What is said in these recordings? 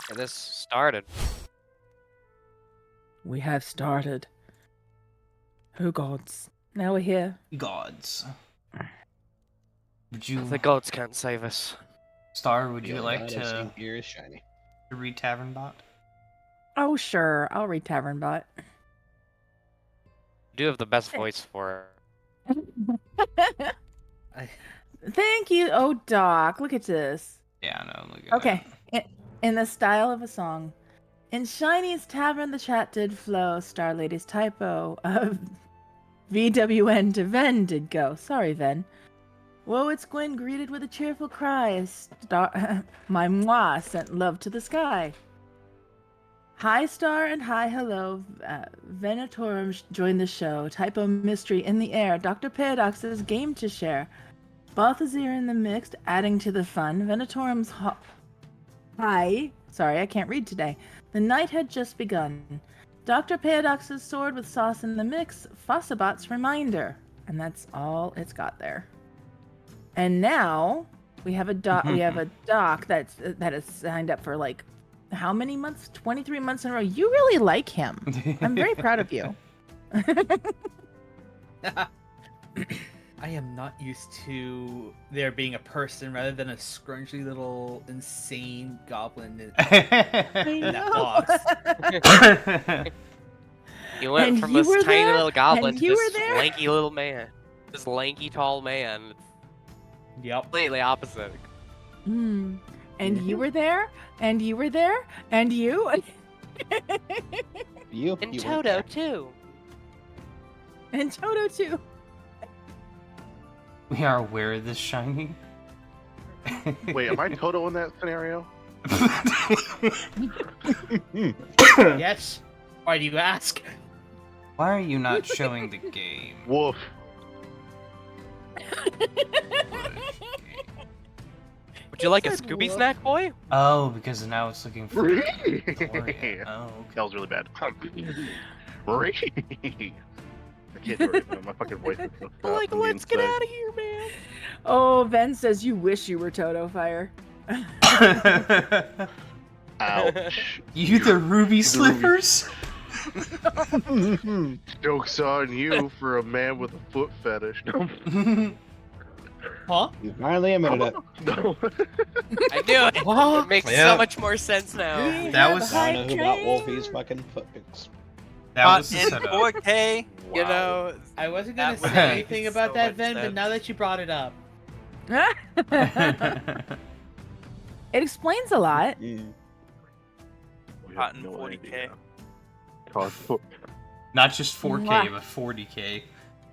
Get this started. We have started. Oh gods. Now we're here. Gods. Would you, The gods can't save us. Star, would The you only like god I've to seen here is shiny. read Tavern Bot? Oh sure, I'll read Tavern Bot. You do have the best voice for Thank you. Oh Doc, look at this. Yeah, no, look at Okay. In the style of a song. In Shiny's Tavern the chat did flow. Star Lady's typo of VWN to Ven did go. Sorry, Ven. Whoa, it's Gwen greeted with a cheerful cry. My moi sent love to the sky. Hi, Star, and hi, hello. Venatorum joined the show. Typo mystery in the air. Dr. Paradox's game to share. Balthazar in the mix, adding to the fun. Venatorum's hi. Sorry, I can't read today. The night had just begun. Dr. Paradox's sword with sauce in the mix. Fossabot's reminder. And that's all it's got there. And now we have a doc. We have a doc that has signed up for like how many months? 23 months in a row. You really like him. I'm very proud of you. I am not used to there being a person rather than a scrunchy little insane goblin in that box. You went And from you this were tiny there? little goblin And to you this were there? lanky little man. This lanky tall man. Yep. Completely opposite. Mm. And you were there, and you were there, and you. You And you Toto went there. too. And Toto too. We are aware of this, Shiny. Wait, am I Toto in that scenario? Yes. Why do you ask? Why are you not showing the game? Woof. Would you like a said Scooby woof. Snack boy? Oh, because now it's looking for Eldoria. That Oh, okay. was really bad. Marie. I can't do it. My fucking voice is so Like, from the let's get inside. out of here, man. Oh, Ben says you wish you were Toto Fire. Ouch. You the Ruby Slippers? Joke's on you for a man with a foot fetish. Huh? You finally admitted it. No. I knew it. It makes Yeah. so much more sense now. We That have was- Now I know high who got train. Wolfie's fucking foot pics. That was the in setup. 4K. You know, I wasn't gonna That would say make anything so about that, much Ven, but sense. now that you brought it up. It explains a lot. Mm. We Hot have in no 40K. idea. Cos- Not just 4K, Mwah. but 40K.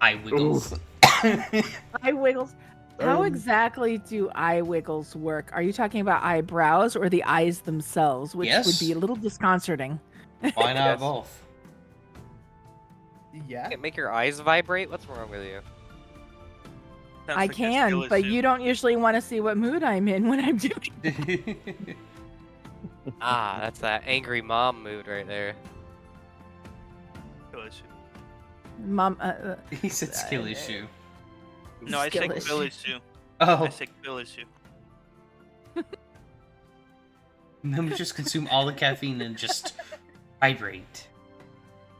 Eye wiggles. Eye wiggles. How Um, exactly do eye wiggles work? Are you talking about eyebrows or the eyes themselves, which would Yes. be a little disconcerting? Why not Yes. both? Yeah. can't make your eyes vibrate? What's wrong with you? Sounds I like a can, skill but issue. you don't usually want to see what mood I'm in when I'm doing. Ah, that's that angry mom mood right there. Skill issue. Mom. He said skill issue. No, I Skill said issue. skill issue. Oh, I said skill issue. then we just consume all the caffeine and just vibrate.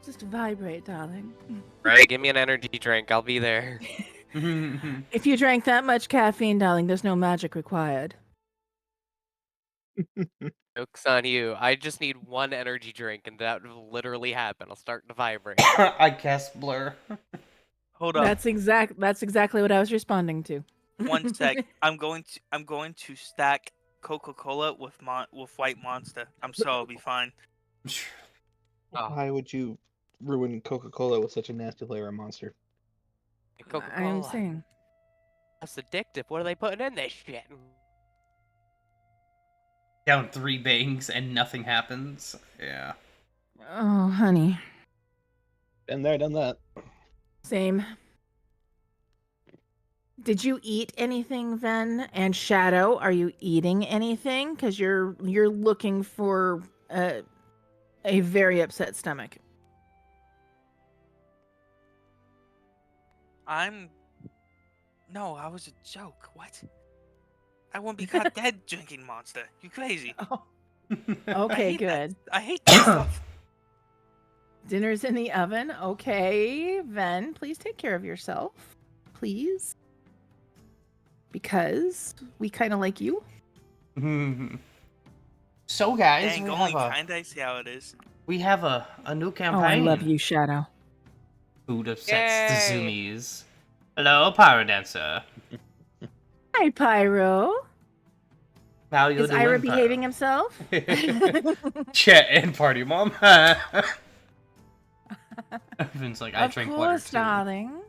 Just vibrate, darling. Right? Give me an energy drink. I'll be there. If you drank that much caffeine, darling, there's no magic required. Joke's on you. I just need one energy drink, and that will literally happen. I'll start to vibrate. I cast blur. Hold up. That's exactly what I was responding to. 1 sec. I'm going to stack Coca-Cola with White Monster. I'm sure I'll be fine. Oh, Why would you ruin Coca-Cola with such a nasty flavor of Monster? Coca-Cola. I'm saying. That's addictive. What are they putting in this shit? Down 3 bangs and nothing happens. Yeah. Oh, honey. Been there, done that. Same. Did you eat anything, Ven? And Shadow, are you eating anything? Because you're looking for a very upset stomach. No, I was a joke. What? I won't be caught dead drinking Monster. You crazy? Oh. Okay, good. I hate that stuff. Dinner's in the oven. Okay, Ven, please take care of yourself. Please. Because we kind of like you. So, guys, Dang, only kinda. I see how it is. we have a new Oh, campaign. I love you, Shadow. Food upsets the Yay. zoomies. Hello, Pyro Dancer. Hi, Pyro. How you Is doing, Ira Pyro? behaving himself? Chat and party mom. Vin's like, I Of drink water course, too. darling.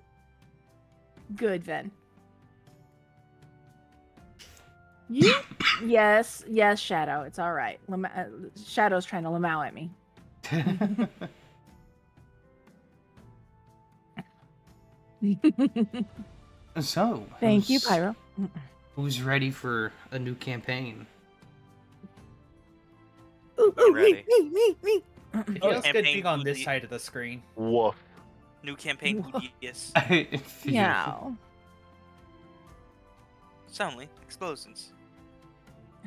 Good, Ven. You? Yes, Shadow. It's all right. Shadow's trying to lamau at me. So, Thank you, Pyro. Who's ready for a new campaign? Ooh, I'm ready. me. It feels good Campaign being on this booty. side of the screen. Woof. New campaign, Whoa. yes. Meow. Suddenly, explosions.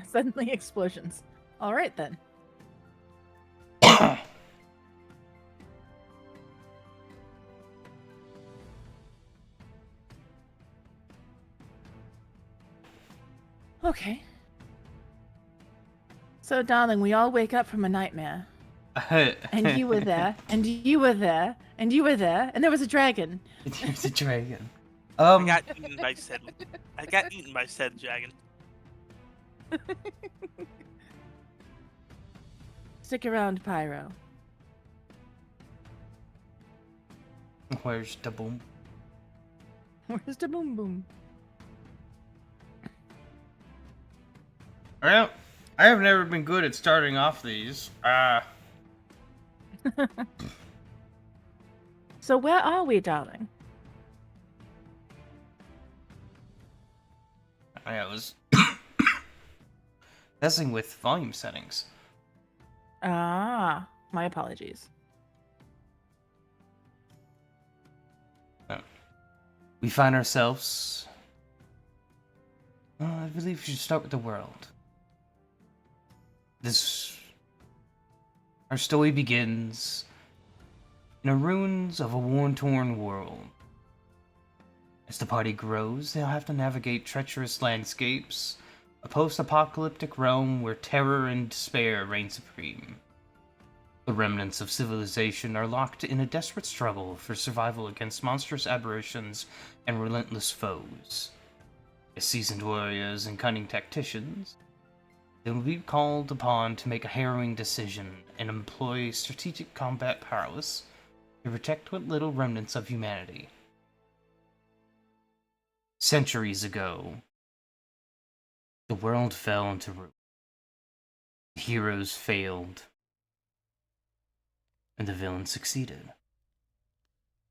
Suddenly explosions. All right then. Okay. So, darling, we all wake up from a nightmare. And you were there, and you were there, and you were there, and there was a dragon. There's a dragon. I got eaten by said. I got eaten by said dragon. Stick around, Pyro. Where's the boom? Where's the boom boom? Well, I have never been good at starting off these. So where are we, darling? I was messing with volume settings. Ah, my apologies. We find ourselves. I believe we should start with the world. Our story begins in the ruins of a worn-torn world. As the party grows, they'll have to navigate treacherous landscapes, a post-apocalyptic realm where terror and despair reign supreme. The remnants of civilization are locked in a desperate struggle for survival against monstrous aberrations and relentless foes. As seasoned warriors and cunning tacticians, they will be called upon to make a harrowing decision and employ strategic combat prowess to protect what little remnants of humanity. Centuries ago, the world fell into ruin. The heroes failed, and the villains succeeded.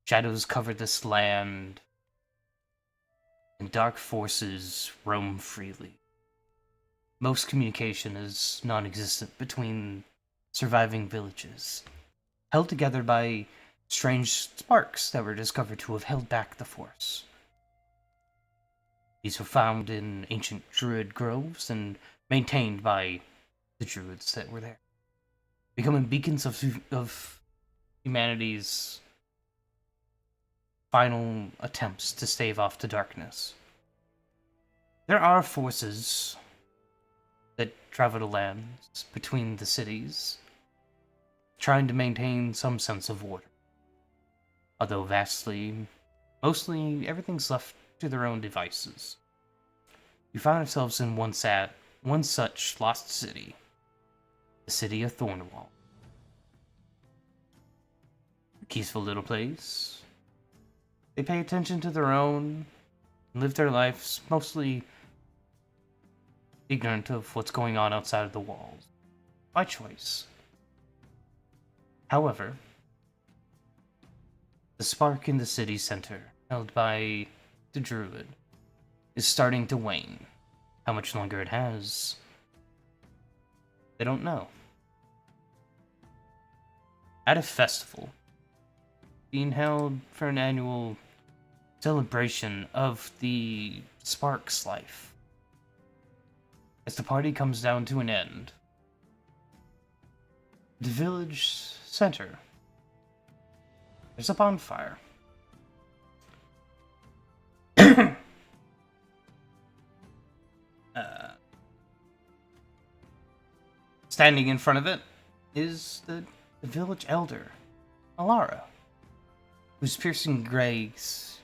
Shadows covered this land, and dark forces roam freely. Most communication is non-existent between surviving villages, held together by strange sparks that were discovered to have held back the force. These were found in ancient druid groves and maintained by the druids that were there, becoming beacons of humanity's final attempts to stave off the darkness. There are forces that travel the lands between the cities, trying to maintain some sense of order. Although mostly everything's left to their own devices. We found ourselves in one such lost city, the city of Thornwall. A peaceful little place. They pay attention to their own, and live their lives mostly ignorant of what's going on outside of the walls, by choice. However, the spark in the city center, held by the druid, is starting to wane. How much longer it has, they don't know. At a festival, being held for an annual celebration of the spark's life, as the party comes down to an end, the village center, there's a bonfire. Standing in front of it is the village elder, Alara, whose piercing gaze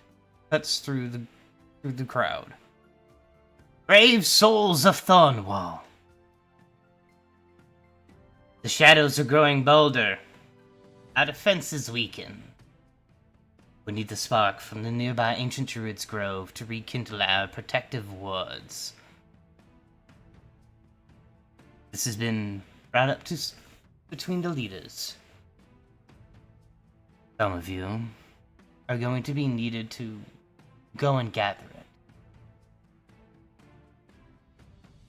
cuts through the crowd. Brave souls of Thornwall. The shadows are growing bolder. Our defenses weaken. We need the spark from the nearby ancient druid's grove to rekindle our protective wards. This has been brought up between the leaders. Some of you are going to be needed to go and gather it.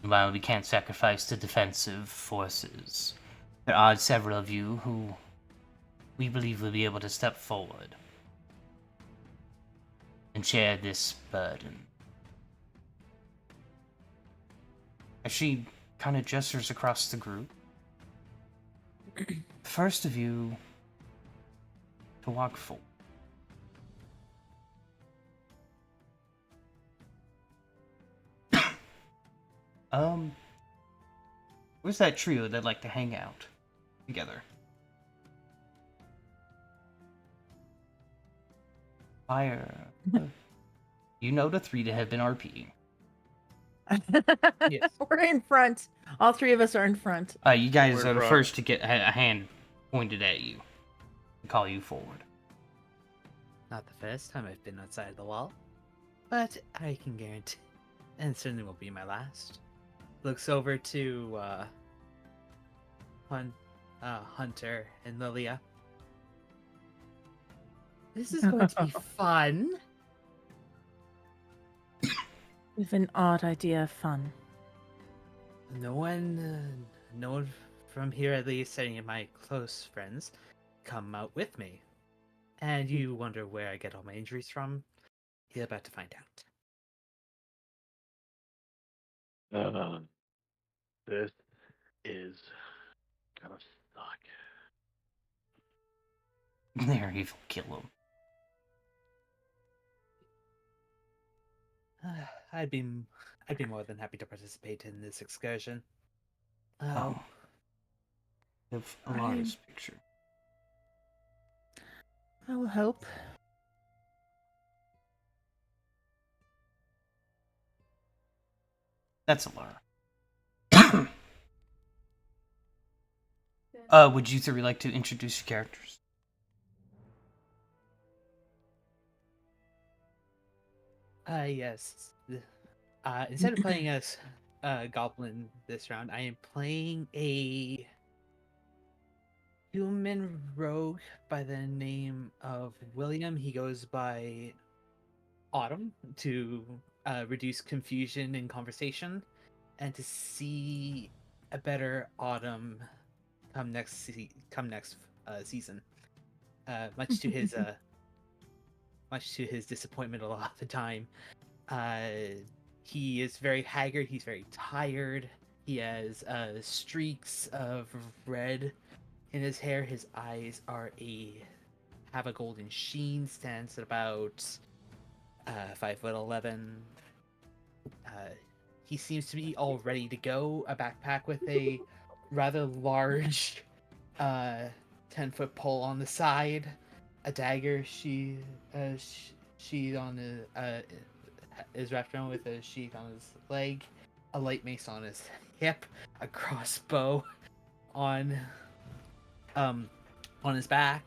And while we can't sacrifice the defensive forces, there are several of you who we believe will be able to step forward and share this burden. As she kind of gestures across the group, first of you to walk forward. Where's that trio that like to hang out together? Fire. You know the three that have been RPing. Yes. We're in front. All three of us are in front. You guys We're are the drunk. first to get a hand pointed at you and call you forward. Not the first time I've been outside the wall, but I can guarantee, and certainly will be my last. Looks over to Hunter and Lilia. This is going to be fun. With an odd idea of fun. No one from here, at least any of my close friends, come out with me. And you wonder where I get all my injuries from? You're about to find out. This is gonna suck. There, evil, kill him. I'd be more than happy to participate in this excursion. Oh. Of Alara's picture. I will hope. That's Alara. Would you three like to introduce your characters? Yes. Instead of playing as goblin this round, I am playing a human rogue by the name of William. He goes by Autumn to reduce confusion in conversation and to see a better Autumn come next season. Much to his disappointment a lot of the time. He is very haggard, he's very tired. He has streaks of red in his hair. His eyes have a golden sheen, stands at about 5'11". He seems to be all ready to go. A backpack with a rather large 10-foot pole on the side, a dagger sheath on the is wrapped around with a sheath on his leg, a light mace on his hip, a crossbow on his back,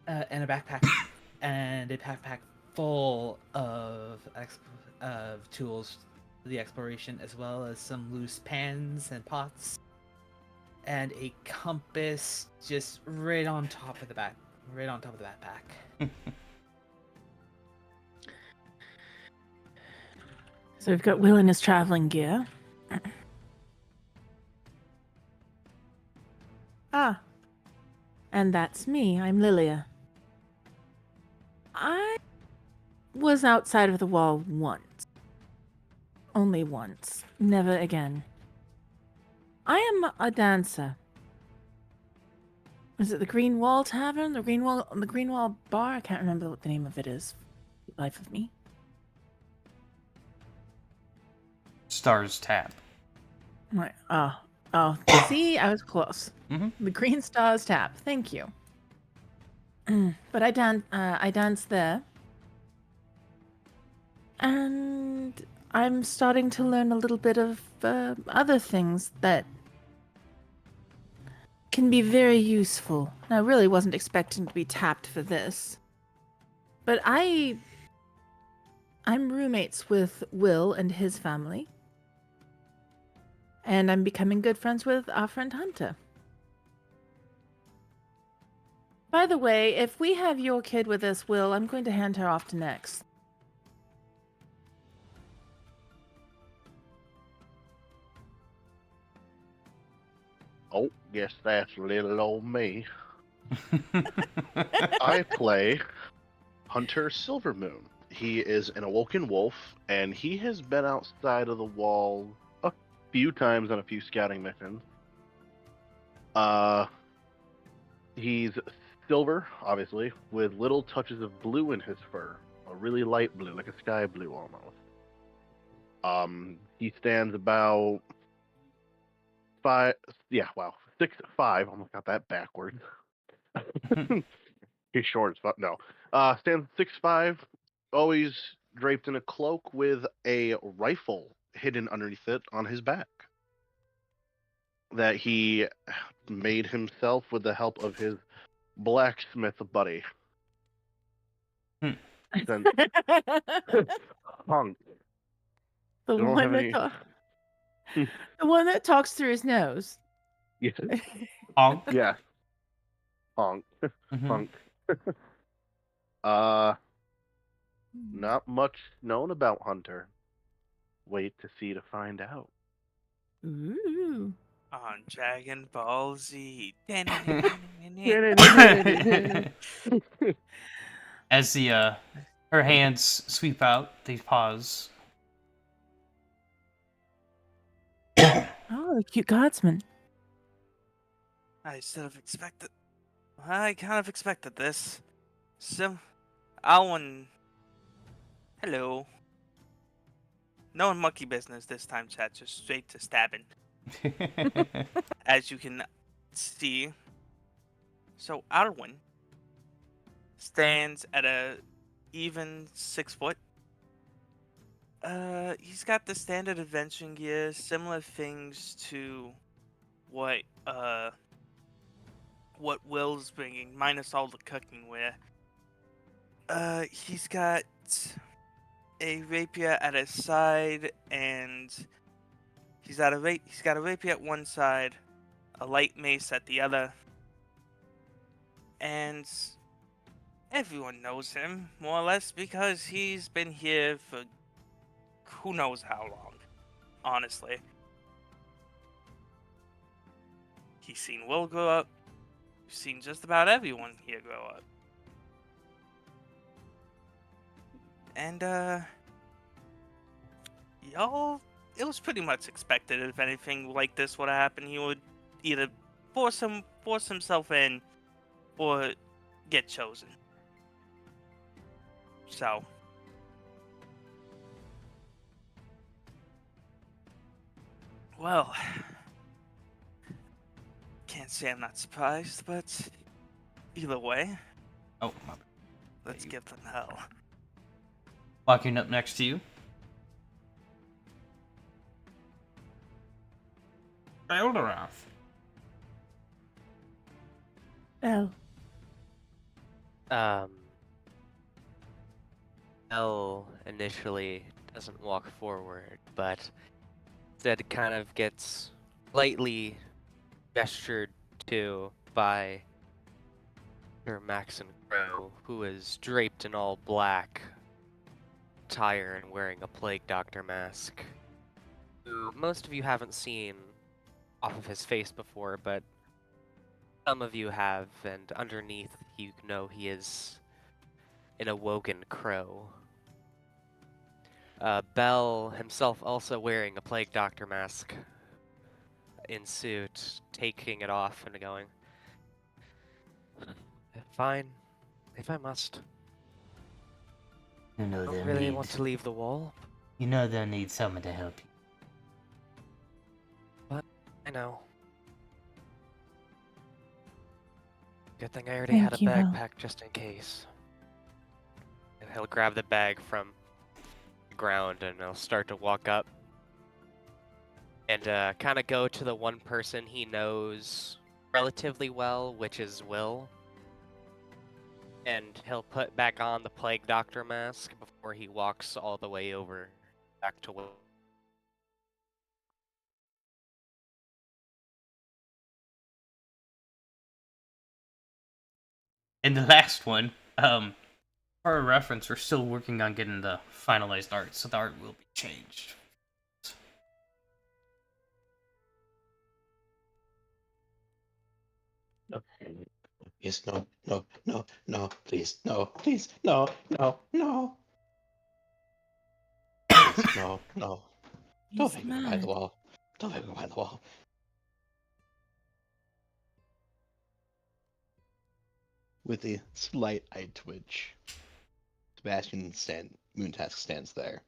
and a backpack full of tools for the exploration, as well as some loose pans and pots, and a compass just right on top of the backpack. So we've got Will in his traveling gear. Ah. And that's me. I'm Lilia. I was outside of the wall once. Only once. Never again. I am a dancer. Is it the Green Wall Tavern? The Green Wall Bar? I can't remember what the name of it is. Life of me. Stars Tap. Right. Oh. See, I was close. Mhm. The Green Stars Tap. Thank you. But I dance there, and I'm starting to learn a little bit of other things that can be very useful. And I really wasn't expecting to be tapped for this, but I'm roommates with Will and his family, and I'm becoming good friends with our friend Hunter. By the way, if we have your kid with us, Will, I'm going to hand her off to Nex. Oh, guess that's little old me. I play Hunter Silvermoon. He is an awoken wolf, and he has been outside of the wall a few times on a few scouting missions. He's silver, obviously, with little touches of blue in his fur, a really light blue, like a sky blue almost. He stands about 6'5". Almost got that backwards. He's short as fuck. No. Stands 6'5", always draped in a cloak with a rifle hidden underneath it on his back. That he made himself with the help of his blacksmith buddy. Since Hunk. The Don't one have that any. the one that talks through his nose. Yes. Honk. Yes. Honk. Mhm. Hunk. Not much known about Hunter. Wait to see to find out. Ooh. On Dragon Ball Z. As the her hands sweep out, they pause. Oh, the cute guardsman. I kind of expected this. So, Alwyn. Hello. No monkey business this time, chat. Just straight to stabbing. As you can see. So, Alwyn stands at a even 6 foot. He's got the standard adventuring gear, similar things to what Will's bringing, minus all the cooking wear. He's got a rapier at his side, and he's got a rapier at one side, a light mace at the other, and everyone knows him more or less because he's been here for who knows how long. Honestly, he's seen Will grow up. He's seen just about everyone here grow up. And, y'all, it was pretty much expected if anything like this would have happened. He would either force himself in or get chosen. So, well, can't say I'm not surprised, but either way, Oh, my bad. let's give them hell. Walking up next to you. Eldoria. Oh. Elle initially doesn't walk forward, but instead kind of gets lightly gestured to by Sir Maxon Crow, who is draped in all black attire and wearing a plague doctor mask, who most of you haven't seen off of his face before, but some of you have, and underneath you know he is an awoken crow. Bell himself also wearing a plague doctor mask, in suit, taking it off and going, "Fine, if I must. You know I don't they'll really need. want to leave the wall, You know they'll need someone to help you. but I know. Good thing I already Thank had a you, bag Will. packed just in case." And he'll grab the bag from the ground and he'll start to walk up and kind of go to the one person he knows relatively well, which is Will. And he'll put back on the Plague Doctor mask before he walks all the way over back to Will. In the last one, for a reference, we're still working on getting the finalized art, so the art will be changed. No. Yes, no, no, no, no, please, no, please, no, no, no. Yes, no, no. Don't He's make me go behind the mad. wall. Don't make me go behind the wall. With a slight eye twitch, Moontask stands there,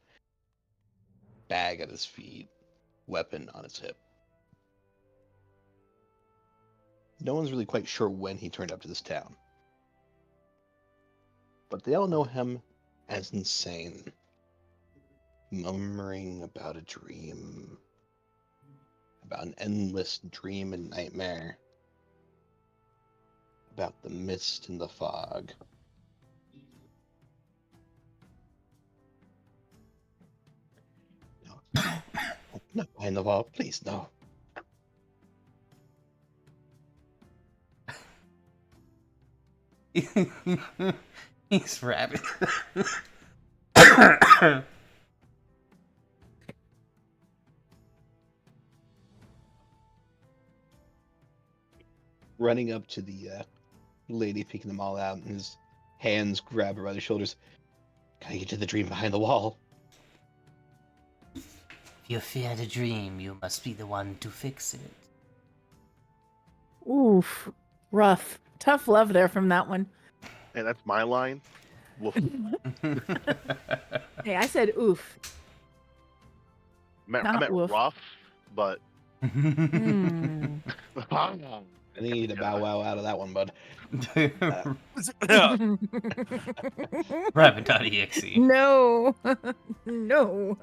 bag at his feet, weapon on his hip. No one's really quite sure when he turned up to this town, but they all know him as insane, murmuring about a dream, about an endless dream and nightmare, about the mist and the fog. No, not behind the wall, please, no. He's rabid. Running up to the lady, picking them all out, and his hands grab her by the shoulders. Gotta get to the dream behind the wall. If you fear the dream, you must be the one to fix it. Oof. Rough. Tough love there from that one. Hey, that's my line. Woof. Hey, I said oof. I Not meant woof. rough, but Hmm. I think you need to bow wow out of that one, bud. Rabbit.exe. No. No.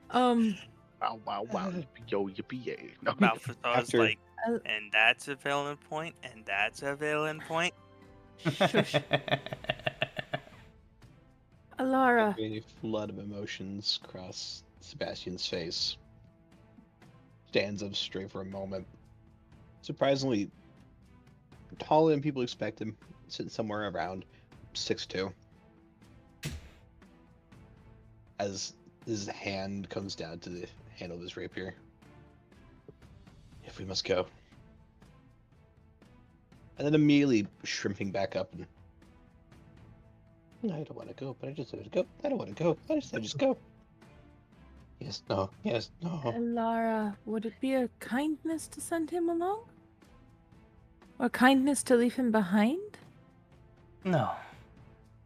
Um, wow, wow, wow, yo, yippee yay. No. Balthazar's After- like, and that's a villain point, and that's a villain point. shush. Alara. A flood of emotions cross Sebastian's face. Stands up straight for a moment. Surprisingly taller than people expect him, sitting somewhere around 6'2". As his hand comes down to the handle of his rapier. If we must go. And then immediately shrimping back up and I don't want to go, but I just have to go. I don't want to go. I just go. Yes, no, no. Alara, would it be a kindness to send him along? Or kindness to leave him behind? No.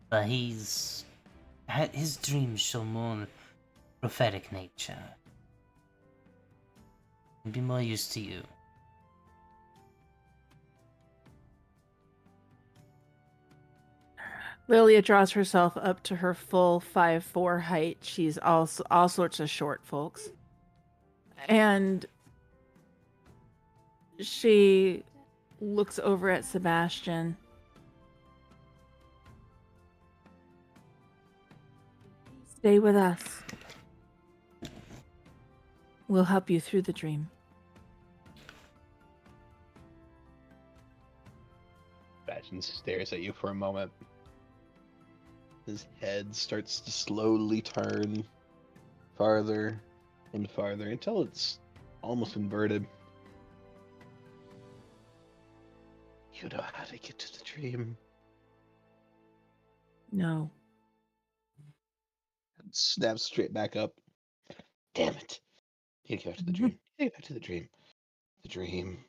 But his dreams show more prophetic nature. He'd be more used to you. Lilia draws herself up to her full 5'4" height. She's all sorts of short folks. And she looks over at Sebastian. Stay with us. We'll help you through the dream. Sebastian stares at you for a moment. His head starts to slowly turn farther and farther until it's almost inverted. You know how to get to the dream. No. And snaps straight back up. Damn it. You need to go to the dream. Hey, back to the dream. The dream.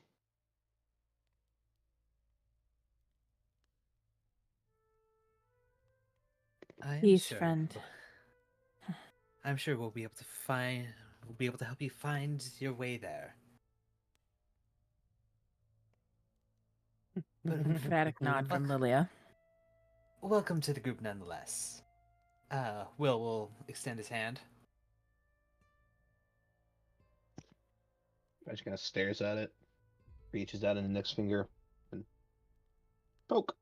Peace, friend. I'm sure we'll be able to help you find your way there. But Emphatic nod from Lilia. welcome to the group nonetheless. Will will extend his hand. I just kind of stares at it, reaches out an index finger, and poke.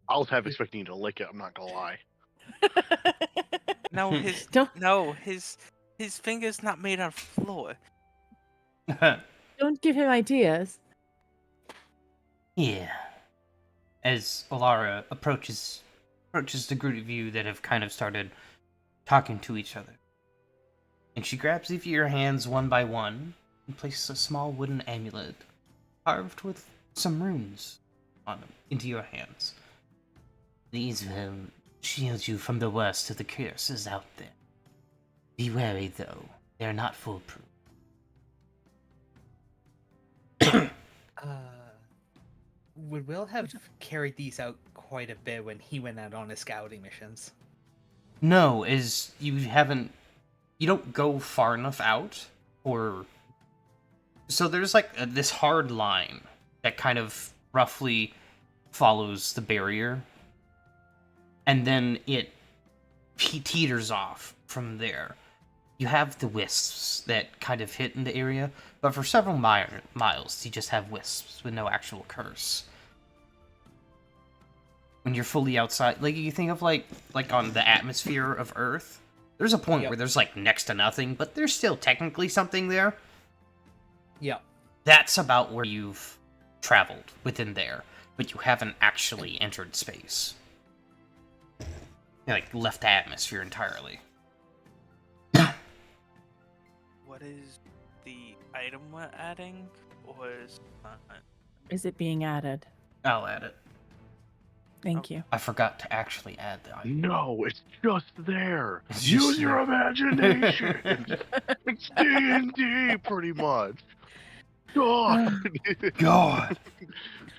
I was half expecting you to lick it. I'm not gonna lie. No, his Don't no, his finger's not made out of floor. don't give him ideas. Yeah. As Alara approaches the group of you that have kind of started talking to each other. And she grabs each of your hands one by one and places a small wooden amulet carved with some runes on them into your hands. These will shield you from the worst of the curses out there. Be wary, though. They're not foolproof. Would Will have carried these out quite a bit when he went out on his scouting missions? No, as you don't go far enough out, or so there's like this hard line that kind of roughly follows the barrier, and then it teeters off from there. You have the wisps that kind of hit in the area, but for several miles, you just have wisps with no actual curse. When you're fully outside, like you think of like on the atmosphere of Earth, there's a point where there's like next to nothing, but there's still technically something there. Yeah. That's about where you've traveled within there, but you haven't actually entered space. You like left the atmosphere entirely. What is the item we're adding, or is Is it being added? I'll add it. Thank you. I forgot to actually add the item. No, it's just there. It's Use just your there. imagination. It's D&D, pretty much. God. God.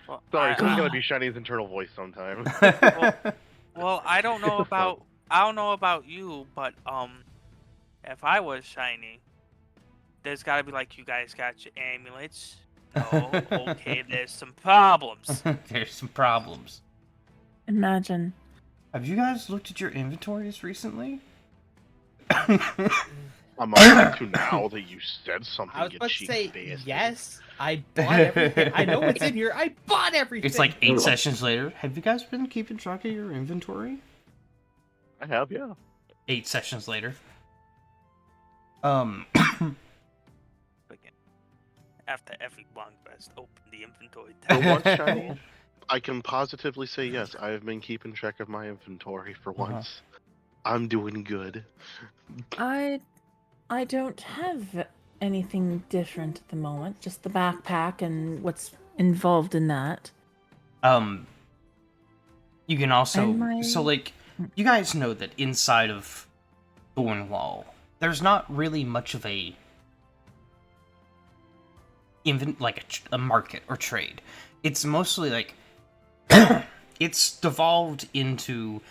well, Sorry, I, someone's gonna be Shiny's internal voice sometime. well, I don't know about you, but if I was shiny, there's gotta be like, you guys got your amulets. Oh, okay, there's some problems. There's some problems. Imagine. Have you guys looked at your inventories recently? I'm on to now that you said something. I was you about to cheap say, bastard. yes, I bought everything. I know what's in here. I bought everything. It's like 8 sessions later. Have you guys been keeping track of your inventory? I have, yeah. 8 sessions later. Again, after every long rest, open the inventory For tab. once, Shiny, I can positively say yes. I have been keeping track of my inventory for once. I'm doing good. I don't have anything different at the moment. Just the backpack and what's involved in that. You can also And my- so like you guys know that inside of Thornwall, there's not really much of a a market or trade. It's mostly like it's devolved into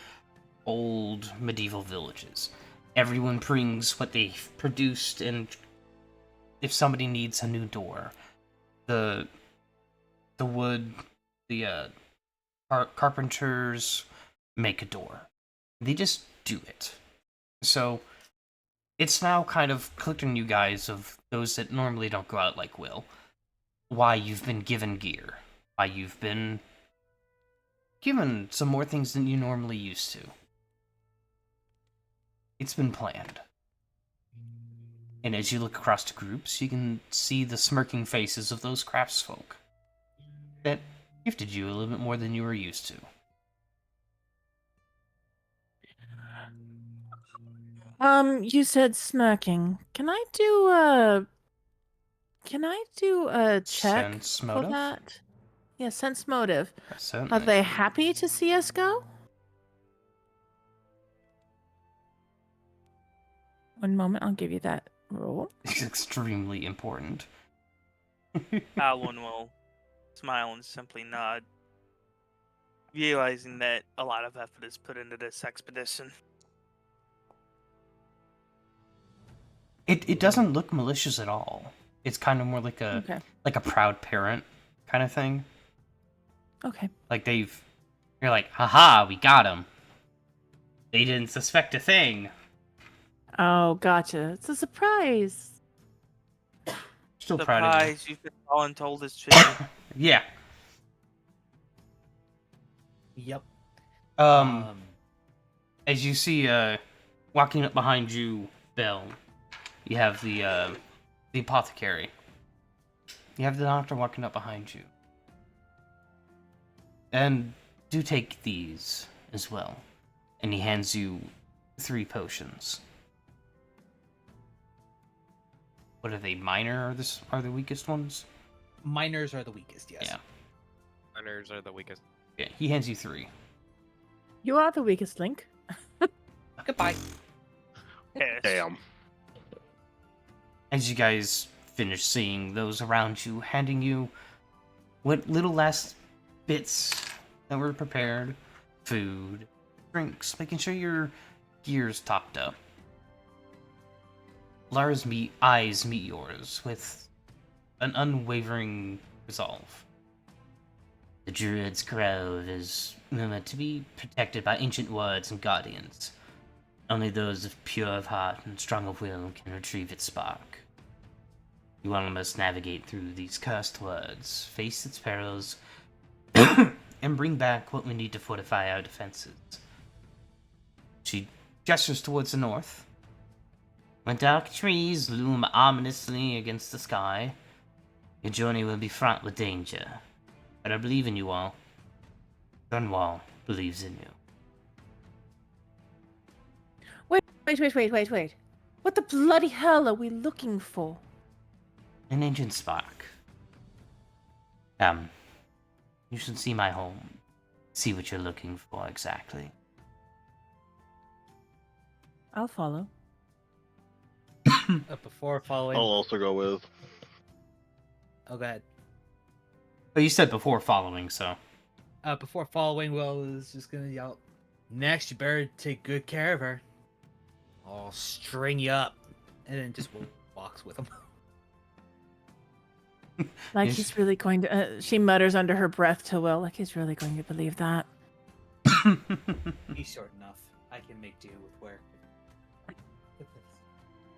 old medieval villages. Everyone brings what they've produced, and if somebody needs a new door, the wood, the carpenters make a door. They just do it. So it's now kind of clicked on you guys, of those that normally don't go out like Will, why you've been given gear, why you've been given some more things than you normally used to. It's been planned. And as you look across the groups, you can see the smirking faces of those craftsfolk that gifted you a little bit more than you were used to. You said smirking. Can I do a check Sense for motive? that? Yeah, sense motive. Are Certainly. they happy to see us go? One moment, I'll give you that Roll. It's extremely important. Alwyn will smile and simply nod, realizing that a lot of effort is put into this expedition. It doesn't look malicious at all. It's kind of more like a Okay. proud parent kind of thing. Okay. Like you're like, haha, we got him. They didn't suspect a thing. Oh, gotcha. It's a surprise. Still proud of you. Surprise, you've been voluntold as true. Yeah. Yep. As you see, walking up behind you, Belle, you have the apothecary. You have the doctor walking up behind you. And do take these as well. And he hands you 3 potions. What are they? Minor are the weakest ones? Minors are the weakest, yes. Yeah. Runners are the weakest. Yeah, he hands you 3. You are the weakest link. Goodbye. Yes. Damn. As you guys finish seeing those around you, handing you what little last bits that were prepared, food, drinks, making sure your gear's topped up. Lara's eyes meet yours with an unwavering resolve. The Druid's Grove is rumored to be protected by ancient wards and guardians. Only those of pure of heart and strong of will can retrieve its spark. You all must navigate through these cursed words, face its perils, and bring back what we need to fortify our defenses. She gestures towards the north. When dark trees loom ominously against the sky, your journey will be fraught with danger. But I believe in you all. Dunwall believes in you. Wait. What the bloody hell are we looking for? An ancient spark. You should see my home. See what you're looking for exactly. I'll follow. Before following. I'll also go with. Oh, go ahead. But you said before following, so. Before following, Will is just gonna yell, "Next, you better take good care of her. I'll string you up," and then just walks with him. Like Yes. he's really going to. She mutters under her breath to Will, like he's really going to believe that. He's short enough. I can make do with work.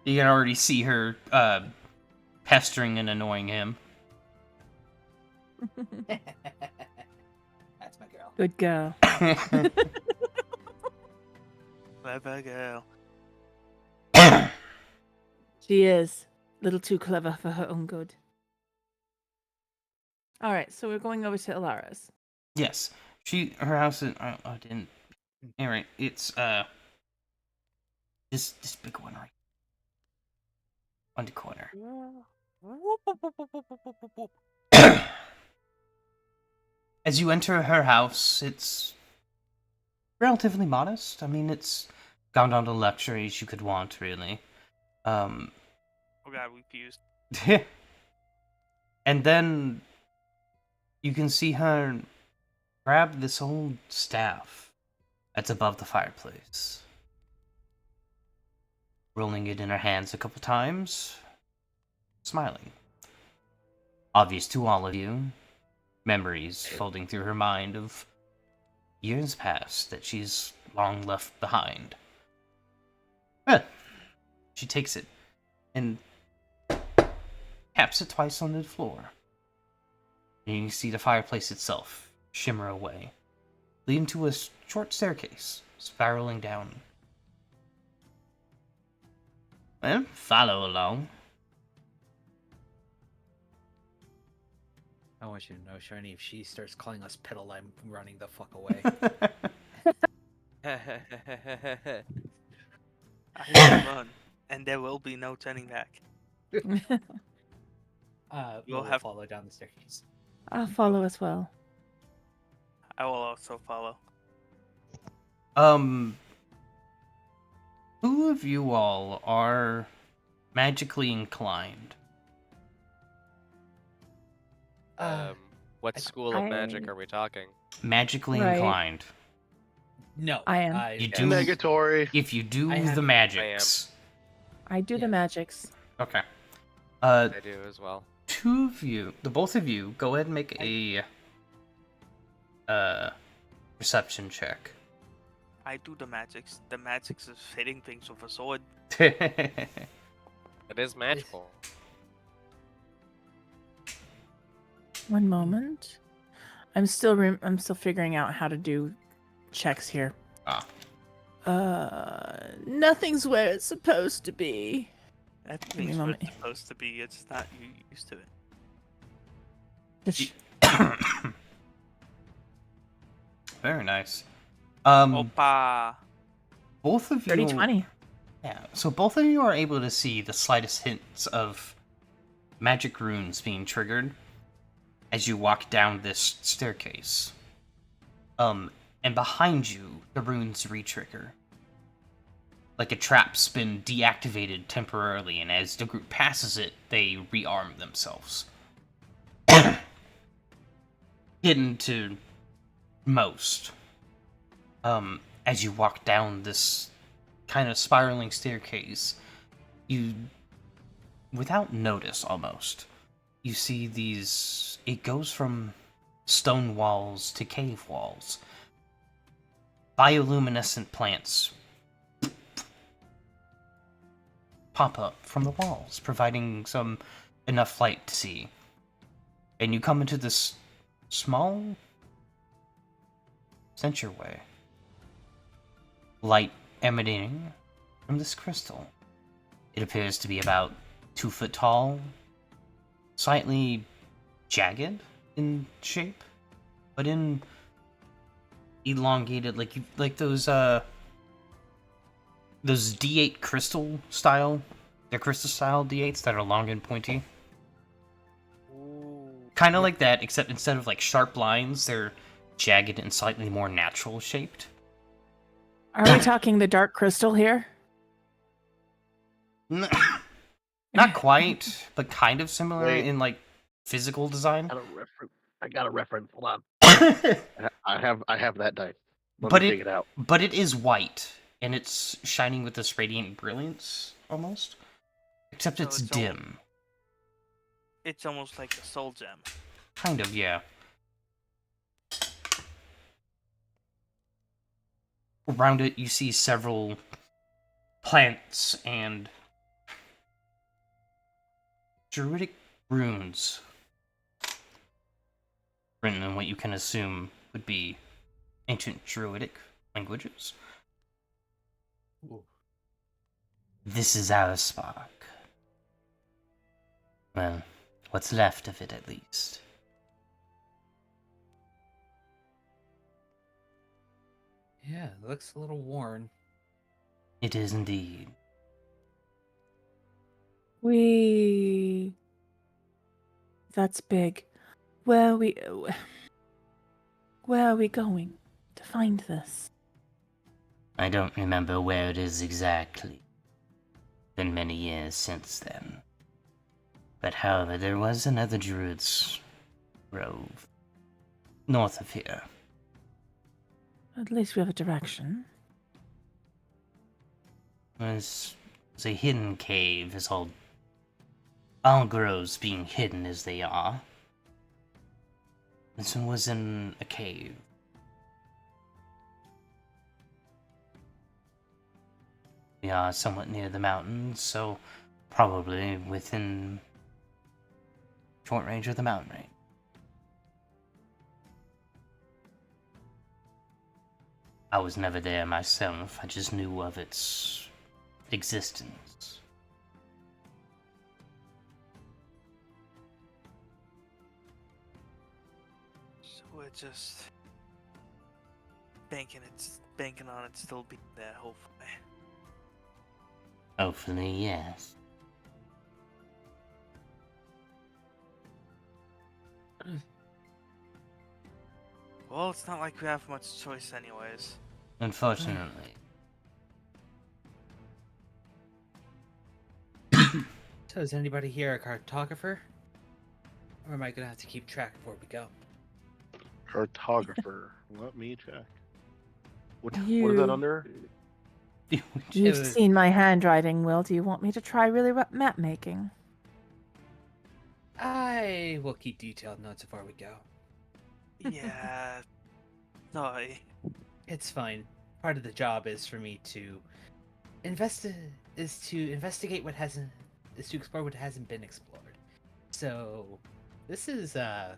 You can already see her pestering and annoying him. That's my girl. Good girl. Clever girl. She is a little too clever for her own good. All right, so we're going over to Alara's. Yes. Her house is, I didn't. Anyway, it's, this big one right on the corner. As you enter her house, it's relatively modest. I mean, it's gone down to luxuries you could want, really. Oh god, we fused. And then you can see her grab this old staff that's above the fireplace. Rolling it in her hands a couple times, smiling. Obvious to all of you, memories folding through her mind of years past that she's long left behind. Well, she takes it and taps it twice on the floor. And you see the fireplace itself shimmer away, leading to a short staircase spiraling down. Well, follow along. I want you to know, Shiny, if she starts calling us piddle, I'm running the fuck away. I will run, and there will be no turning back. We'll have- follow down the staircase. I'll follow as well. I will also follow. Who of you all are magically inclined. What school of magic are we talking? Magically Right. inclined. No, I am. You yes. do- Negatory. If you do I have- the magics. I do Yeah. the magics. Okay. I do as well. Two of you, both of you, go ahead and make a perception check. I do the magics. The magics is hitting things with a sword. It is magical. One moment. I'm still figuring out how to do checks here. Ah. Nothing's where it's supposed to be. That Give me a thing's what moment. it's supposed to be. It's not you used to it. Just Very nice. Opa. Both of you. 30-20. Yeah. So both of you are able to see the slightest hints of magic runes being triggered as you walk down this staircase. And behind you, the runes re-trigger. Like a trap's been deactivated temporarily, and as the group passes it, they rearm themselves. Hidden to most. As you walk down this kind of spiraling staircase, you, without notice almost, you see these, it goes from stone walls to cave walls. Bioluminescent plants pop up from the walls, providing some enough light to see. And you come into this small entryway. Light emanating from this crystal. It appears to be about 2 foot tall, slightly jagged in shape, but in elongated, like those D8 crystal style. They're crystal style D8s that are long and pointy. Kind of like that, except instead of like sharp lines, they're jagged and slightly more natural shaped. Are we talking the dark crystal here? Not quite, but kind of similar Wait. in like physical design. I got a reference. Hold on. I have that dice. Let But me it- dig it out. But it is white, and it's shining with this radiant brilliance, almost. Except So it's it's dim. It's almost like a soul gem. Kind of, yeah. Around it, you see several plants and druidic runes written in what you can assume would be ancient druidic languages. Ooh. This is our spark. Well, what's left of it, at least. Yeah, it looks a little worn. It is indeed. That's big. Where are we going to find this? I don't remember where it is exactly. Been many years since then. But however, there was another druid's grove north of here. At least we have a direction. There's a hidden cave, as all groves being hidden as they are. This one was in a cave. We are somewhat near the mountains, so probably within short range of the mountain range. I was never there myself, I just knew of its existence. So we're just banking on it still being there, hopefully. Hopefully, yes. Well, it's not like we have much choice anyways. Unfortunately. So, is anybody here a cartographer? Or am I gonna have to keep track before we go? Cartographer. Let me check. What is that You- under? You've was- seen my handwriting, Will. Do you want me to try really map making? I will keep detailed notes before we go. Yeah. Sorry. It's fine. Part of the job is for me to investigate what hasn't is to explore what hasn't been explored. So this is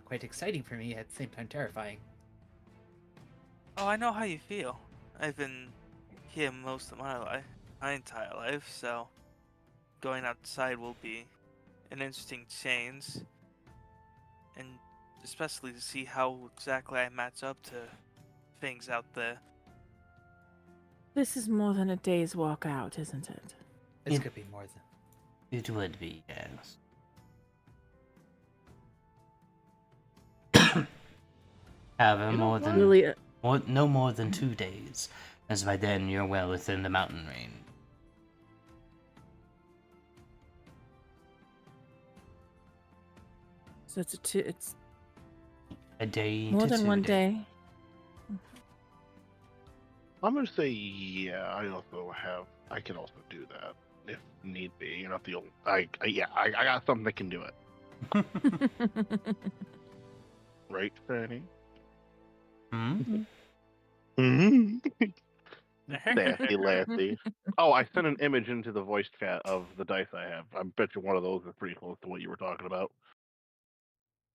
quite exciting for me, at the same time terrifying. Oh, I know how you feel. I've been here most of my entire life, so going outside will be an interesting change, and especially to see how exactly I match up to things out there. This is more than a day's walk out, isn't it? This Yeah. could be more than It would be, yes. However, Really, no more than 2 days, as by then you're well within the mountain range. so it's A day more to than 2 one days. day. I'm gonna say yeah. I can also do that if need be. You're not the only. I got something that can do it. Right, Fanny? Hmm? Nasty Lassie. Oh, I sent an image into the voice chat of the dice I have. I bet you one of those is pretty close to what you were talking about.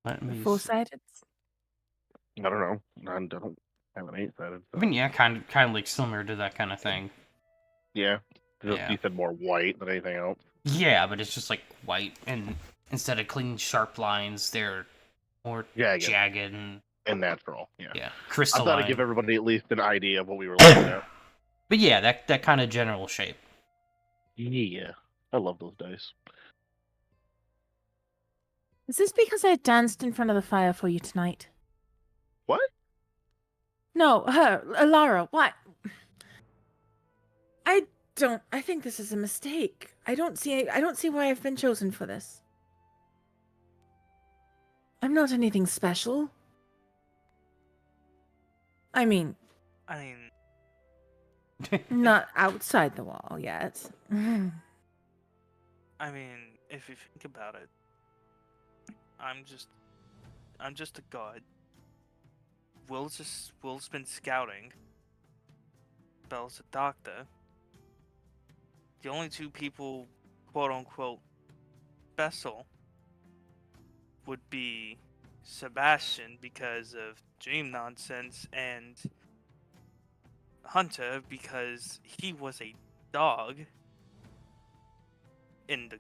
Let me see. Four-sided. I don't know. I don't have an 8-sided. I mean, yeah, kind of like similar to that kind of thing. Yeah. Yeah. You said more white than anything else. Yeah, but it's just like white, and instead of clean, sharp lines, they're more Jagged. jagged and And natural. Yeah. yeah, I crystalline. thought I'd give everybody at least an idea of what we were looking at. But yeah, that kind of general shape. Yeah. I love those dice. Is this because I danced in front of the fire for you tonight? What? No, her, Alara. What? I think this is a mistake. I don't see why I've been chosen for this. I'm not anything special. I mean, I mean, not outside the wall yet. I mean, if you think about it, I'm just a god. Will's been scouting. Belle's a doctor. The only two people, quote unquote, special would be Sebastian because of dream nonsense and Hunter because he was a dog in the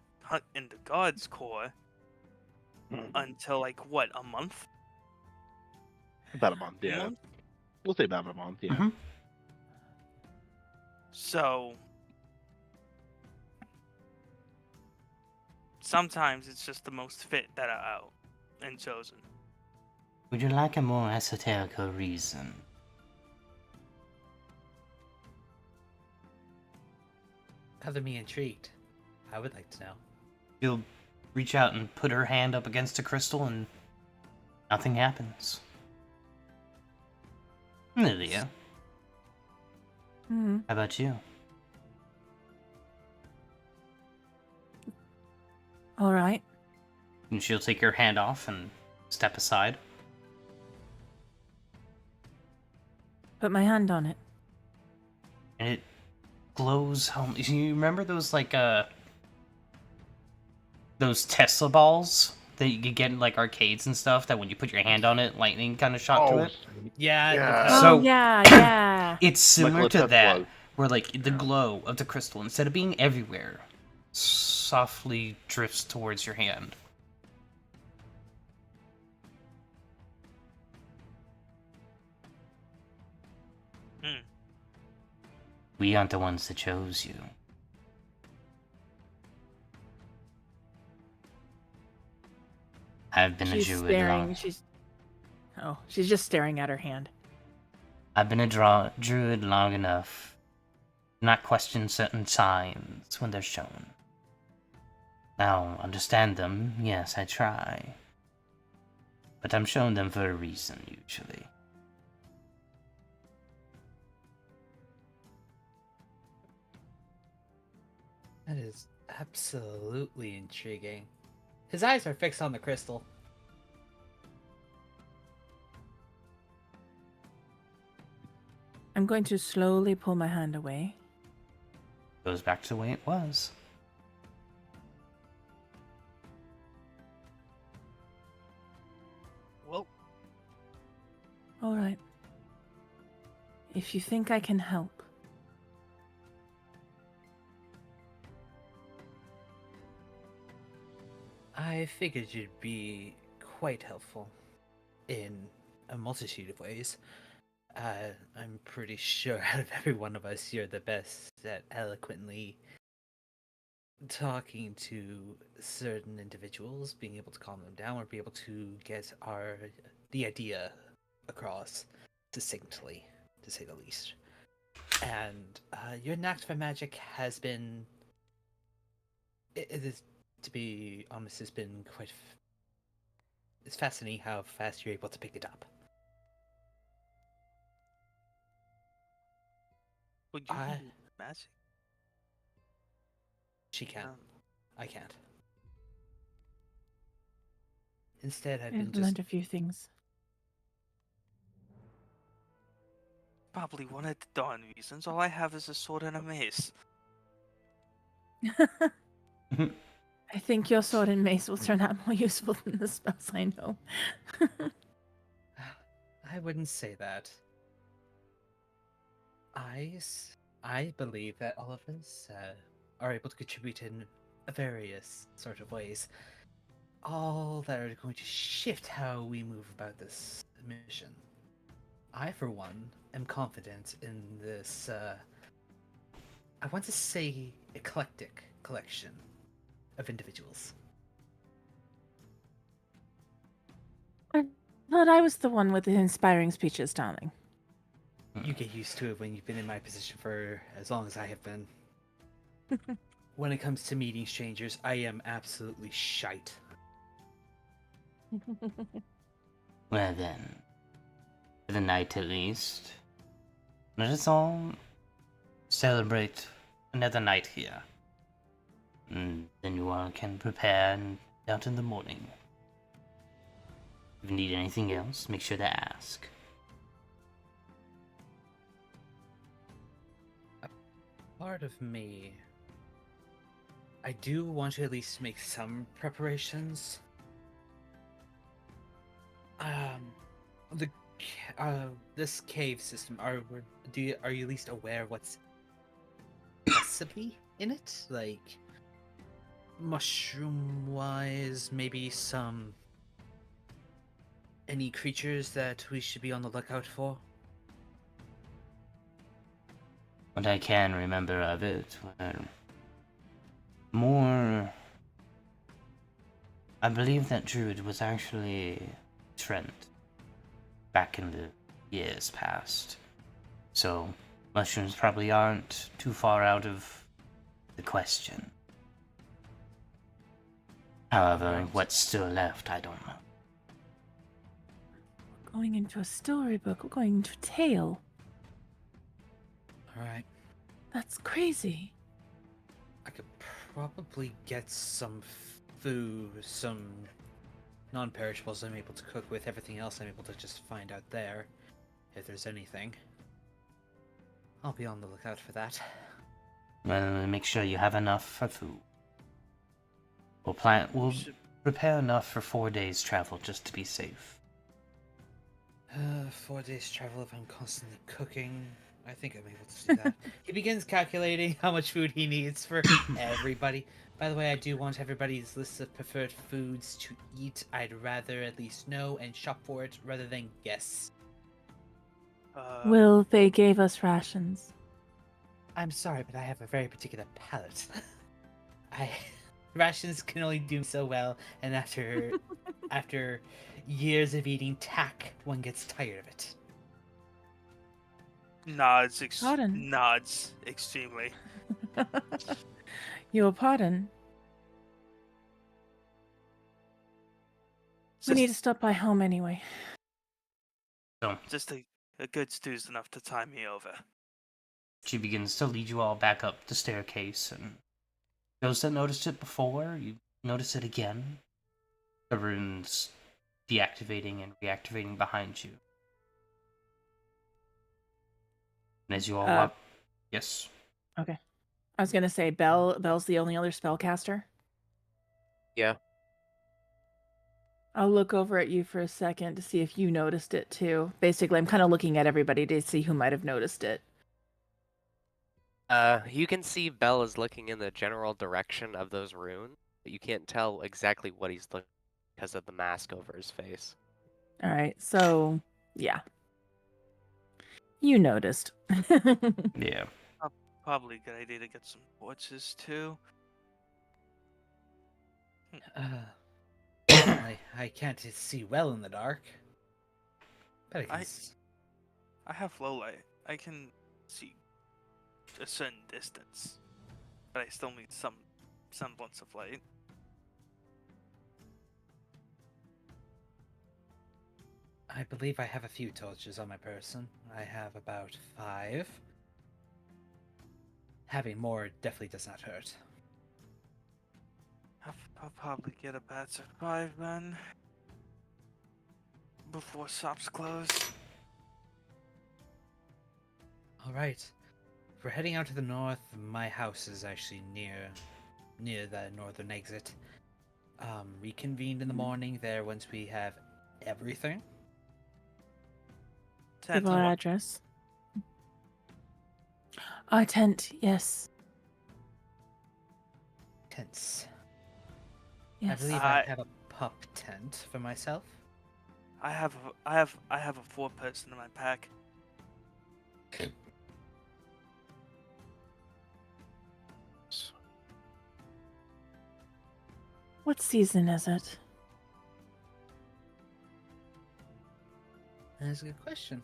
God's Corps until like what, a month? About a month, A yeah. month? We'll say about a month, yeah. Mhm. So sometimes it's just the most fit that are out and chosen. Would you like a more esoterical reason? Color me intrigued. I would like to know. She'll reach out and put her hand up against a crystal, and nothing happens. Lydia, Hmm. how about you? All right. And she'll take her hand off and step aside. Put my hand on it. And it glows. You remember those those Tesla balls that you could get in like arcades and stuff? That when you put your hand on it, lightning kind of shot through it. Yeah. Yeah. Oh So- yeah, yeah. It's similar Nikola to Tesla. that, where like the glow of the crystal, instead of being everywhere, softly drifts towards your hand. Hmm. We aren't the ones that chose you. I've been She's a druid staring. long. She's just staring at her hand. I've been a druid long enough to not question certain signs when they're shown. Now, understand them, yes, I try. But I'm showing them for a reason, usually. That is absolutely intriguing. His eyes are fixed on the crystal. I'm going to slowly pull my hand away. Goes back to the way it was. Well, All right. If you think I can help. I figured you'd be quite helpful in a multitude of ways. I'm pretty sure out of every one of us, you're the best at eloquently talking to certain individuals, being able to calm them down, or be able to get the idea across succinctly, to say the least. And your knack for magic has been, it is, to be honest, has been quite. It's fascinating how fast you're able to pick it up. would you I- do magic? She can. Um, I can't. Instead, I've I've been just. learned a few things. Probably one of the darn reasons. All I have is a sword and a mace. I think your sword and mace will turn out more useful than the spells I know. I wouldn't say that. I believe that all of us are able to contribute in various sort of ways. All that are going to shift how we move about this mission. I, for one, am confident in this, I want to say, eclectic collection of individuals. I thought I was the one with the inspiring speeches, darling. You get used to it when you've been in my position for as long as I have been. When it comes to meeting strangers, I am absolutely shite. Well then, for the night at least, let us all celebrate another night here. And then you all can prepare and out in the morning. If you need anything else, make sure to ask. Part of me, I do want to at least make some preparations. The this cave system, are you at least aware of what's possibly in it? Like mushroom wise, maybe any creatures that we should be on the lookout for? What I can remember of it were more. I believe that Druid was actually Trent back in the years past. So, mushrooms probably aren't too far out of the question. However, Right. what's still left, I don't know. Going into a storybook, we're going into a tale. Alright. That's crazy. I could probably get some food, some non-perishables I'm able to cook with. Everything else I'm able to just find out there, if there's anything. I'll be on the lookout for that. Well, make sure you have enough for food. We'll should- prepare enough for 4 days travel just to be safe. 4 days travel if I'm constantly cooking. I think I'm able to do that. He begins calculating how much food he needs for everybody. By the way, I do want everybody's list of preferred foods to eat. I'd rather at least know and shop for it rather than guess. Will, they gave us rations. I'm sorry, but I have a very particular palate. Rations can only do so well, and after years of eating tack, one gets tired of it. Pardon? Nods extremely. Your pardon. We need to stop by home anyway. So Just a good stew's enough to tie me over. she begins to lead you all back up the staircase, and those that noticed it before, you notice it again. The runes deactivating and reactivating behind you. And as you all walk, yes. Okay. I was gonna say Bell's the only other spellcaster. Yeah. I'll look over at you for a second to see if you noticed it too. Basically, I'm kind of looking at everybody to see who might have noticed it. You can see Bell is looking in the general direction of those runes, but you can't tell exactly what he's looking because of the mask over his face. All right, so yeah, you noticed. Yeah. Probably a good idea to get some torches too. I can't see well in the dark. But I can. I have low light. I can see a certain distance, but I still need some semblance of light. I believe I have a few torches on my person. I have about 5. Having more definitely does not hurt. I'll probably get a batch of 5 then. Before shops close. Alright. If we're heading out to the north, my house is actually near the northern exit. Reconvened in the morning there once we have everything. Give our address. Our tent, yes. Tents. Yes. I believe I have a pup tent for myself. I have a 4-person in my pack. What season is it? That's a good question.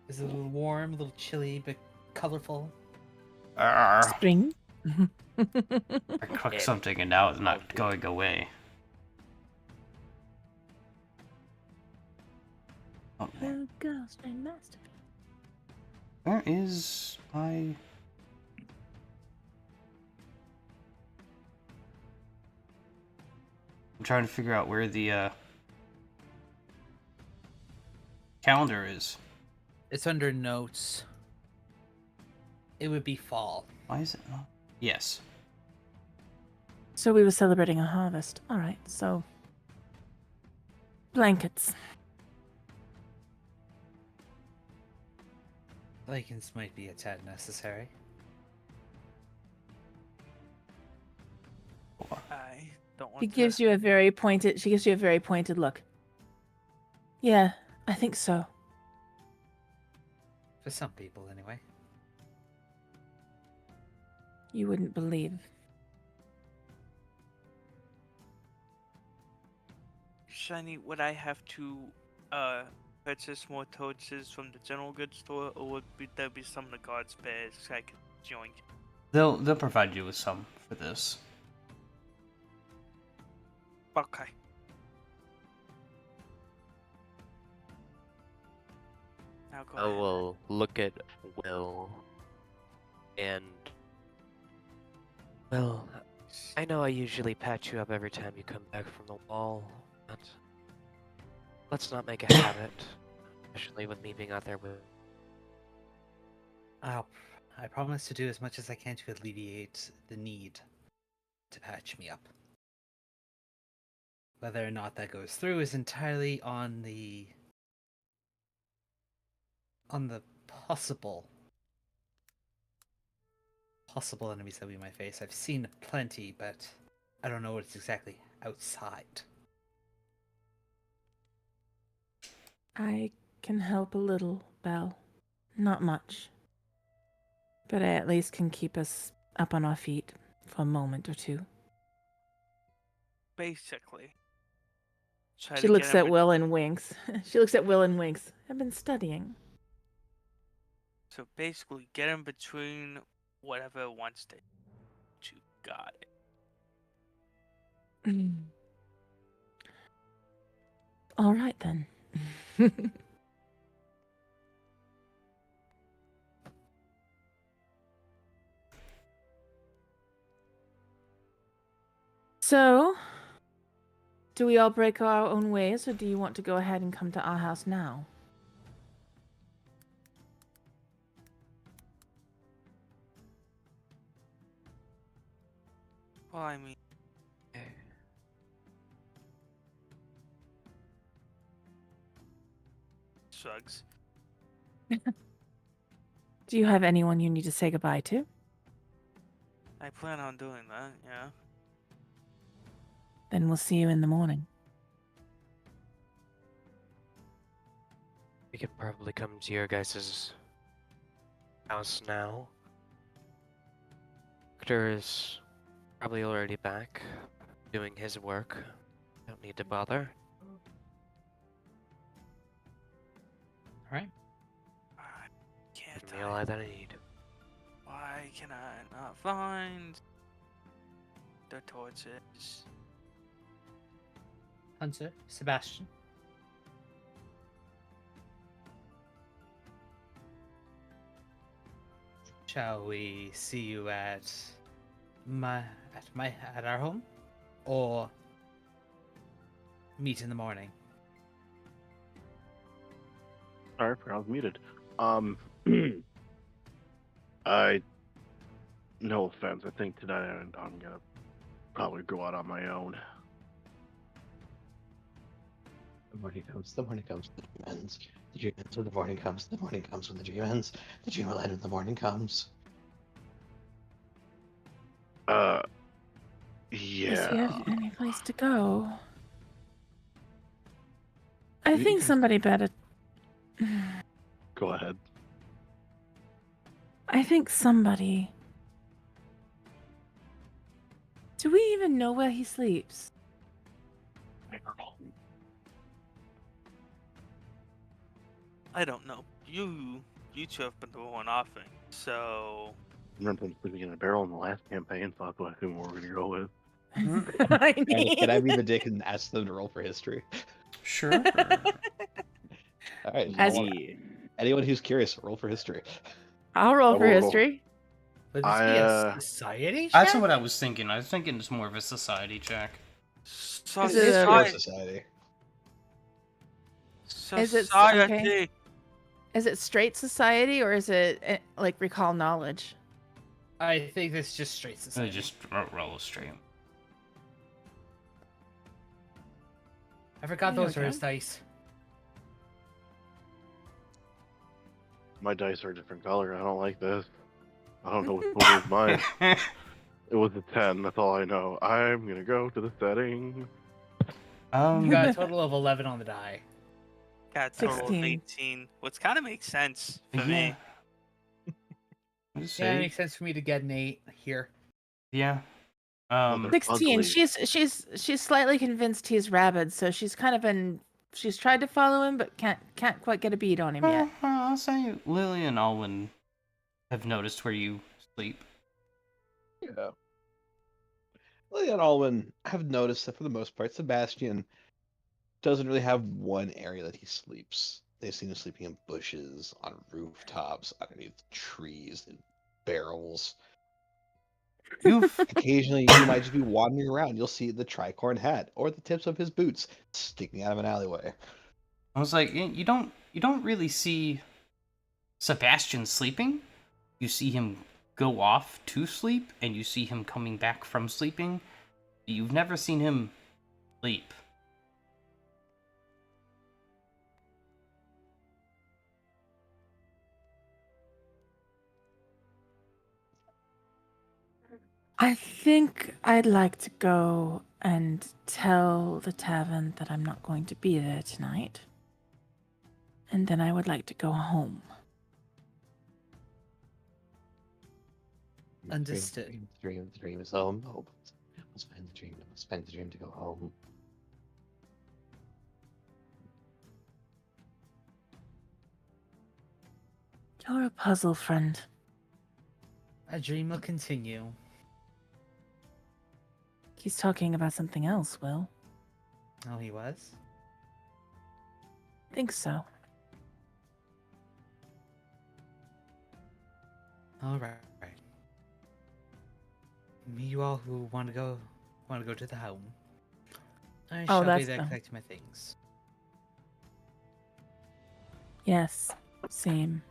Is it a little warm, a little chilly, but colorful? Spring. I clicked something and now it's not going away. Oh, Oh, girls, my masterpiece. where is my... I'm trying to figure out where the calendar is. It's under notes. It would be fall. Why is it not? Yes. So we were celebrating a harvest. All right, so blankets. Lichens might be a tad necessary. I don't want She to. gives you a very pointed. She gives you a very pointed look. Yeah, I think so. For some people, anyway. You wouldn't believe. Shiny, would I have to purchase more torches from the general goods store, or would there be some of the guard spares I could join? They'll provide you with some for this. Okay. Now go I ahead. will look at Will, and well, I know I usually patch you up every time you come back from the wall, but let's not make a habit, especially with me being out there with. I promise to do as much as I can to alleviate the need to patch me up. Whether or not that goes through is entirely on the possible enemies that we might face. I've seen plenty, but I don't know what's exactly outside. I can help a little, Belle. Not much. But I at least can keep us up on our feet for a moment or two. Basically. She looks at Will and winks. She looks at Will and winks. I've been studying. So basically, get in between whatever wants to got it. All right then. So, do we all break our own ways, or do you want to go ahead and come to our house now? Well, I mean, shrugs. Do you have anyone you need to say goodbye to? I plan on doing that, yeah. Then we'll see you in the morning. We could probably come to your guys' house now. Victor is probably already back, doing his work. Don't need to bother. Alright. I can't Give me all that I need. Why can I not find the torches? Hunter, Sebastian. Shall we see you at our home, or meet in the morning? Sorry, I was muted. I, no offense, I think tonight I'm gonna probably go out on my own. The morning comes, the morning comes, the dream ends. The dream ends when the morning comes, the morning comes when the dream ends. The dream will end when the morning comes. Does Yeah. he have any place to go? I You think can- somebody better. Go ahead. I think somebody. Do we even know where he sleeps? I don't know. You two have been the one offing, so I remember him sleeping in a barrel in the last campaign, so that's what I think we're gonna go with. I Can I be mean, the dick and ask them to roll for history? Sure. All right. As- Anyone who's curious, roll for history. I'll roll I for will roll. history. Would this be a I, society That's check? what I was thinking. I was thinking it's more of a society check. Is it a- society. Society. Is it Society. okay? Is it straight society or is it like recall knowledge? I think this is just straight So society. just roll straight. I forgot There those we are go. his dice. my dice are a different color. I don't like this. I don't know which one is mine. It was a 10. That's all I know. I'm gonna go to the settings. You got a total of 11 on the die. Got a total of 16. 18, which kind of makes sense for yeah. me. Just Yeah, it say, makes sense for me to get an 8 here. yeah. They're 16. ugly. She's slightly convinced he's rabid, so she's tried to follow him, but can't quite get a beat on him yet. I'll say Lily and Alwyn have noticed where you sleep. Yeah. Lily and Alwyn have noticed that for the most part, Sebastian doesn't really have one area that he sleeps. They seem to sleeping in bushes, on rooftops, underneath trees, in barrels. You've Occasionally, you might just be wandering around. You'll see the tricorn hat or the tips of his boots sticking out of an alleyway. I was like, you don't really see Sebastian sleeping. You see him go off to sleep, and you see him coming back from sleeping. You've never seen him sleep. I think I'd like to go and tell the tavern that I'm not going to be there tonight. And then I would like to go home. Understood. The dream is home. Hope. Let's find the dream. Let's find the dream to go home. You're a puzzle friend. A dream will continue. He's talking about something else, Will. Oh, he was? Think so. All right. You all who want to go to the home. I Oh, shall be that's there the- collecting my things. Yes, same.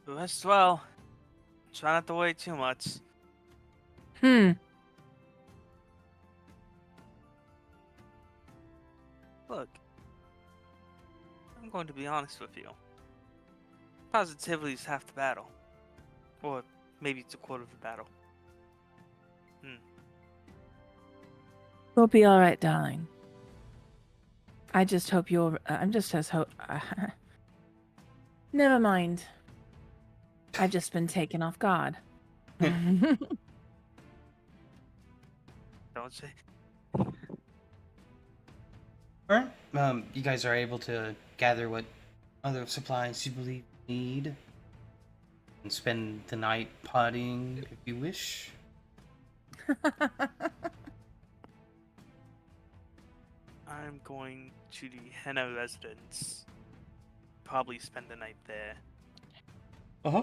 Rest well. Try not to worry too much. Hmm. Look, I'm going to be honest with you. Positivity is half the battle. Or maybe it's a quarter of the battle. We'll be all right, darling. I just hope you're. I'm just as hope. Never mind. I've just been taken off guard. Don't say. Alright. You guys are able to gather what other supplies you believe you need and spend the night partying if you wish. I'm going to the Henna residence. Probably spend the night there. Uh-huh.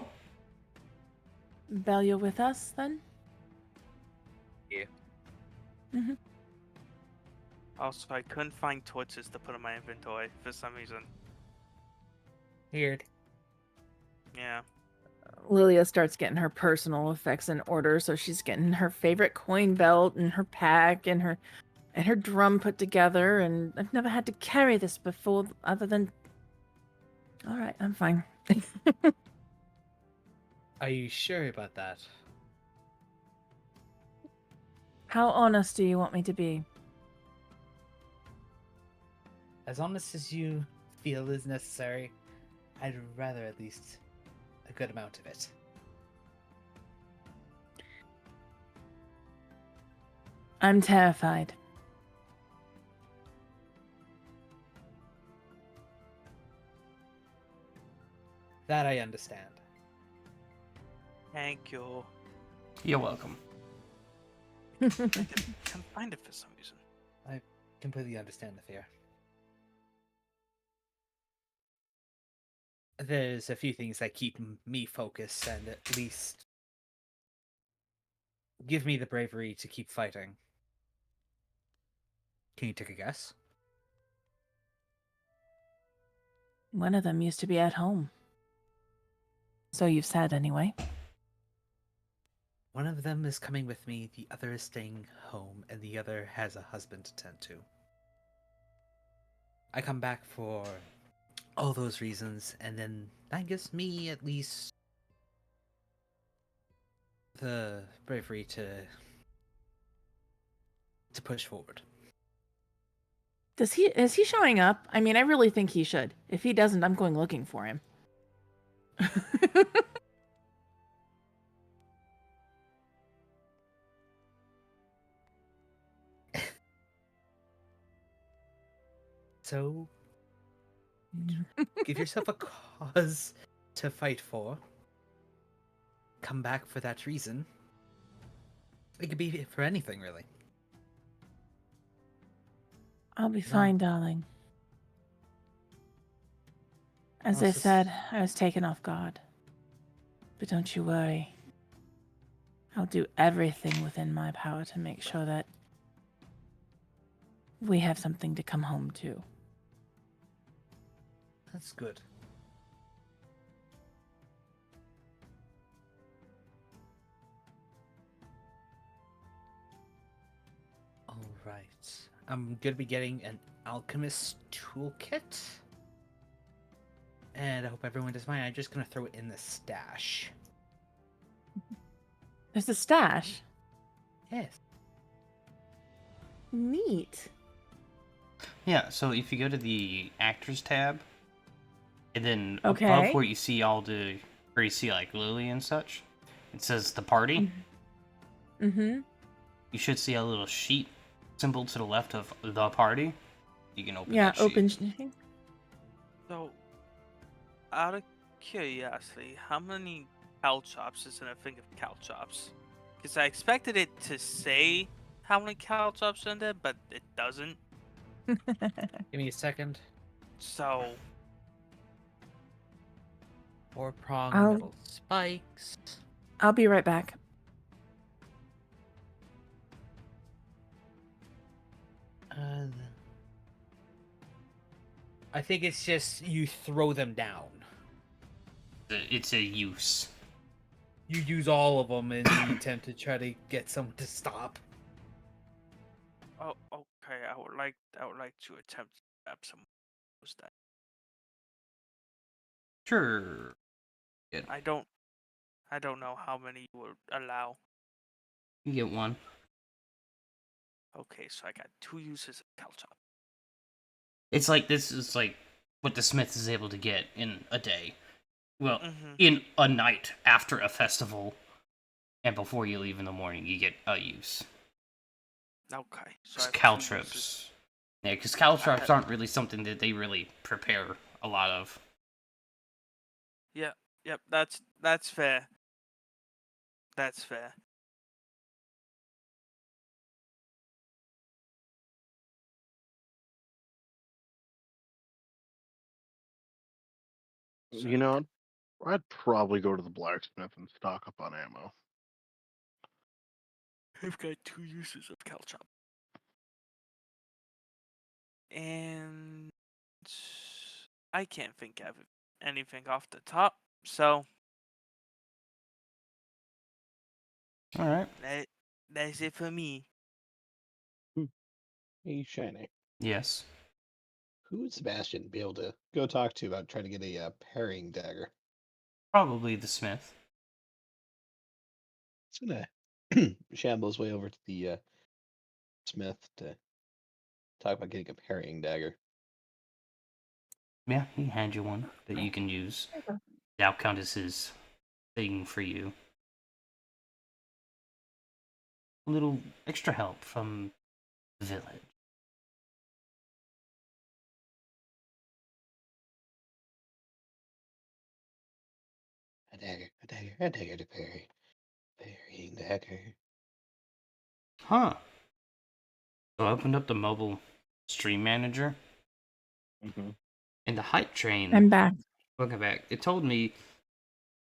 Belle, you're with us then? Yeah. Mm-hmm. Also, I couldn't find torches to put in my inventory for some reason. Weird. Yeah. Lilia starts getting her personal effects in order, so she's getting her favorite coin belt and her pack and her drum put together, and I've never had to carry this before other than... Alright, I'm fine. Are you sure about that? How honest do you want me to be? As honest as you feel is necessary, I'd rather at least a good amount of it. I'm terrified. That I understand. Thank you. You're welcome. I can't find it for some reason. I completely understand the fear. There's a few things that keep me focused and at least give me the bravery to keep fighting. Can you take a guess? One of them used to be at home. So you've said anyway. One of them is coming with me, the other is staying home, and the other has a husband to tend to. I come back for all those reasons, and then that gives me at least the bravery to push forward. Is he showing up? I mean, I really think he should. If he doesn't, I'm going looking for him. So, give yourself a cause to fight for. Come back for that reason. It could be for anything, really. I'll be fine, darling. As I said, I was taken off guard. But don't you worry. I'll do everything within my power to make sure that we have something to come home to. That's good. Alright. I'm gonna be getting an alchemist toolkit. And I hope everyone does mine. I'm just gonna throw it in the stash. There's a stash. Yes. Neat. Yeah, so if you go to the actors tab, and then Okay. above where you see where you see like Lily and such, it says the party. Mm-hmm. You should see a little sheet symbol to the left of the party. You can open Yeah, that sheet. open. So, out of curiosity, how many caltrops is in a thing of caltrops? Because I expected it to say how many caltrops in there, but it doesn't. Give me a second. So 4-prong I'll- metal spikes. I'll be right back. I think it's just you throw them down. It's a use. You use all of them in the attempt to try to get someone to stop. oh, okay, I would like to attempt to grab some of those then. Sure. I don't know how many you would allow. You get one. Okay, so I got 2 uses of caltrop. It's like this is like what the smith is able to get in a day. Well, Mm-hmm. in a night after a festival, and before you leave in the morning, you get a use. Okay, so I have 2 uses. Caltrops. Yeah, because caltrops had- aren't really something that they really prepare a lot of. Yep, that's fair. That's fair. So You know, I'd probably go to the blacksmith and stock up on ammo. I've got 2 uses of caltrop. And I can't think of anything off the top, so All right. that's it for me. Hey, Shiny. Yes. Who would Sebastian be able to go talk to about trying to get a parrying dagger? Probably the smith. He's gonna shamble his way over to the smith to talk about getting a parrying dagger. Yeah, he hand you one that you can use. Now count as his thing for you. A little extra help from the village. A dagger to parry. Parrying dagger. Huh. So I opened up the mobile stream manager, Mm-hmm. and the hype train. I'm back. Welcome back. It told me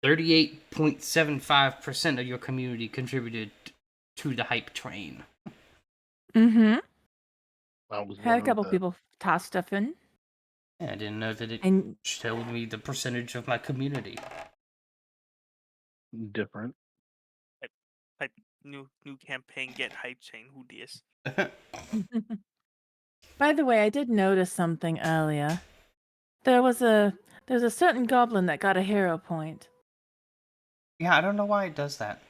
38.75% of your community contributed to the hype train. Mm-hmm. I was Had a one couple of people toss stuff in. Yeah, I didn't know that it And told me the percentage of my community. the different. Like new campaign, get hype chain. Who dis? by the way, I did notice something earlier. There's a certain goblin that got a hero point. Yeah, I don't know why it does that.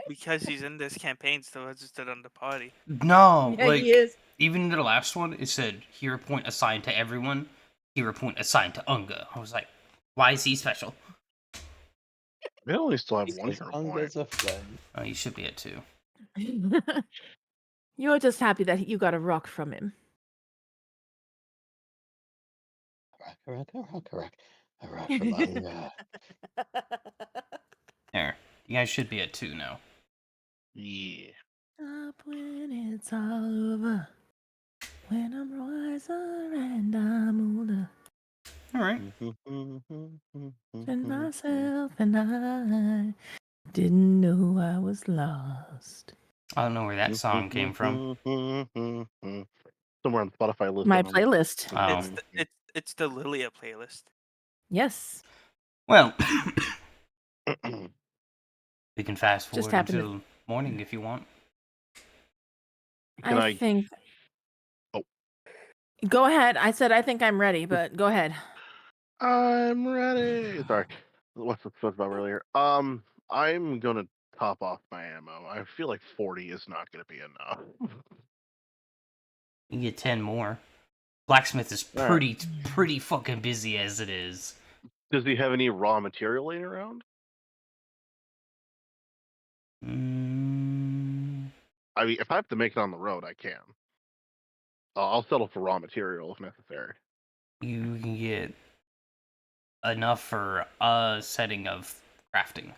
Because he's in this campaign still registered on the party. No, Yeah, like he is. even in the last one, it said hero point assigned to everyone, hero point assigned to Unga. I was like, why is he special? I only still have one Because hero point. Unga's a friend. Oh, you should be at 2. You're just happy that you got a rock from him. A rock. A rock from Unga. There, you guys should be at 2 now. Yeah. Up when it's all over. When I'm wiser and I'm older. All right. And myself and I didn't know I was lost. I don't know where that song came from. Somewhere on the Spotify list. My I know this- playlist. Oh, It's the Lilia playlist. Yes. well, we can fast Just forward happened to- until morning if you want. Can I- think. Oh. Go ahead. I said I think I'm ready, but go ahead. I'm ready. Sorry. What's about earlier? I'm gonna top off my ammo. I feel like 40 is not gonna be enough. You get 10 more. Blacksmith is All right. pretty fucking busy as it is. Does he have any raw material laying around? I mean, if I have to make it on the road, I can. I'll settle for raw material if necessary. You can get enough for a setting of crafting.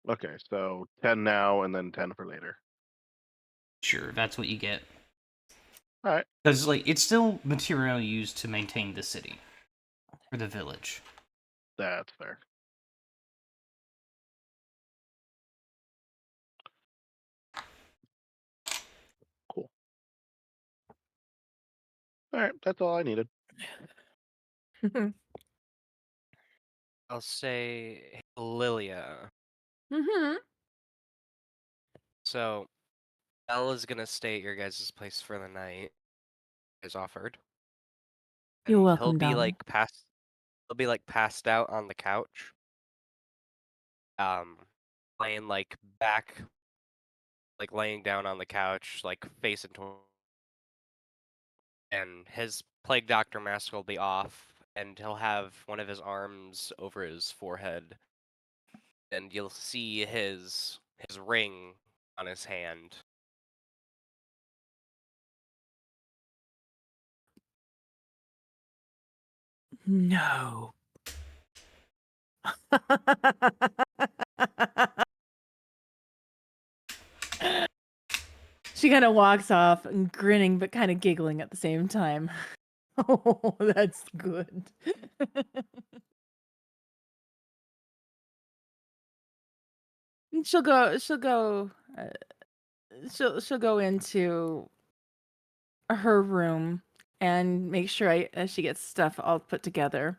Okay, so 10 now and then 10 for later. Sure, that's what you get. All right. Because like it's still material used to maintain the city or the village. That's fair. Cool. All right, that's all I needed. I'll say Lilia. Mm-hmm. So Bella's gonna stay at your guys' place for the night, as offered. You're And welcome, darling. he'll be like passed out on the couch. Laying like back, like laying down on the couch, like facing toward, and his plague doctor mask will be off, and he'll have one of his arms over his forehead, and you'll see his ring on his hand. No. She kind of walks off and grinning, but kind of giggling at the same time. Oh, that's good. And she'll go. She'll go into her room and make sure she gets stuff all put together.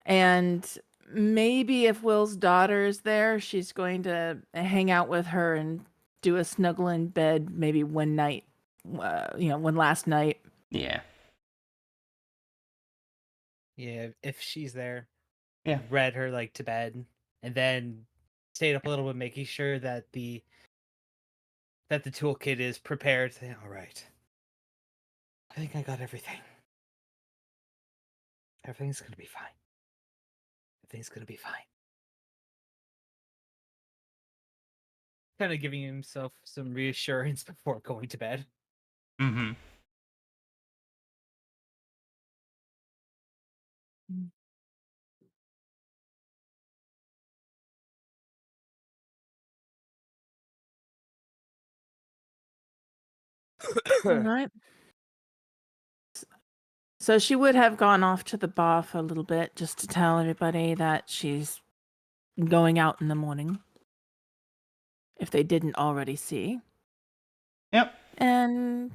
And maybe if Will's daughter is there, she's going to hang out with her and do a snuggle in bed maybe one night, one last night. Yeah. Yeah, if she's there. Yeah. Read her like to bed, and then stayed up a little bit, making sure that the toolkit is prepared. All right, I think I got everything. Everything's gonna be fine. Everything's gonna be fine. Kind of giving himself some reassurance before going to bed. Mm-hmm. All right. So she would have gone off to the bar for a little bit just to tell everybody that she's going out in the morning, if they didn't already see. Yep. And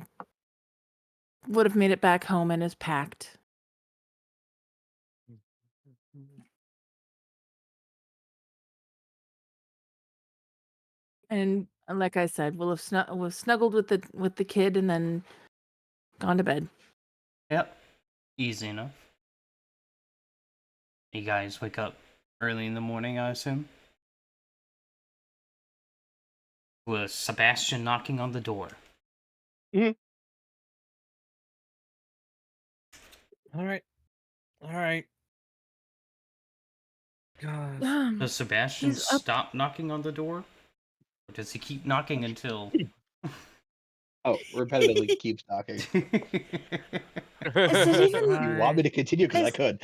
would have made it back home and is packed. And like I said, we'll have snuggled with the kid and then gone to bed. Yep. Easy enough. You guys wake up early in the morning, I assume? With Sebastian knocking on the door. All right. Gosh. Does Sebastian He's up. stop knocking on the door? Or does he keep knocking until... Oh, repetitively keeps knocking. Is it even? You want me to continue? Because I could.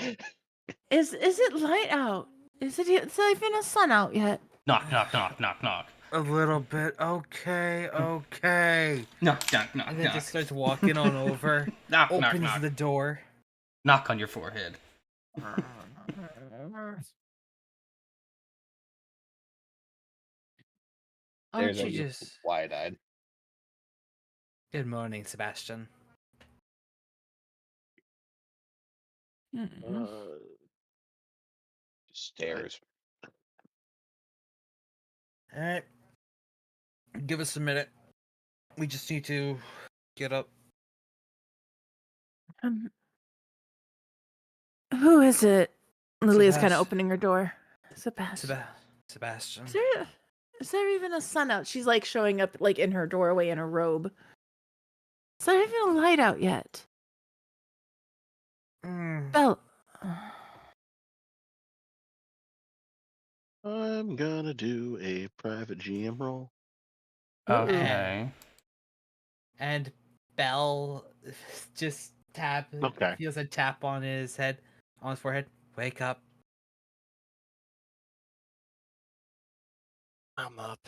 Is it light out? Is it even a sun out yet? Knock, knock, knock, knock, knock. A little bit. Okay. Knock, knock, knock, And then knock. just starts walking on over. Knock, knock, Opens knock. the door. Knock on your forehead. Why There's don't that you you just... wide-eyed. Good morning, Sebastian. Stairs. All right. Give us a minute. We just need to get up. Who is it? Lilia's kind of Sebastian. opening her door. Sebastian. Sebastian. Is there even a sun out? She's like showing up like in her doorway in a robe. Is there even a light out yet? Belle. I'm gonna do a private GM roll. Okay. And Belle just Okay. feels a tap on his head, on his forehead. Wake up. I'm up.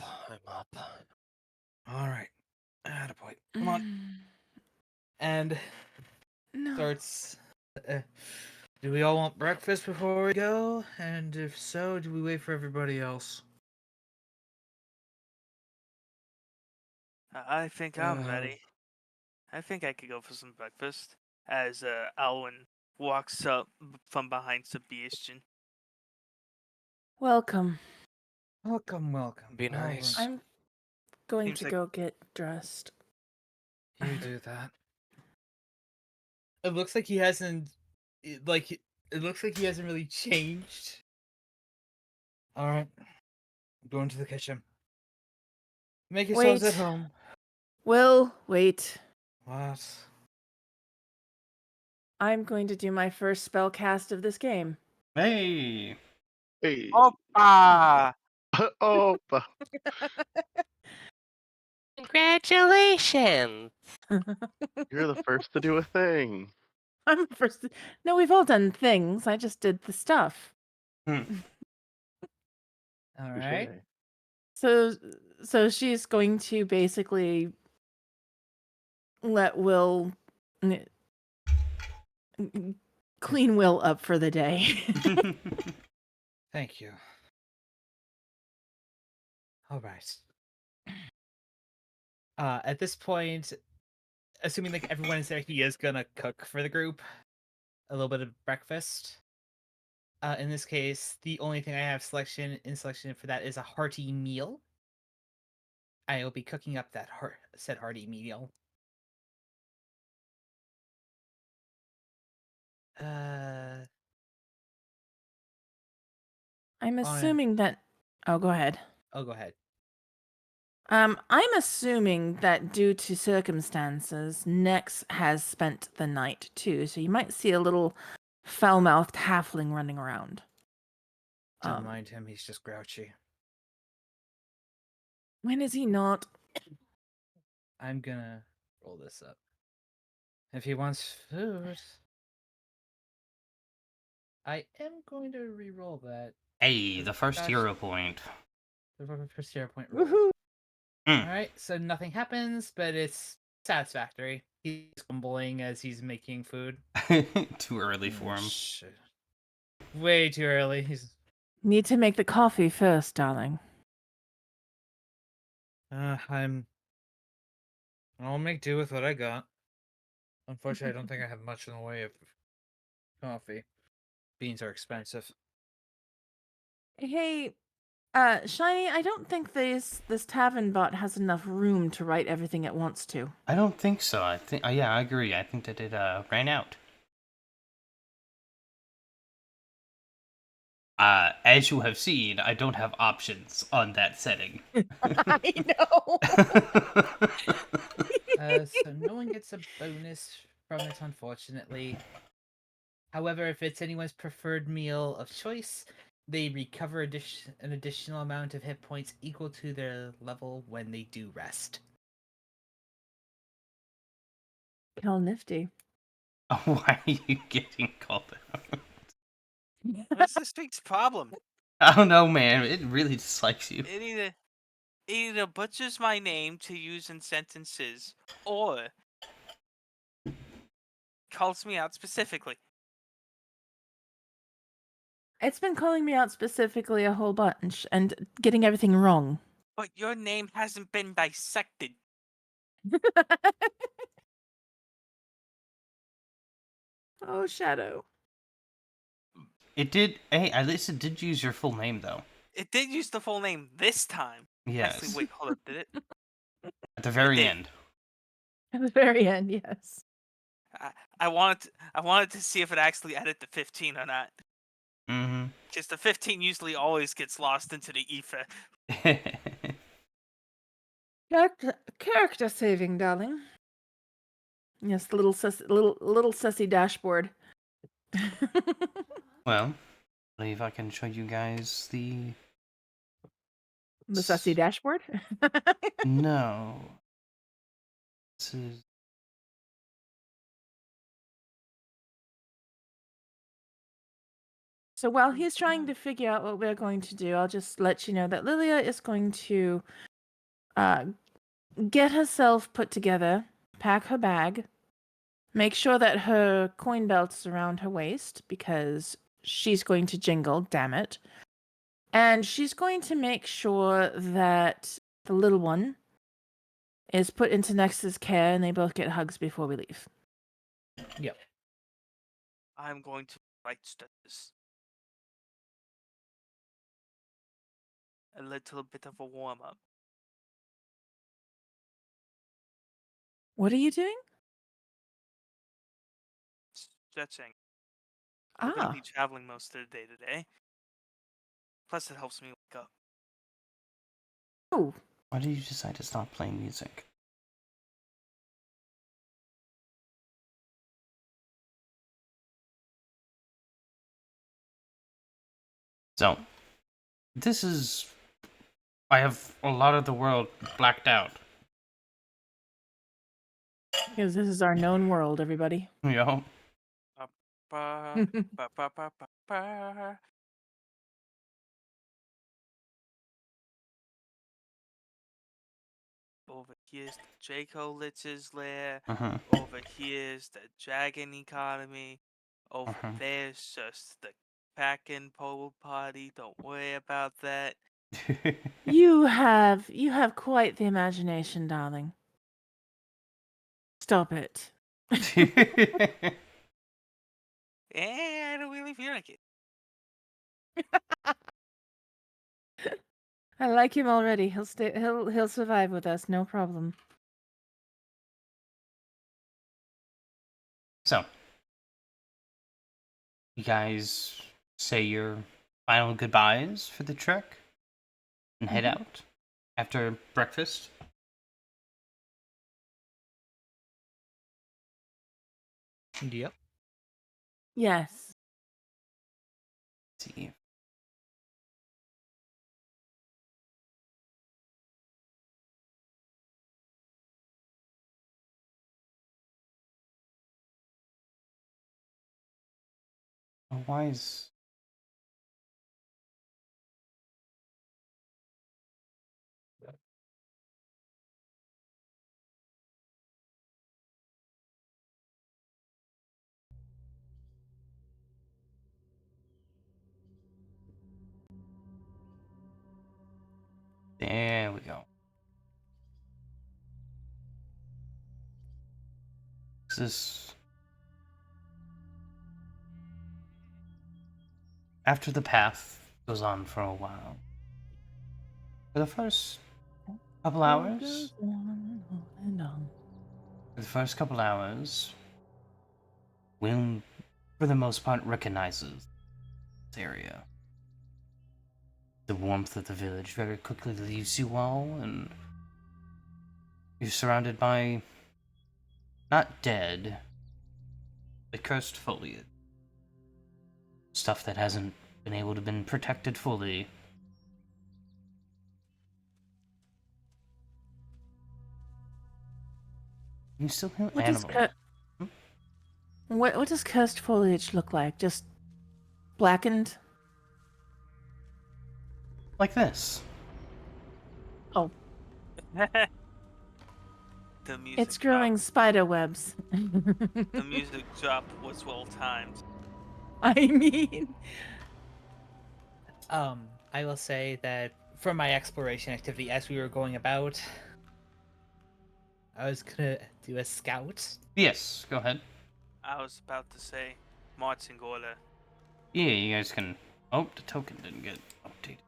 All right. Attaboy. Come on. And No. starts. Do we all want breakfast before we go? And if so, do we wait for everybody else? I think I'm ready. I think I could go for some breakfast. As Alwyn walks up from behind Sebastian. Welcome. Welcome. Be nice. I'm going Seems to like- go get dressed. You do that. It looks like he hasn't. It looks like he hasn't really changed. All right. Go into the kitchen. Make yourselves at Wait. home. Will, wait. What? I'm going to do my first spell cast of this game. Hey. Hey. Opa! Oh, Congratulations! you're the first to do a thing. I'm the first. No, we've all done things. I just did the stuff. All right. Touche. So she's going to basically let Will clean Will up for the day. Thank you. All right. At this point, assuming like everyone is there, he is gonna cook for the group a little bit of breakfast. In this case, the only thing I have selection for that is a hearty meal. I will be cooking up that said hearty meal. I'm assuming that. Oh, go ahead. Oh, go ahead. I'm assuming that due to circumstances, Nex has spent the night too, so you might see a little foul-mouthed halfling running around. Don't mind him, he's just grouchy. When is he not? I'm gonna roll this up. If he wants food, I am going to re-roll that. Hey, the first Gosh. hero point. The first 0 point roll. Woohoo! Alright, so nothing happens, but it's satisfactory. He's fumbling as he's making food. Too early for him. Shit. Way too early. He's Need to make the coffee first, darling. I'll make do with what I got. Unfortunately, I don't think I have much in the way of coffee. Beans are expensive. Hey, Shiny, I don't think this tavern bot has enough room to write everything it wants to. I don't think so. I think. Yeah, I agree. I think that it ran out. As you have seen, I don't have options on that setting. I know. So no one gets a bonus from it, unfortunately. However, if it's anyone's preferred meal of choice, they recover an additional amount of hit points equal to their level when they do rest. How nifty. Why are you getting called out? What's this week's problem? I don't know, man. It really dislikes you. It either butchers my name to use in sentences, or calls me out specifically. It's been calling me out specifically a whole bunch and getting everything wrong. But your name hasn't been dissected. Oh, Shadow. It did. Hey, at least it did use your full name, though. It did use the full name this time. Yes. Actually, wait, hold up, did it? At the very did. end. At the very end, yes. I wanted to see if it actually added the 15 or not. Mm-hmm. Because the 15 usually always gets lost into the ether. Character saving, darling. Yes, the little sussy dashboard. Well, I believe I can show you guys the. The sussy dashboard? No. This is. So while he's trying to figure out what we're going to do, I'll just let you know that Lilia is going to get herself put together, pack her bag, make sure that her coin belt's around her waist because she's going to jingle, damn it. And she's going to make sure that the little one is put into Nex's care and they both get hugs before we leave. Yep. I'm going to write this. A little bit of a warm up. What are you doing? Stretching. We're going to Ah, be traveling most of the day today. Plus, it helps me wake up. oh, Why did you decide to stop playing music? So, this is... I have a lot of the world blacked out. because this is our known world, everybody. You know? Ba, ba, ba, ba, ba, ba. Over here's the Draco Lich's lair. Uh-huh. Over here's the Dragon economy. Over Uh-huh. there's just the Kraken pole party. Don't worry about that. You have quite the imagination, darling. Stop it. I don't really feel like it. I like him already. He'll survive with us, no problem. So, you guys say your final goodbyes for the trek and head Mhm. out after breakfast. Yep. Yes. Let's see. Oh, why is... There we go. This... After the path goes on for a while. For the first couple hours, Will, for the most part, recognizes this area. The warmth of the village very quickly leaves you all, and you're surrounded by not dead, but cursed foliage. Stuff that hasn't been able to been protected fully. You still hear What does animals. what does cursed foliage look like? Just blackened? Like this. Oh, The music it's growing spider webs. The music drop was well timed. I mean, I will say that for my exploration activity, as we were going about, I was gonna do a scout. Yes, go ahead. I was about to say marching order. Yeah, you guys can... Oh, the token didn't get updated.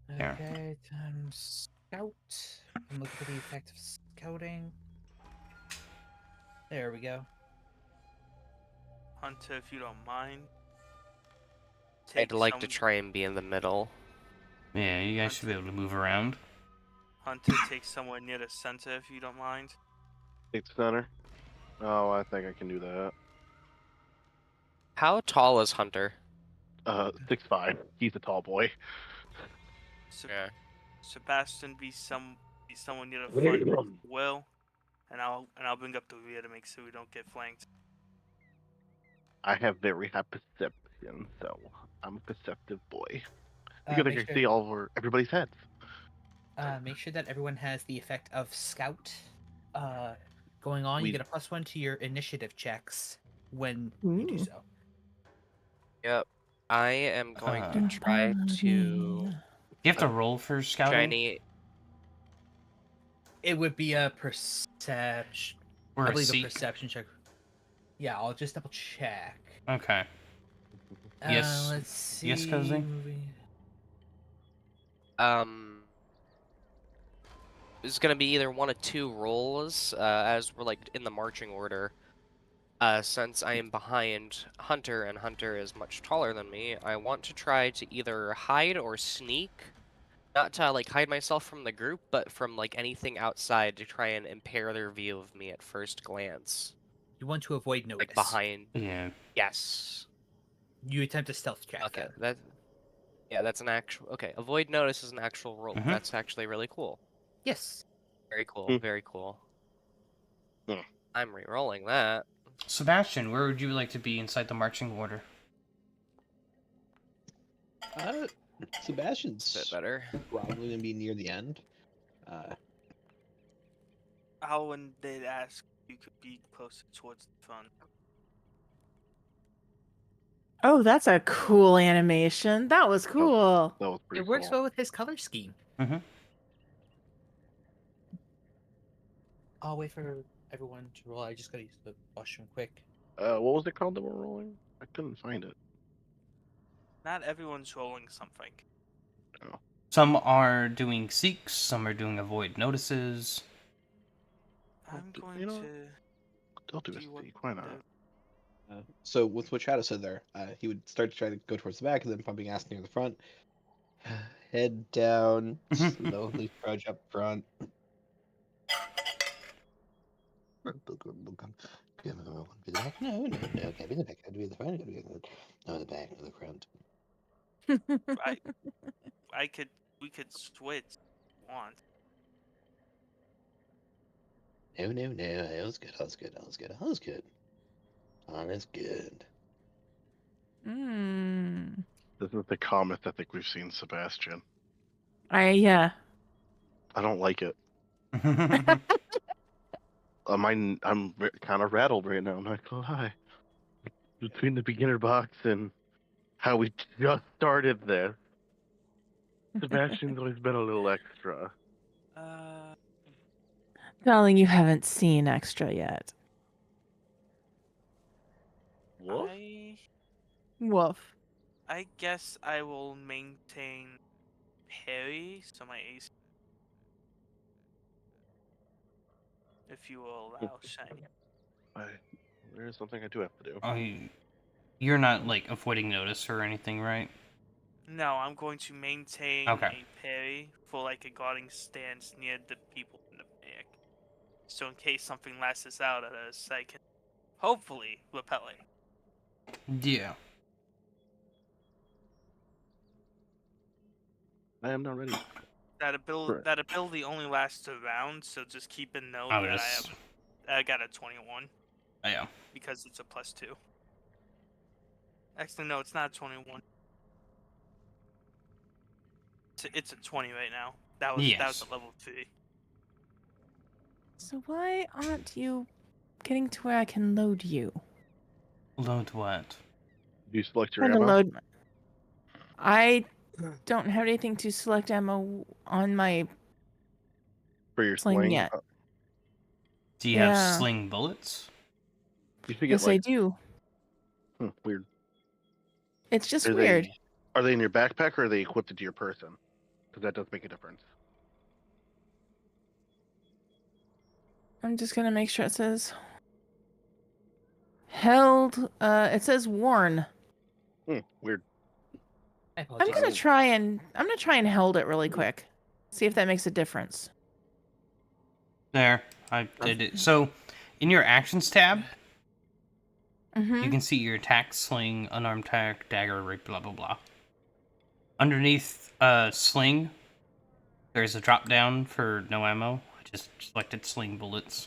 There. Okay, scout. I'm looking for the effect of scouting. There we go. Hunter, if you don't mind. I'd like to some- try and be in the middle. Yeah, you guys should be able to move around. Hunter, take somewhere near the center if you don't mind. Take the center. Oh, I think I can do that. How tall is Hunter? 6'5". He's a tall boy. Se- Yeah. Sebastian, be someone near the front. Will. and I'll bring up the rear to make sure we don't get flanked. I have very high perception, so I'm a perceptive boy. Because I Make can sure, see all over everybody's heads. make sure that everyone has the effect of Scout going on. You get a +1 to your initiative checks when you do Ooh. so. Yep. I am going to Do try to you have to roll for scouting? shiny. It would be a perception. Or I a believe a seek? perception check. Yeah, I'll just double check. Okay. Yes. Let's see. Yes, Cozy? It's gonna be either one of two rolls, as we're like in the marching order. Since I am behind Hunter and Hunter is much taller than me, I want to try to either hide or sneak. Not to like hide myself from the group, but from like anything outside to try and impair their view of me at first glance. You want to avoid notice. Like behind. Yeah. Yes. You attempt to stealth check. Okay. Then. That's an actual. Okay. Avoid notice is an actual roll. Mhm. That's actually really cool. Yes. Very cool. Very cool. Hmm. I'm re-rolling that. Sebastian, where would you like to be inside the marching order? Sebastian's It's a bit better. probably gonna be near the end. Alwyn did ask if you could be closer towards the front. Oh, that's a cool animation. That was cool. That was pretty It works cool. well with his color scheme. Mm-hmm. I'll wait for everyone to roll. I just gotta use the washroom quick. What was it called that we're rolling? I couldn't find it. Not everyone's rolling something. Some are doing seeks, some are doing avoid notices. I'm going You know, to. I'll do a do what seek. Why not? So with what Shadow said there, he would start to try to go towards the back, and then if I'm being asked near the front, head down, slowly trudge up front. No, can't be the back. Gotta be the front. Gotta be the back, no the front. We could switch if you want. No. That was good. That was good. Mm. This is the calmest I think we've seen Sebastian. Yeah. I don't like it. I'm kind of rattled right now. I'm not gonna lie. Between the beginner box and how we just started this, Sebastian's always been a little extra. Darling, you haven't seen extra yet. What? Woof. I guess I will maintain parry, so my AC. If you will allow shiny. There's something I do have to do. You're not like avoiding notice or anything, right? No, I'm going to maintain Okay. a parry for like a guarding stance near the people in the back. So in case something lashes out at us, I can hopefully repel it. Yeah. I am not ready. That ability only lasts a round, so just keep in note Oh, that yes. I got a 21 Oh, yeah. because it's a +2. Actually, no, it's not a 21. It's a 20 right now. That was Yes. a level 3. So why aren't you getting to where I can load you? Load what? Do you select your Trying to ammo? load. I don't have anything to select ammo on my For your sling sling? yet. Do you have Yeah. sling bullets? You should get Yes, I like do. weird. It's just Are weird. Are they in your backpack or are they equipped to your person? Because that does make a difference. I'm just gonna make sure it says held. It says worn. Weird. I I'm apologize. gonna try and held it really quick. See if that makes a difference. There, I did it. So, in your actions tab, Mm-hmm. you can see your attack, sling, unarmed attack, dagger, rape, blah blah blah. Underneath sling, there's a drop down for no ammo. I just selected sling bullets.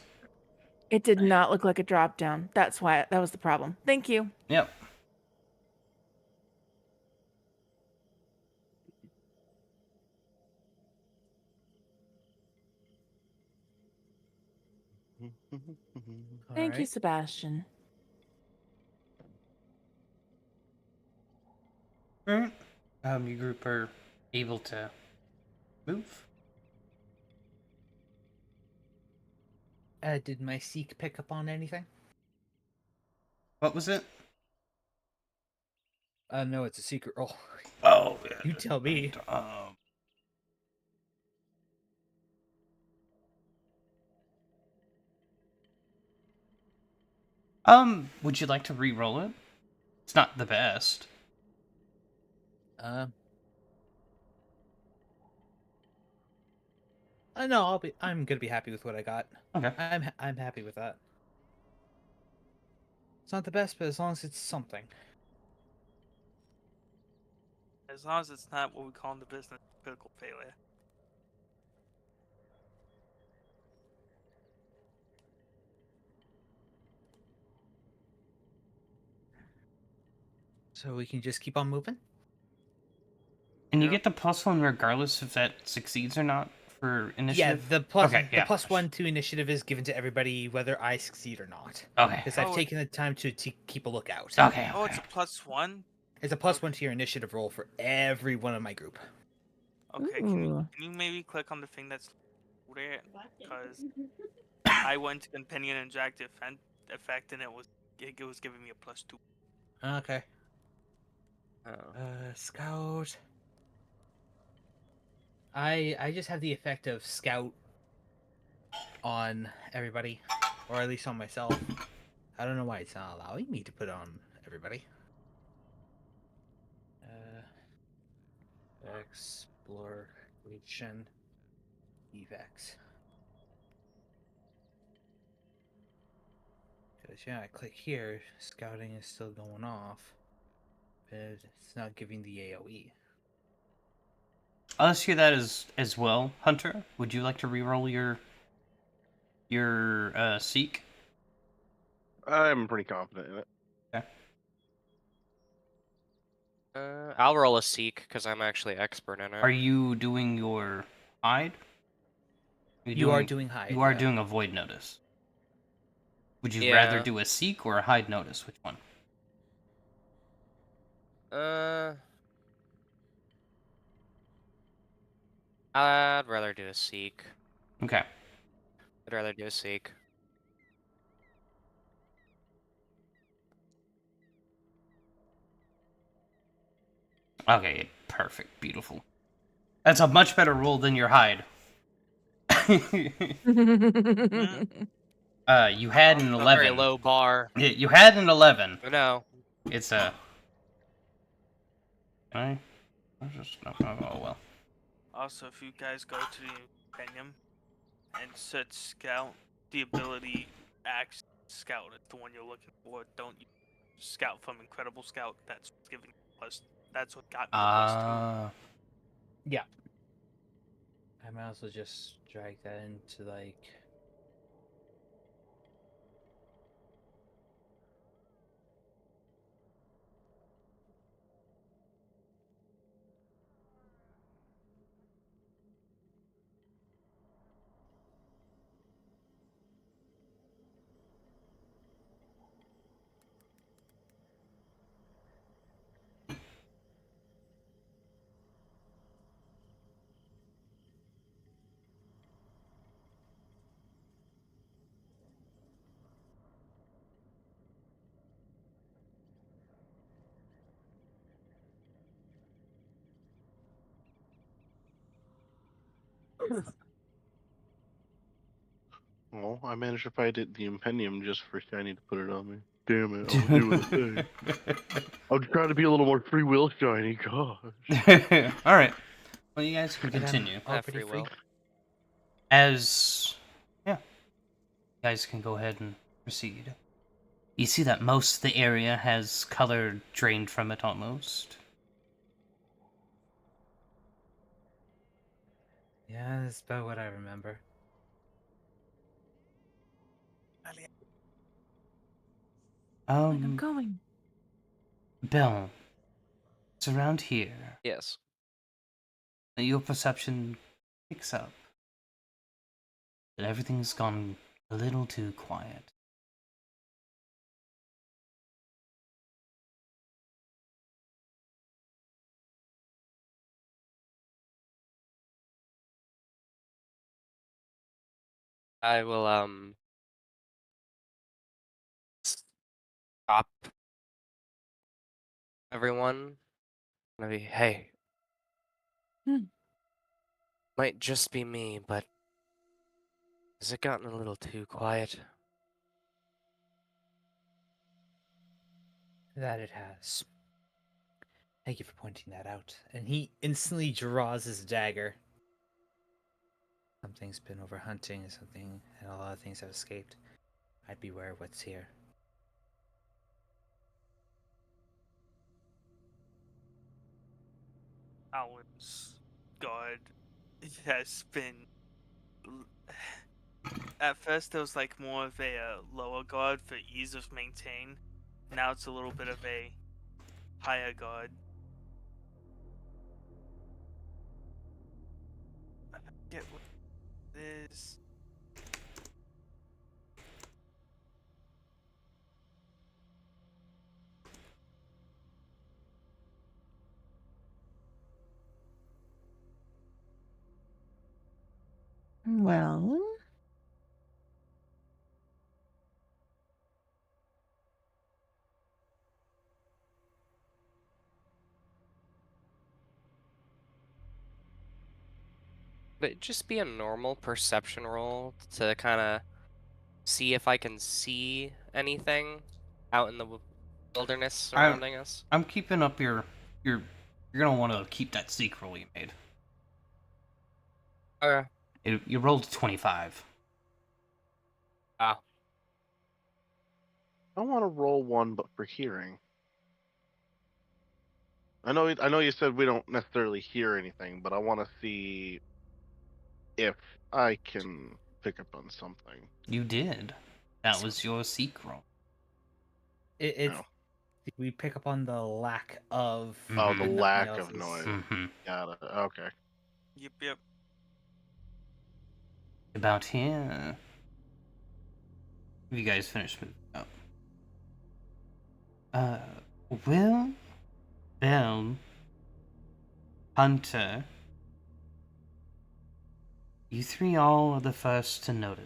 It did not look like a drop down. That's why that was the problem. Thank you. Yep. Thank you, Alright. Sebastian. Alright. Your group are able to move. Did my Seek pick up on anything? What was it? No, it's a secret roll. Oh, yeah. You tell me. Would you like to re-roll it? It's not the best. No, I'm gonna be happy with what I got. Okay. I'm happy with that. It's not the best, but as long as it's something. As long as it's not what we call in the business critical failure. So we can just keep on moving? And you Yep. get the +1 regardless if that succeeds or not for initiative? Yeah, Okay, the yeah. +1 to initiative is given to everybody whether I succeed or not. Okay. Because Oh, I've taken the time to keep a lookout. Okay, Oh, it's okay. a +1? It's a +1 to your initiative roll for every one of my group. Okay, Ooh. can you maybe click on the thing that's there? Because I went to Companion and dragged the effect and it was giving me a +2. Okay. Oh. Scout. I just have the effect of scout on everybody, or at least on myself. I don't know why it's not allowing me to put it on everybody. Exploration evacs. Because yeah, I click here, scouting is still going off, but it's not giving the AOE. I'll ask you that as well, Hunter. Would you like to re-roll your Seek? I'm pretty confident in it. Okay. I'll roll a seek because I'm actually expert in it. Are you doing your hide? You are doing hide. You are yeah. doing a void notice. Would you rather Yeah. do a Seek or a hide notice? Which one? I'd rather do a seek. Okay. I'd rather do a seek. Okay, perfect. Beautiful. That's a much better roll than your hide. You had an A 11. very low bar. Yeah, you had an 11. No. It's a. I just oh well. Also, if you guys go to the Companion and search Scout, the ability Axe Scout is the one you're looking for. Don't use Scout from Incredible Scout. That's what's giving plus. That's what got me the +2. Yeah. I might also just drag that into like. Well, I managed to find it the Impendium just for Shiny to put it on me. Damn it, I was doing a thing. I'm trying to be a little more free will Shiny, gosh. All right. Well, you guys can But I'm continue. Have already free will. Yeah, you guys can go ahead and proceed. You see that most of the area has color drained from it almost. Yeah, that's about what I remember. I'm going. Bell, it's around here Yes. that your perception picks up that everything's gone a little too quiet. I will stop everyone. Maybe, hey, Hmm. might just be me, but has it gotten a little too quiet? That it has. Thank you for pointing that out. And he instantly draws his dagger. Something's been over hunting, and a lot of things have escaped. I'd beware of what's here. Alan's god has been. At first, it was like more of a lower god for ease of maintain. Now it's a little bit of a higher god. I forget what it is. Well, Would it just be a normal perception roll to kind of see if I can see anything out in the wilderness surrounding us? I'm keeping up your you're gonna want to keep that secret roll you made. Okay. You rolled a 25. Ah. I want to roll one, but for hearing. I know you said we don't necessarily hear anything, but I want to see if I can pick up on something. You did. That was your secret roll. It's No. we pick up on the lack of Oh, the Mhm. and nothing lack else of is- noise. Mm-hmm. Got it. Okay. Yep. About here. You guys finished moving up. Will, Bell, Hunter, you three all are the first to notice.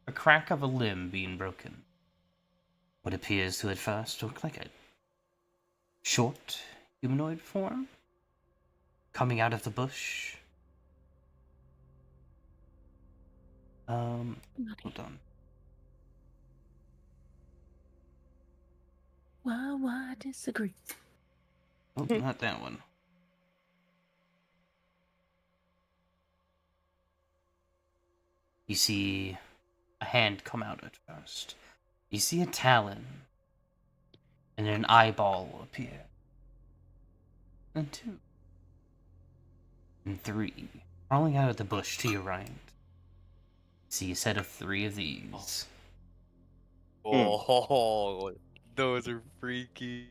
A crack of a limb being broken. What appears to at first look like a short humanoid form coming out of the bush. Hold on. why disagree? Oh, not that one. You see a hand come out at first. You see a talon. And then an eyeball appear. And two. And three. Crawling out of the bush to your right. See a set of three of these. Oh, those are freaky.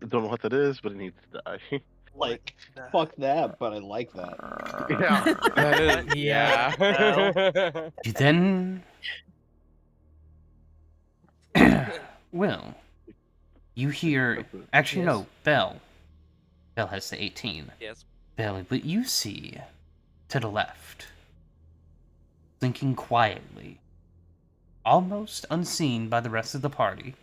I don't know what that is, but it needs to die. Like, the- fuck that, but I like that. Yeah. That is, Yeah. yeah. You then. Well, you hear. Actually, Yes. no, Bell. Bell has the 18. Yes. Bell, but you see to the left, blinking quietly, almost unseen by the rest of the party,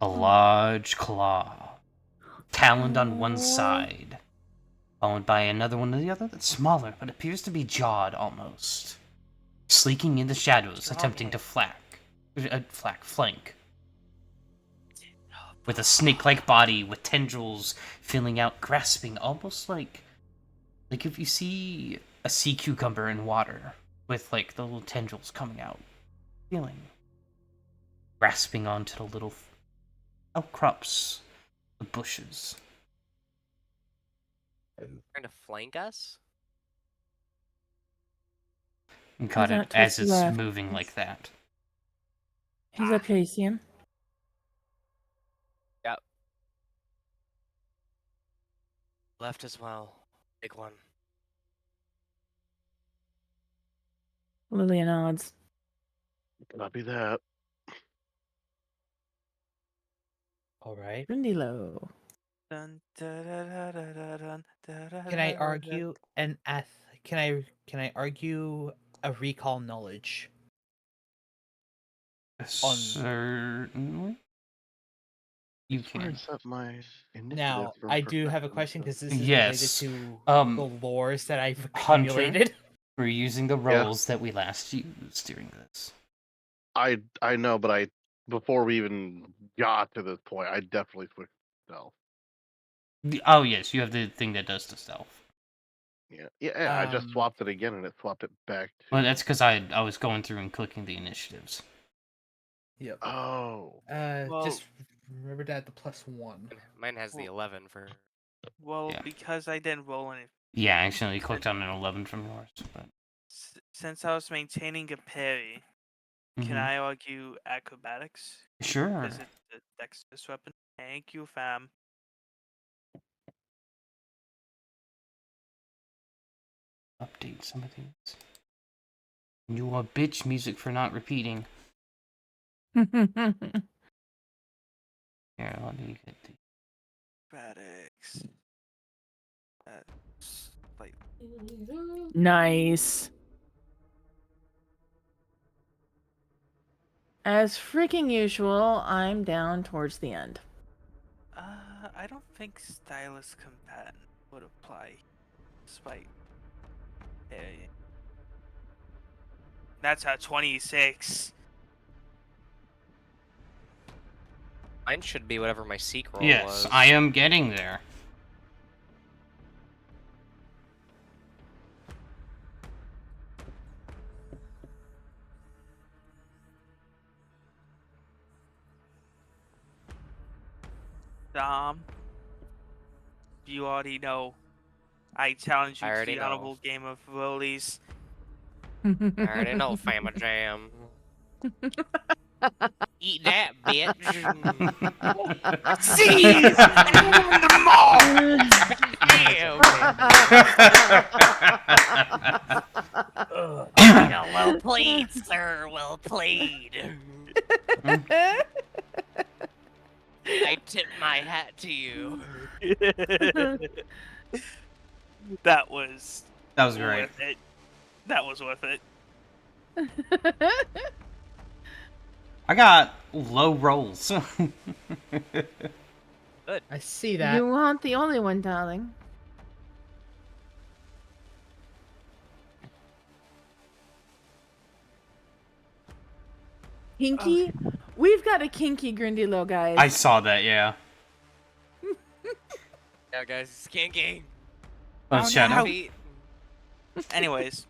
a large claw, taloned on one side, followed by another one on the other that's smaller, but appears to be jawed almost, sleeking in the shadows, attempting to flank, with a snake-like body with tendrils filling out, grasping, almost like if you see a sea cucumber in water with like the little tendrils coming out, feeling, grasping onto the little outcrops of bushes. Trying to flank us? and cut He's it out towards as the it's left. moving like that. He's up here, you see him? Yep. Left as well. Big one. Lillian nods. Copy that. All right. Brindilo. Dun, da, da, da, da, da, dun, da, da, Can I da, da, argue an Can I argue a recall knowledge? Certainly. You That's where I can. set my initiative Now, for I do have a perfection, question so- because this is Yes, related to um, the lores that I've Hunter? accumulated. We're using the Yeah. rolls that we last used during this. I know, but before we even got to this point, I definitely switched to stealth. Oh yes, you have the thing that does the stealth. Yeah. I just swapped it again, and it swapped it back to. Well, that's because I was going through and clicking the initiatives. Yep. Oh. Well- Just remember to add the +1. Mine has the 11 for. Well, Yeah. because I didn't roll any. Yeah, I accidentally clicked on an 11 from yours. But... Since I was maintaining a parry, can Mhm. I argue acrobatics? Sure. Is it the dexterous weapon? Thank you, fam. Update some of these. You are bitch music for not repeating. Here, let me get the. Acrobatics. That's like Nice. As freaking usual, I'm down towards the end. I don't think stylus combatant would apply. Despite parrying. That's a 26. Mine should be whatever my seek roll Yes, was. I am getting there. Dom, you already know. I challenge you I to already the know. honorable game of rollies. I already know, Fama Jam. Eat that, bitch. Seize! Yeah, well played, sir. Well played. I tip my hat to you. That was That was great. worth it. That was worth it. I got low rolls. I see that. You aren't the only one, darling. Kinky? We've got a kinky Grindilo, guys. I saw that, yeah. Yeah, guys, it's kinky. Oh, Shadow. no. Anyways,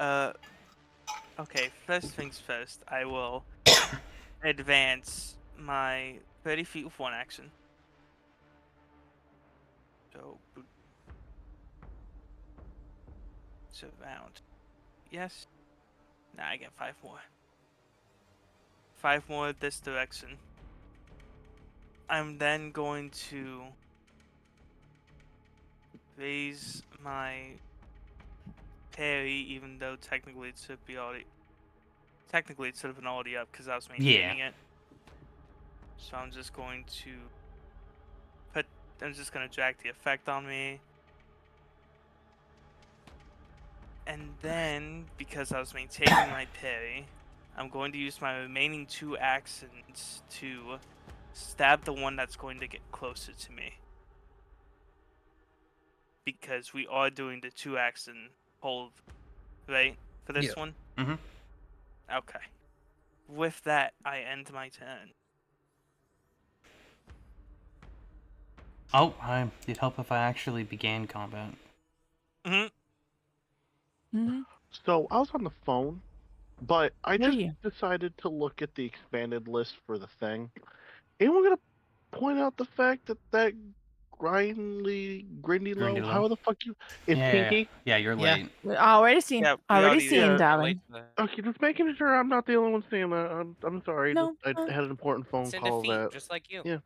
okay. First things first. I will advance my 30 feet with one action. So, surround. Yes. Now I get 5 more. 5 more this direction. I'm then going to raise my parry, even though technically it should be already. Technically, it should have been already up because I was maintaining it. So I'm just going to put. I'm just going to drag the effect on me. And then, because I was maintaining my parry, I'm going to use my remaining 2 actions to stab the one that's going to get closer to me. Because we are doing the 2 action hold, right? For this one? Mhm. Okay. With that, I end my turn. Oh, it'd help if I actually began combat. So I was on the phone, but I What are just you? decided to look at the expanded list for the thing. Anyone gonna point out the fact that Grindy Low? Grindy Low? How the fuck you? It's Yeah, Pinky. yeah, you're Yeah. late. Already seen. Yeah, we already already seen, Yeah. darling. Okay, just making sure I'm not the only one seeing that. I'm sorry. No, I no. had an important phone It's in call defeat, that. just like you. Yeah.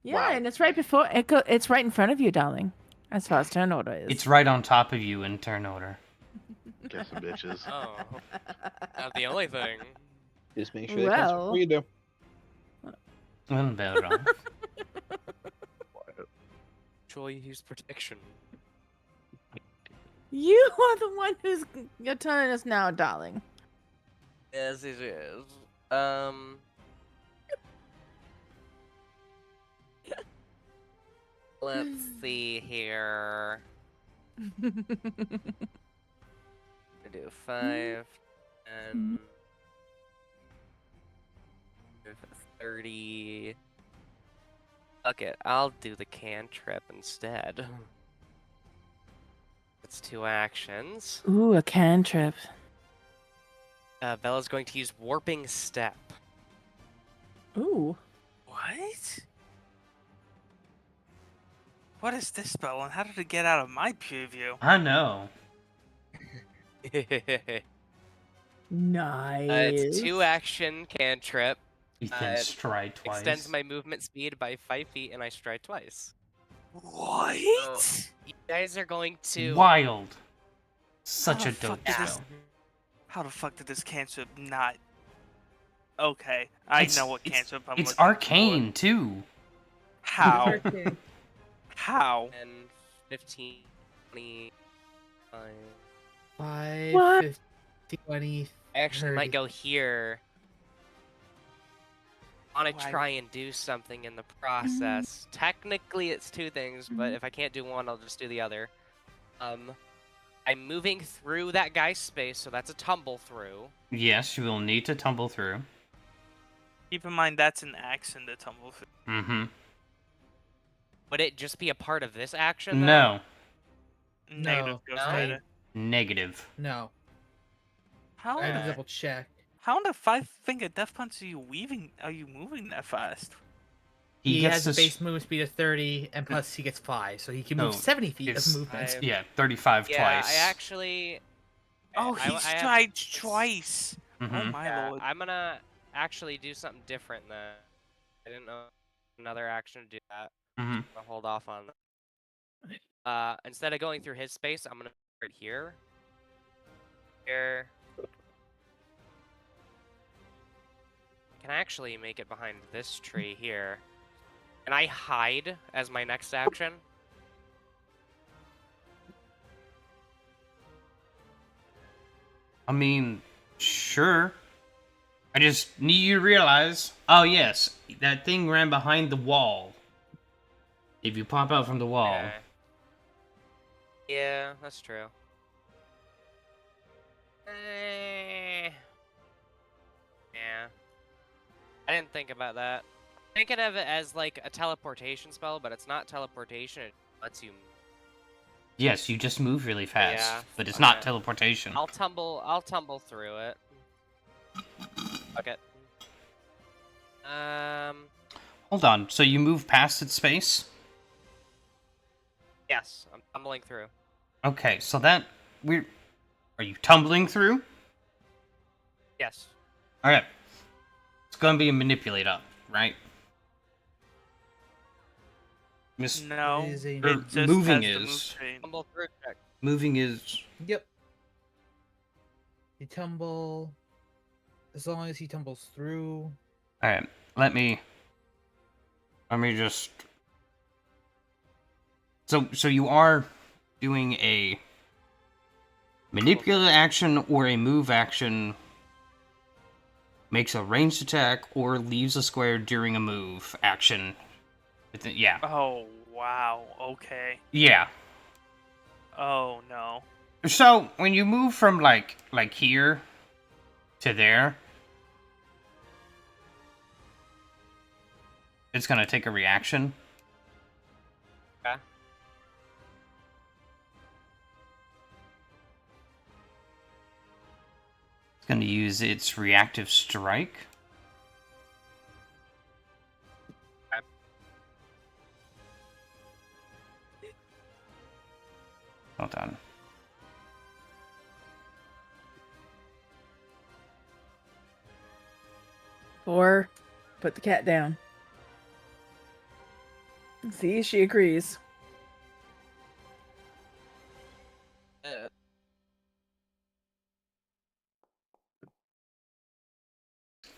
Yeah, Wow. and it's right before it's right in front of you, darling. As far as turn order is. It's right on top of you in turn order. Get some bitches. Oh, not the only thing. Just make sure they catch it Well. before you do. Well, better. Actually, use protection. You are the one who's your turn is now, darling. Yes, it is. Let's see here. I do 5 and 30. Fuck it, I'll do the cantrip instead. That's 2 actions. Ooh, a cantrip. Bella's going to use Warping Step. Ooh. What? What is this spell, and how did it get out of my preview? I know. Nice. It's 2 action cantrip. Ethan stride twice. Extends my movement speed by 5 feet, and I stride twice. What? You guys are going to. Wild. Such How a the fuck dope did spell. this- How the fuck did this cantrip not? Okay, I know what cantrip I'm It's looking for. arcane too. How? How? 10, 15, 20, 5, What? 50, 20. I actually 30. might go here. I want to Why? try and do something in the process. Technically, it's 2 things, but if I can't do one, I'll just do the other. I'm moving through that guy's space, so that's a tumble through. Yes, you will need to tumble through. Keep in mind that's an action to tumble through. Mm-hmm. Would it just be a part of this action? Though? No. Negative Ghost No. Rider. Negative. No. How I had in to the Okay. double check. how in the 5-finger death punch are you weaving? Are you moving that fast? He gets has a this. base movement speed of 30, and plus he gets 5, so he can move No, 70 feet of it's- movement. I- Yeah, 35 Yeah, twice. I actually. Oh, I he have- strides twice. Oh Mhm. my Yeah, lord. I'm gonna actually do something different then. I didn't know another action to do that. Mhm. I'm gonna hold off on that. Instead of going through his space, I'm gonna put it here. Here. Can I actually make it behind this tree here? Can I hide as my next action? I mean, sure. I just need you to realize. Oh yes, that thing ran behind the wall. If you pop out from the wall, Okay. Yeah, that's true. Yeah. I didn't think about that. Thinking of it as like a teleportation spell, but it's not teleportation. It lets you. yes, you just move really fast, Yeah, but it's fuck not it. teleportation. I'll tumble through it. Fuck it. Hold on. So you move past its space? Yes, I'm tumbling through. Okay, so that we're. Are you tumbling through? Yes. All right. It's gonna be a manipulate up, right? Miss No. It is a- It Or just moving has the move is- train. Tumble through check. moving is. Yep. You tumble. As long as he tumbles through. All right. Let me just. So you are doing a manipulate action or a move action. Makes a ranged attack or leaves a square during a move action. Yeah. Oh wow. Okay. Yeah. Oh no. So when you move from like here to there, it's gonna take a reaction. Okay. It's gonna use its reactive strike. Well done. Or put the cat down. See, she agrees.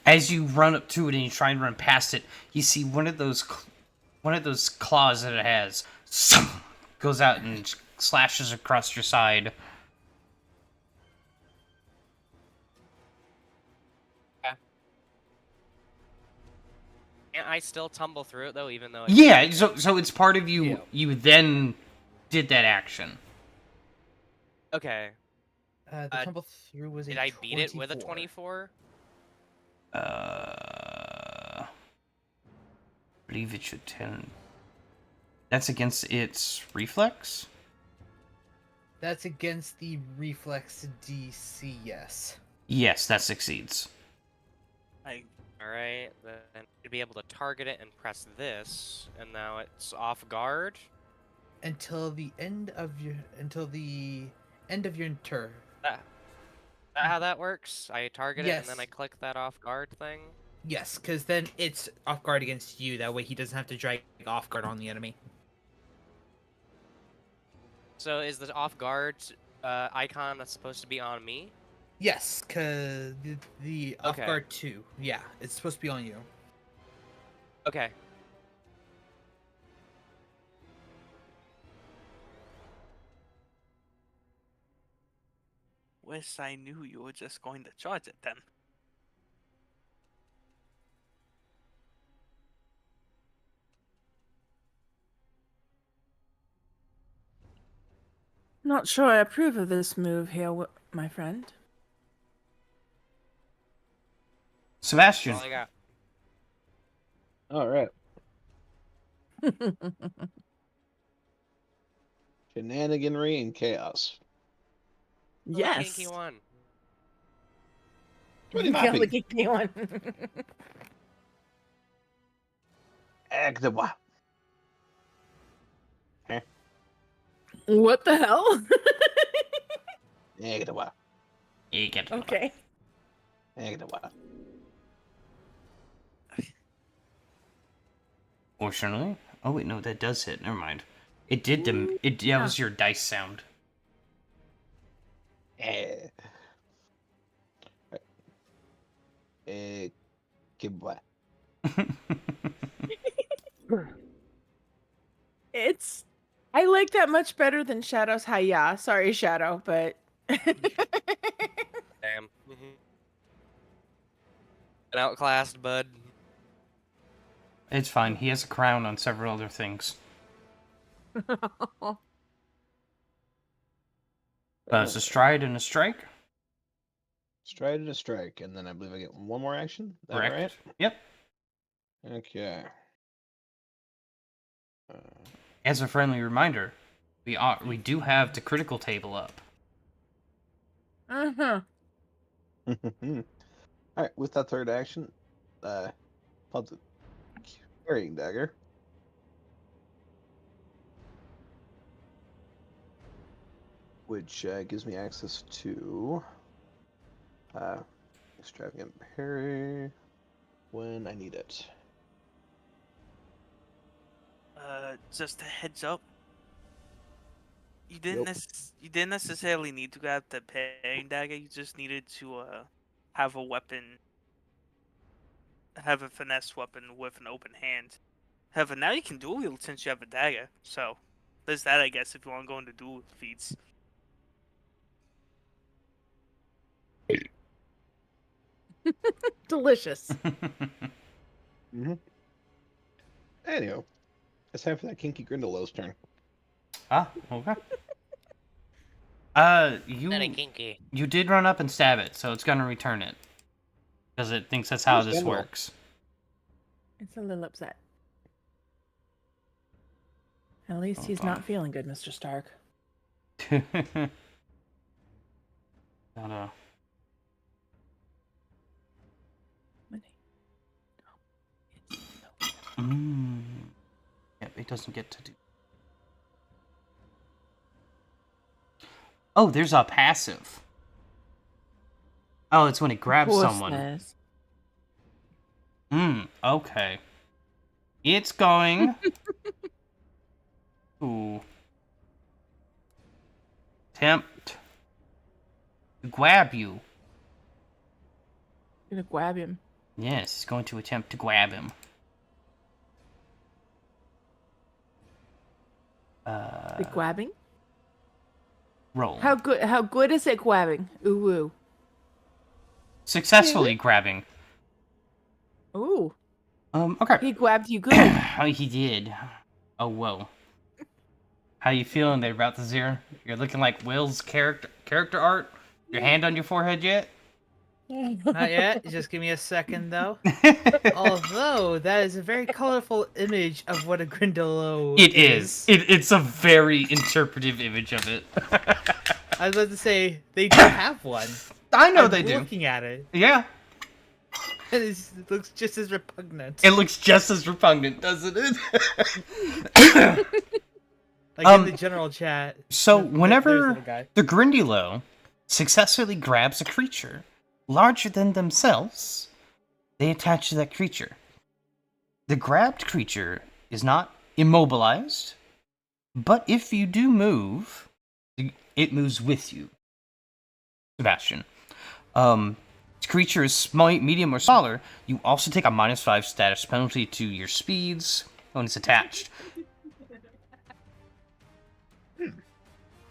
As you run up to it and you try and run past it, you see one of those claws that it has goes out and slashes across your side. Can't I still tumble through it though, even though? Yeah, so it's part of you. Yeah. You then did that action. Okay. The tumble through was a Did I beat it with a 24. 24? I believe it should 10. That's against its reflex? That's against the reflex DC, yes. Yes, that succeeds. Alright, then to be able to target it and press this, and now it's off guard. Until the end of your turn. That how that works? I target it and then Yes. I click that off guard thing? Yes, because then it's off guard against you. That way he doesn't have to drag off guard on the enemy. So is the off guard icon that's supposed to be on me? Yes, because the off Okay. guard 2. Yeah, it's supposed to be on you. Okay. Wish I knew you were just going to charge it then. Not sure I approve of this move here, my friend. Sebastian. That's all I got. All right. Shenaniganry and chaos. Yes. Kinky one. Pretty Kill the happy. kinky one. Agdawa. What the hell? Agdawa. Okay. Agdawa. Fortunately. Oh wait, no, that does hit. Never mind. It did. That was your dice sound. Kibwa. I like that much better than Shadow's Hiya. Sorry, Shadow, but Damn. Been outclassed, bud. It's fine. He has a crown on several other things. It's a stride and a strike. Stride and a strike, and then I believe I get one more action. Is that Correct. right? Yep. Okay. As a friendly reminder, we do have the critical table up. uh-huh. All right. With that third action, I'll do carrying dagger. Which gives me access to extravagant parry when I need it. Just a heads up. You didn't necessarily need to grab the parrying dagger. You just needed to have a weapon, have a finesse weapon with an open hand. However, now you can dual wield since you have a dagger. So there's that, I guess, if you want to go into dual feats. Delicious. Mm-hmm. Anyhow, it's time for that kinky Grindelows turn. Ah, okay. Very kinky. You did run up and stab it, so it's gonna return it. Because it thinks that's how this Understandable. works. It's a little upset. At least he's Hold on. not feeling good, Mr. Stark. Gotta... Yep, it doesn't get to do. Oh, there's a passive. Oh, it's when it grabs someone. Coarseness. Okay. It's going to attempt to grab you. Gonna grab him. Yes, it's going to attempt to grab him. The grabbing? Roll. How good is it grabbing? Ooh Successfully grabbing. ooh. Okay. He grabbed you good. Oh, he did. Oh, whoa. How you feeling there about the zero? You're looking like Will's character art? Your hand on your forehead yet? Not yet. Just give me a second, though. Although that is a very colorful image of what a Grindylow It is. It's a very interpretive image of it. I was about to say they do have one. I know I'm they do. looking at it. Yeah. It looks just as repugnant. It looks just as repugnant, doesn't it? Like in the general chat. So there's a whenever little guy. the Grindylow successfully grabs a creature larger than themselves, they attach to that creature. The grabbed creature is not immobilized, but if you do move, it moves with you. Sebastian. Creature is medium or smaller, you also take a -5 status penalty to your speeds when it's attached.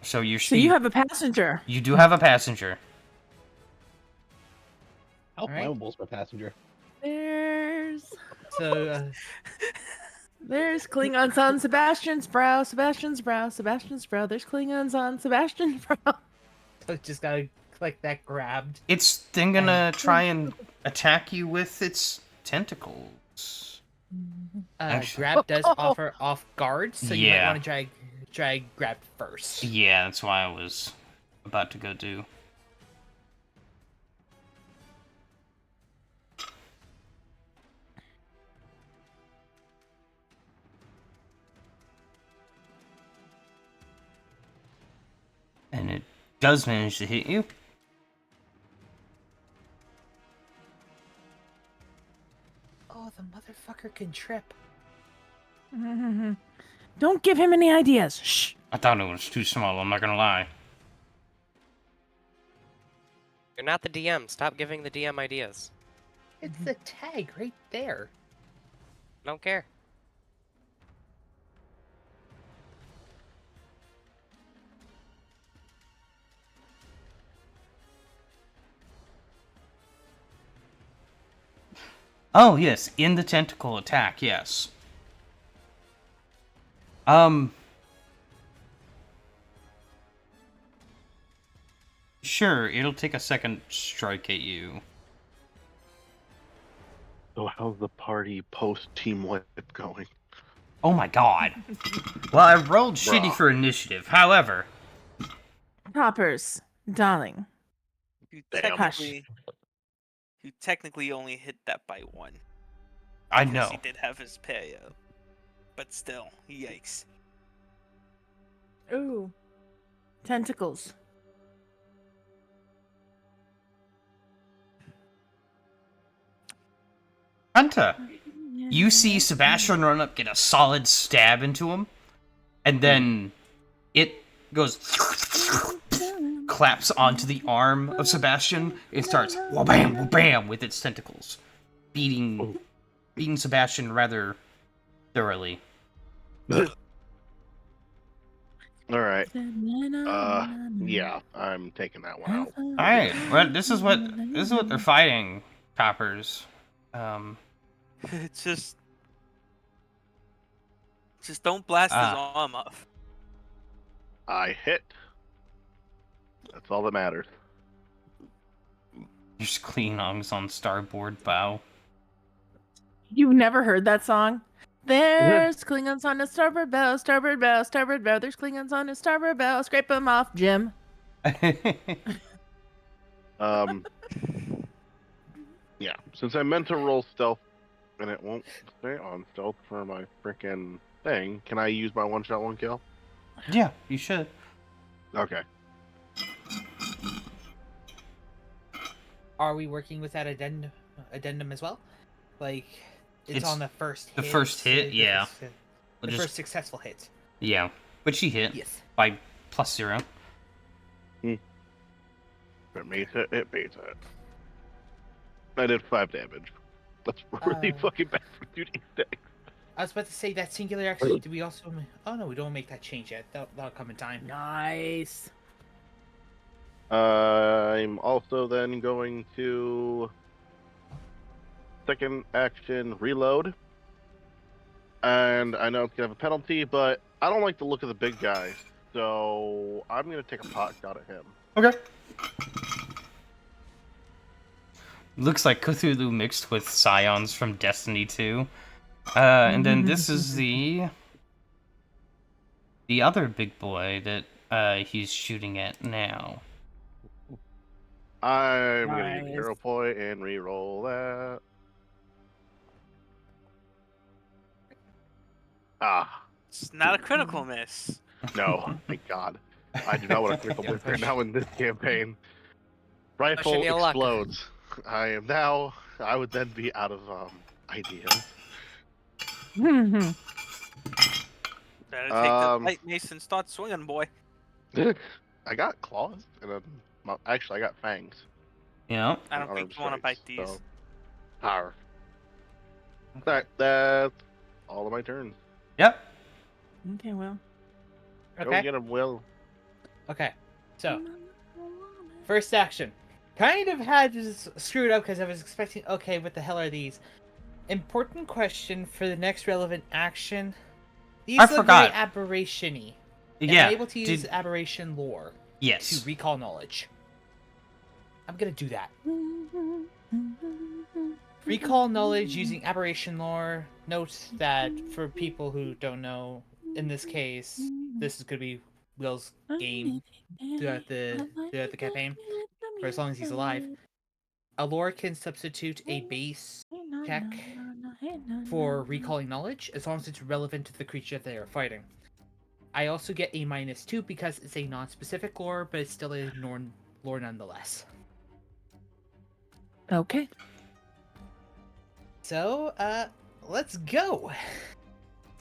So your speed. So you have a passenger. You do have a passenger. How Alright. flammable is my passenger? There's So Klingons on Sebastian's brow, Sebastian's brow, Sebastian's brow. There's Klingons on Sebastian's brow. so just gotta click that grabbed. It's then gonna try and attack you with its tentacles. Actually- Grab does offer off guard, so you might Yeah. want to try grab first. Yeah, that's why I was about to go do. And it does manage to hit you. Oh, the motherfucker can trip. Don't give him any ideas. Shh. I thought it was too small, I'm not gonna lie. You're not the DM. Stop giving the DM ideas. It's the tag right there. Don't care. Oh, yes, in the tentacle attack, yes. Sure, it'll take a second strike at you. So how's the party post team wipe going? Oh my god. Well, I rolled shitty Bruh. for initiative, however. Toppers, darling. You Damn. technically only hit that by one. I Because know. he did have his parry, but still, yikes. Ooh. Tentacles. Hunter, you see Sebastian run up, get a solid stab into him, and then it goes claps onto the arm of Sebastian. It starts wha-bam, wha-bam with its tentacles, beating Sebastian rather thoroughly. All right. Yeah, I'm taking that one out. All right, well, this is what they're fighting, Coppers. It's just don't blast his Ah. arm off. I hit. That's all that matters. There's Klingons on starboard bow. You've never heard that song? There's Klingons on the starboard bow, starboard bow, starboard bow. There's Klingons on the starboard bow. Scrape them off, Jim. Yeah, since I meant to roll stealth and it won't stay on stealth for my freaking thing, can I use my one shot, one kill? Yeah, you should. Okay. Are we working with that addendum as well? Like, it's It's on the first hit. the first hit, yeah. The first successful hit. Yeah, but she hit Yes. by +0. If it meets it, it beats it. I did 5 damage. That's really fucking bad for 2d6. I was about to say that singular action. Do we also? Oh no, we don't make that change yet. That'll come in time. Nice. I'm also then going to second action reload. And I know it's gonna have a penalty, but I don't like the look of the big guy, so I'm gonna take a pot shot at him. Okay. Looks like Cthulhu mixed with Scions from Destiny 2. And then this is the other big boy that he's shooting at now. I'm gonna use a Nice. hero point and re-roll that. Ah, It's not a critical miss. no, thank God. I do not want a critical miss right now in this campaign. Rifle Pushing your luck. explodes. I would then be out of ideas. Better take the Um, light mace and start swinging, boy. I got claws, and then actually I got fangs. Yeah. I don't and think arm you want to bite strikes, these. so- Arr. That's all of my turns. Yep. Okay, well. Go Okay. get him, Will. Okay. So, first action. Kind of had to screw it up because I was expecting, okay, what the hell are these? Important question for the next relevant action. These I look forgot. very aberration-y. Am Yeah. I able to use did- aberration lore to Yes. recall knowledge? I'm gonna do that. Recall knowledge using aberration lore. Note that for people who don't know, in this case, this is gonna be Will's game throughout the campaign, for as long as he's alive. A lore can substitute a base check for recalling knowledge as long as it's relevant to the creature they are fighting. I also get a -2 because it's a non-specific lore, but it's still a lore nonetheless. Okay. So, let's go.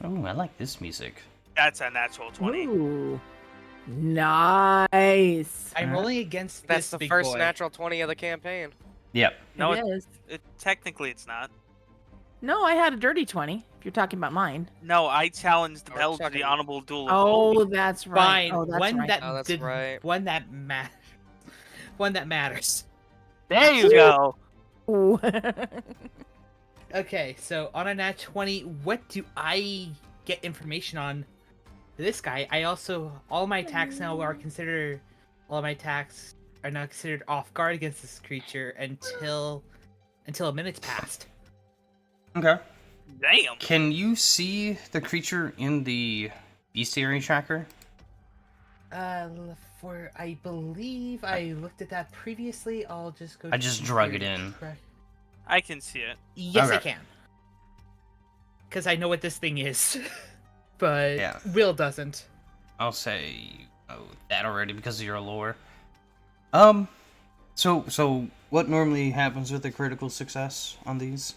Oh, I like this music. That's a natural 20. Ooh. Nice. I'm Alright. rolling against That's this the big first boy. natural 20 of the campaign. Yep. No, it is. technically it's not. No, I had a dirty 20, if you're talking about mine. No, I challenged We're Bell to talking- the honorable duel of Oh, Obi. that's right. Fine. Oh, that's one right. that Oh, that's did, right. one that matters. One that matters. There you go. Ooh. Okay, so on a nat 20, what do I get information on this guy? I also all my attacks now are considered all my attacks are now considered off guard against this creature until a minute's passed. Okay. Damn. Can you see the creature in the bestiary tracker? For I believe I looked at that previously. I'll just go. I just drug it in. I can see it. Yes, I Okay. can. Because I know what this thing is, but Yeah. Will doesn't. I'll say that already because of your lore. So what normally happens with a critical success on these?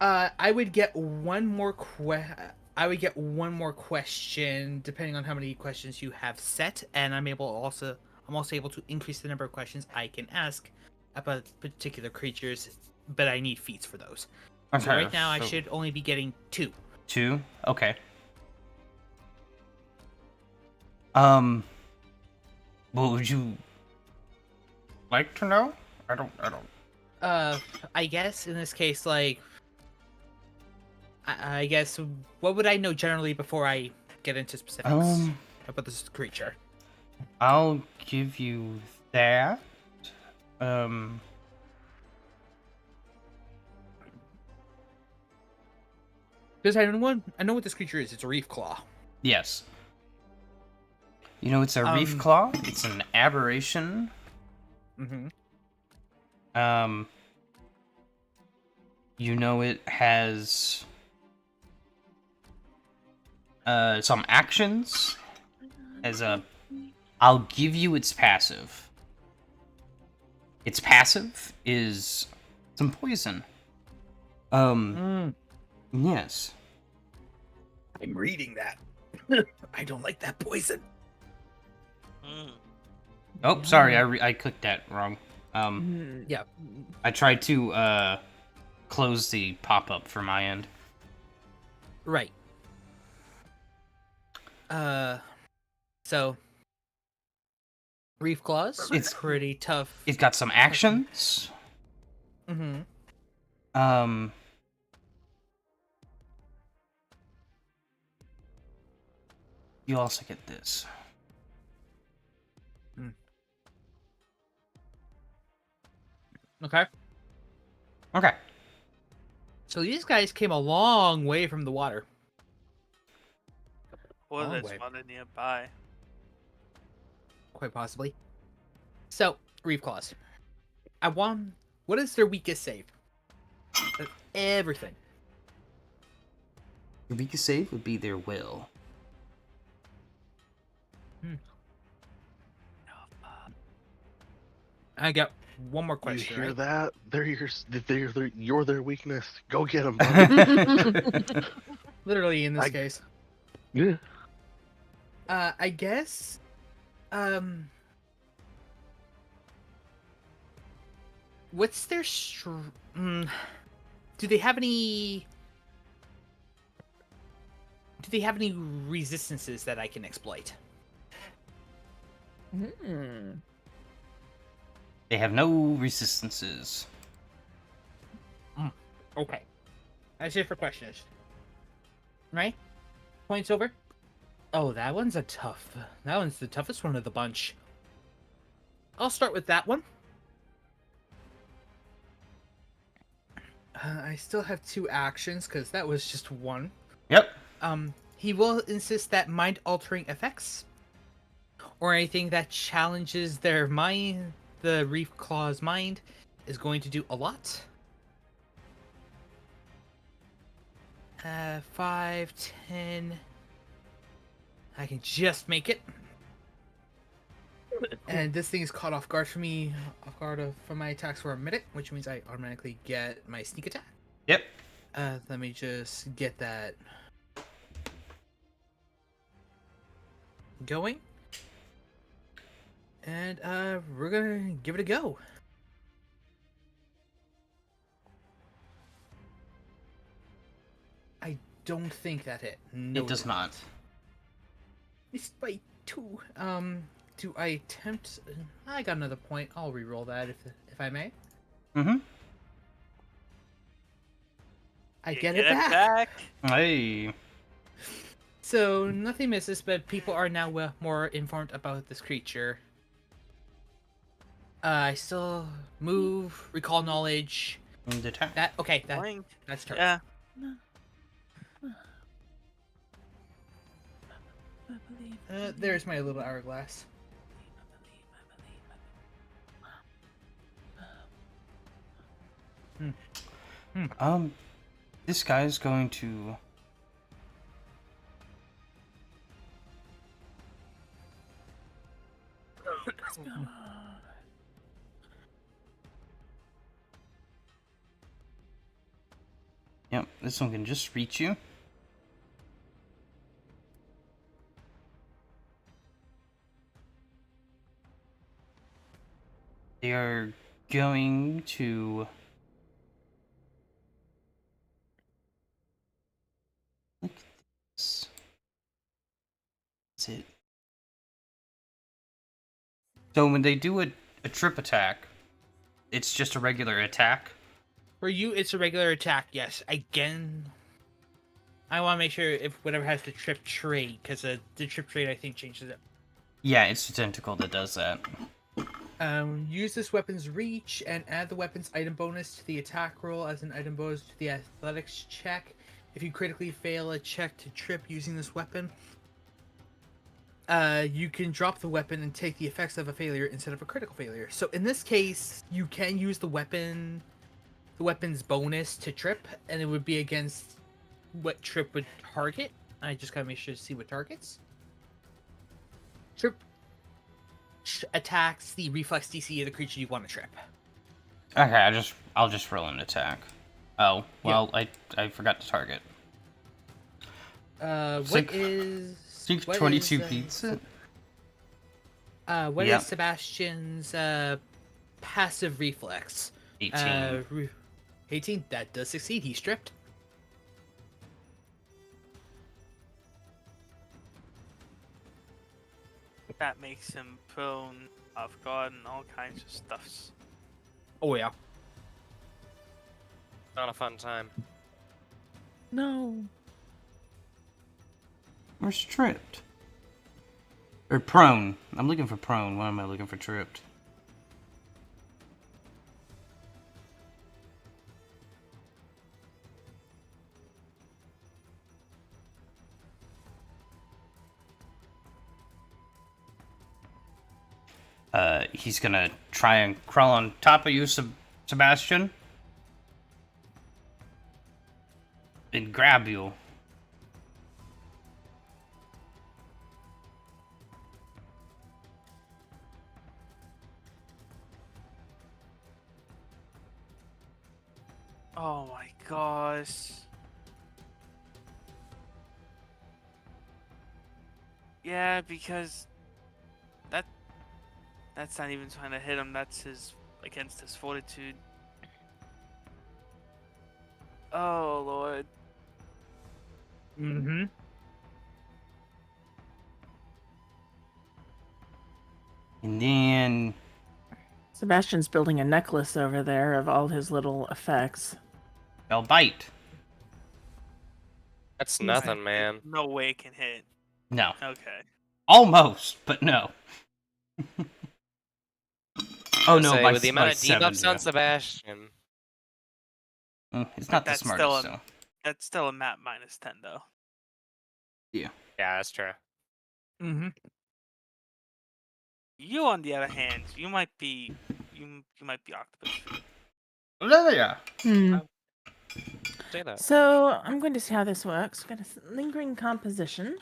I would get one more question depending on how many questions you have set, and I'm also able to increase the number of questions I can ask about particular creatures, but I need feats for those. Okay. So right now I so should only be getting 2. 2? Okay. What would you like to know? I don't. I guess in this case, like, I guess what would I know generally before I get into specifics about this creature? I'll give you that. Because I know what this creature is. It's a reef claw. Yes. You know, it's a reef Um, claw. It's an aberration. Mm-hmm. You know, it has some actions. I'll give you its passive. its passive is some poison. Yes. I'm reading that. I don't like that poison. Mm. Oh, sorry, I clicked that wrong. Yeah. I tried to close the pop-up for my end. Right. So Reef Claws, It's- pretty tough. It's got some actions. Mm-hmm. You also get this. Okay. Okay. So these guys came a long way from the water. Or Long there's way. one nearby. Quite possibly. So, Reef Claws. What is their weakest save? Everything. The weakest save would be their will. I got one more question. You hear right? that? You're their weakness. Go get them, buddy. Literally in this I- case. Yeah. I guess. What's their Do they have any? Do they have any resistances that I can exploit? They have no resistances. Okay. That's it for questions. Right? Points over. Oh, that one's a tough. That one's the toughest one of the bunch. I'll start with that one. I still have 2 actions because that was just one. Yep. He will insist that mind-altering effects or anything that challenges their mind, the Reef Claw's mind, is going to do a lot. 5, 10. I can just make it. And this thing is caught off guard for me, from my attacks for a minute, which means I automatically get my sneak attack. Yep. Let me just get that going. And we're gonna give it a go. I don't think that hit. No, It does not. It's by 2. Do I attempt? I got another point. I'll re-roll that if I may. Mm-hmm. I You get it back. Hey. So nothing misses, but people are now more informed about this creature. I still move, recall knowledge. And attack. That okay? Boing. That's turn. Yeah. There's my little hourglass. This guy's going to. Yep, this one can just reach you. They are going to. Look at this. That's it. So when they do a trip attack, it's just a regular attack. For you, it's a regular attack. Yes. Again, I want to make sure if whatever has the trip trait, because the trip trait I think changes it. Yeah, it's the tentacle that does that. Use this weapon's reach and add the weapon's item bonus to the attack roll as an item bonus to the athletics check. If you critically fail a check to trip using this weapon, you can drop the weapon and take the effects of a failure instead of a critical failure. So in this case, you can use the weapon's bonus to trip, and it would be against what trip would target. I just gotta make sure to see what targets. Trip attacks the reflex DC of the creature you want to trip. Okay, I'll just roll an attack. Oh, Yeah. well, I forgot to target. What is 22 beats it. what Yep. is Sebastian's passive reflex? 18. 18. That does succeed. He's stripped. That makes him prone, off guard, and all kinds of stuffs. Oh yeah. Not a fun time. No. Or stripped. Or prone. I'm looking for prone. Why am I looking for tripped? He's gonna try and crawl on top of you, Sebastian. And grab you. Oh my gosh. Yeah, because that's not even trying to hit him. That's his against his fortitude. Oh Lord. Mm-hmm. And then Sebastian's building a necklace over there of all his little effects. they'll bite. That's nothing, man. No way it can hit. No. Okay. Almost, but no. Oh no, Say, by, with the by amount of 7. debuffs on Sebastian. It's not the That's smartest, still though. That's still a map -10 though. Yeah. Yeah, that's true. Mm-hmm. You, on the other hand, you might be octopus feet. Yeah. Say that. So I'm going to see how this works. Got a lingering composition.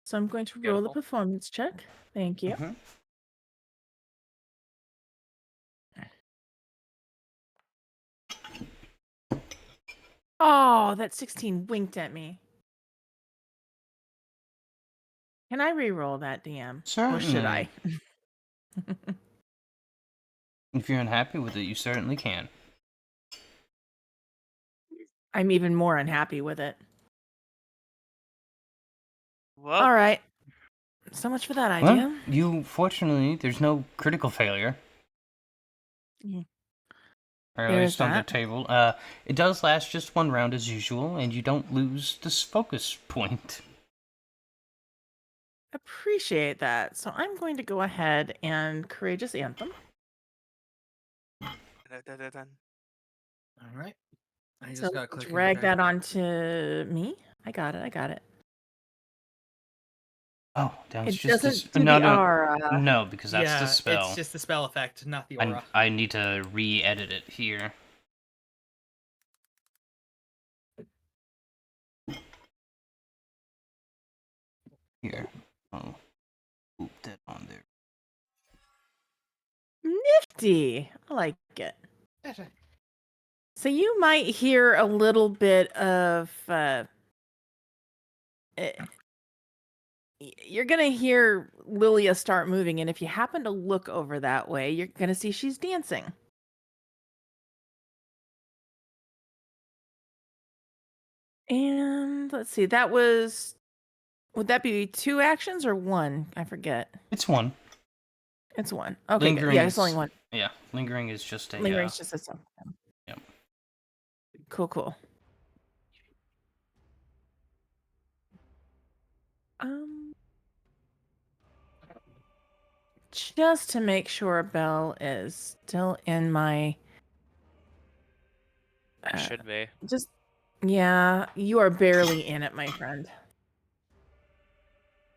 So I'm going to roll a Beautiful. performance check. Thank you. Mhm. Oh, that 16 winked at me. Can I re-roll that, DM? Or should I? If you're unhappy with it, you certainly can. I'm even more unhappy with it. Well, All right. So much for that Well, idea. fortunately, there's no critical failure. Yeah. Or at There least is on the that. table. It does last just one round as usual, and you don't lose this focus point. Appreciate that. So I'm going to go ahead and Courageous Anthem. dun-dun-dun-dun. All right. I just So gotta click and drag that onto me. I got it. Oh, that's It just doesn't this. do No, the no, aura. no, because that's yeah, the spell. it's just the spell effect, not the aura. I need to re-edit it here. Here. Oh, oop that on there. Nifty. I like it. So you might hear a little bit of you're gonna hear Lilia start moving, and if you happen to look over that way, you're gonna see she's dancing. And let's see, would that be 2 actions or 1? I forget. It's one. It's 1. Okay, good. Yeah, it's only 1. Yeah, lingering is just a. Lingering's just a song. Yep. Cool. Just to make sure Belle is still in my. It should be. Yeah, you are barely in it, my friend.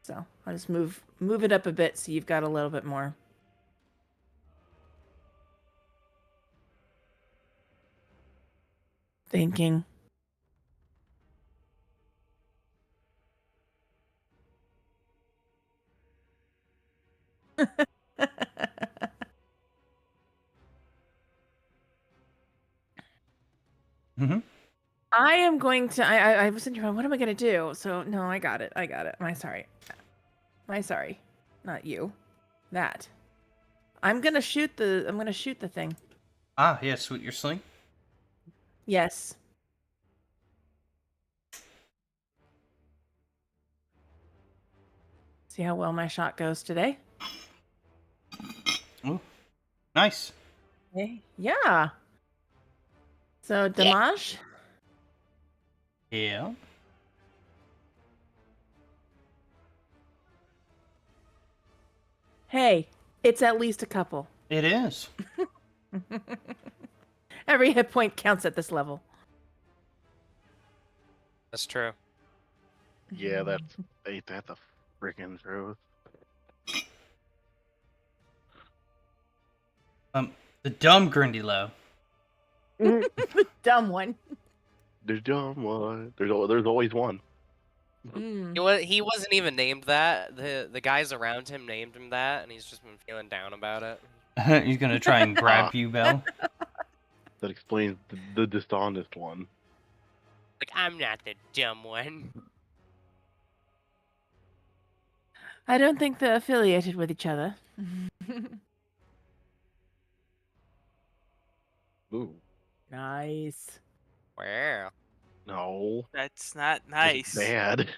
So I'll just move it up a bit so you've got a little bit more. Thinking. Mm-hmm. I am going to. I was thinking, what am I going to do? So no, I got it. I got it. My sorry. My sorry. Not you. That. I'm gonna shoot the. I'm gonna shoot the thing. Ah, yes, with your sling. Yes. See how well my shot goes today. Ooh, nice. Okay. Yeah. So damage. Yeah. Hey, it's at least a couple. It is. Every hit point counts at this level. That's true. Yeah, ain't that the freaking truth? The dumb Grindylow. Dumb one. The dumb one. There's always one. He wasn't even named that. The guys around him named him that, and he's just been feeling down about it. He's gonna try and grab you, Belle. That explains the dishonest one. Like, I'm not the dumb one. I don't think they're affiliated with each other. Ooh. Nice. Wow. No. That's not Just nice. bad.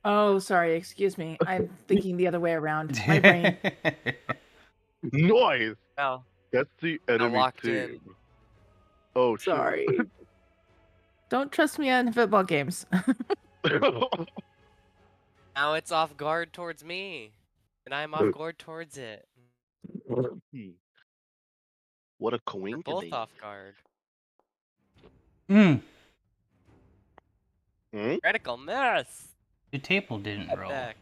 Oh, sorry. Excuse me. I'm thinking the other way around. My brain. Noise! Oh, That's the enemy locked team. in. Oh, shoot. Sorry. Don't trust me on football games. Now it's off guard towards me, and I'm off guard towards it. What a We're both coinkity. off guard. Hmm. Critical miss. The table didn't roll. Back.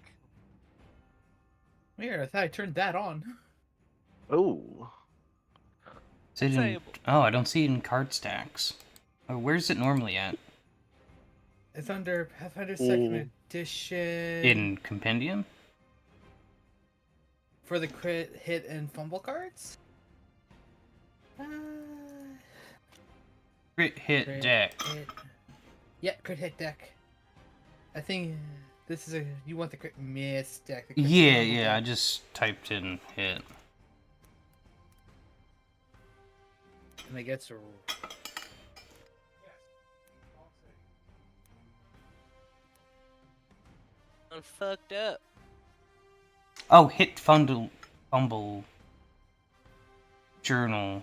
Weird, I thought I turned that on. Oh. Is it in... Disable. Oh, I don't see it in card stacks. Oh, where's it normally at? It's under Pathfinder 2nd Edition. In Compendium? For the crit, hit, and fumble cards? Crit hit Crit deck. hit. Yeah, crit hit deck. I think this is you want the crit miss deck. The crit Yeah, fumble yeah, I deck. just typed in hit. And it gets I'm fucked up. Oh, hit fumble journal.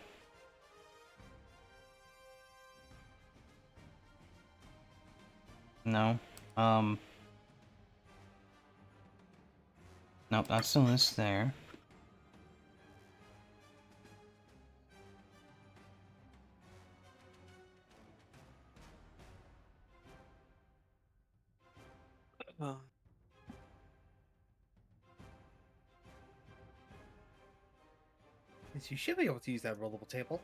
No. Nope, that's the list there. Oh. You should be able to use that rollable table.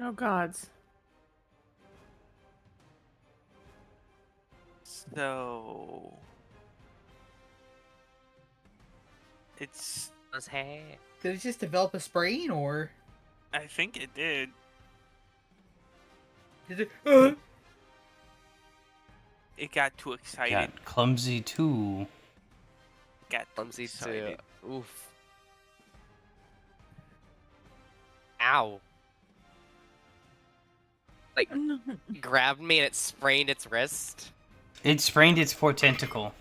Oh, gods. So it's. Hey. Did it just develop a sprain, or I think it did. did it? It got too excited. Got clumsy too. Got too Clumsy excited. too. Oof. Ow. Like, grabbed me and it sprained its wrist. It sprained its fourth tentacle.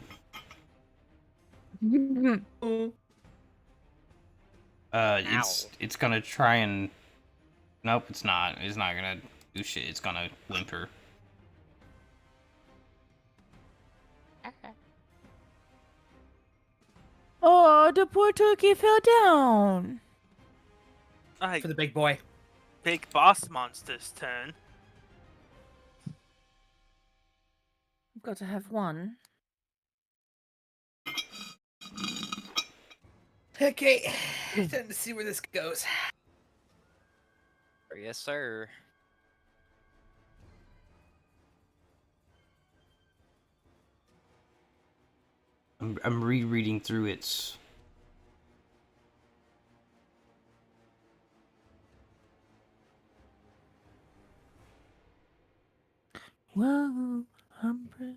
It's gonna try and... Nope, it's not. It's not gonna do shit. It's gonna whimper. Oh, the poor turkey fell down. Like For the big boy. big boss monster's turn. I've got to have one. Okay, time to see where this goes. Yes, sir. I'm rereading through its... Whoa, Humphrey.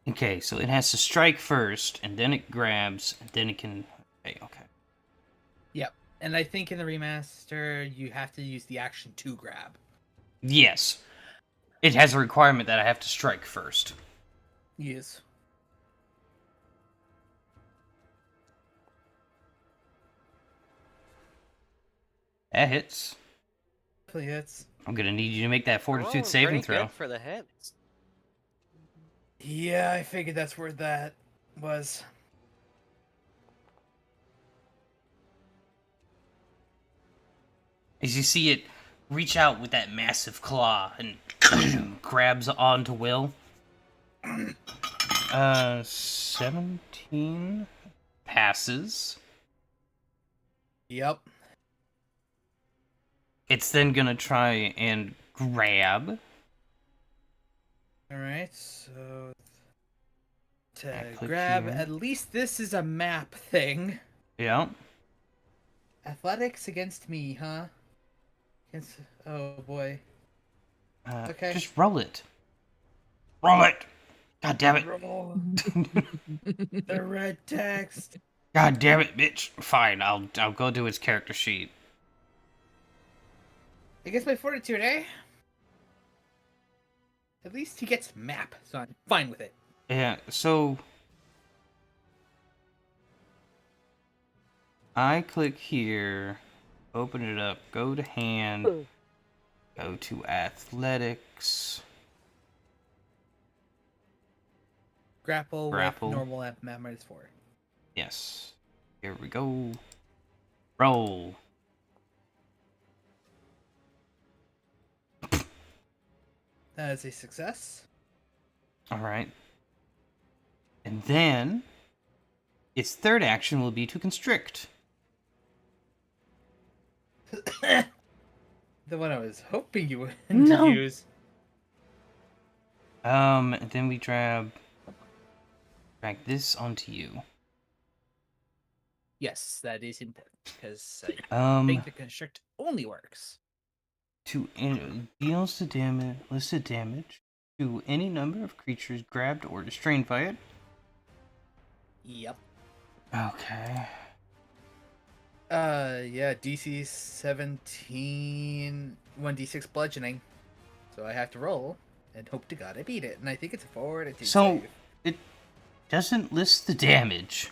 Okay, so it has to strike first, and then it grabs, and then it can. Okay. Yep. And I think in the remaster, you have to use the action to grab. Yes. It has a requirement that I have to strike first. Yes. That hits. Definitely hits. I'm gonna need you to make that fortitude saving pretty throw. good for the hits. Yeah, I figured that's where that was. As you see it reach out with that massive claw and grabs onto Will. 17 passes. Yep. It's then gonna try and grab. Alright, so to Right click grab, here. at least this is a map thing. Yeah. Athletics against me, huh? Against, oh boy. Okay. Just roll it. Roll it! God damn it. Roll the red text. God damn it, bitch. Fine, I'll go do its character sheet. I guess my fortitude, eh? At least he gets map, so I'm fine with it. Yeah, so I click here, open it up, go to hand, go to athletics. Grapple Grapple. with normal map -4. Yes. Here we go. Roll. That is a success. Alright. And then its third action will be to constrict. The one I was hoping you would No. use. And then we drag this onto you. Yes, that is important because I think the constrict only works. Deals the damage, listed damage to any number of creatures grabbed or restrained by it. Yep. Okay. Yeah, DC 17, 1d6 bludgeoning. So I have to roll and hope to God I beat it. And I think it's a fortitude So save. it doesn't list the damage.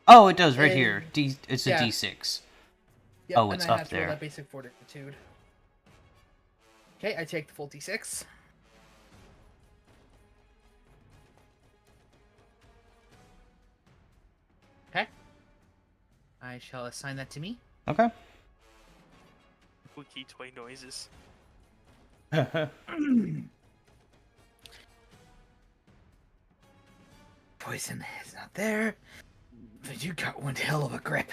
Oh, it does right here. It's a yeah. D6. Yep, Oh, and it's I up have to roll there. that basic fortitude. Okay, I take the full d6. Okay. I shall assign that to me. Okay. Spooky toy noises. Poison is not there, but you got one hell of a grip.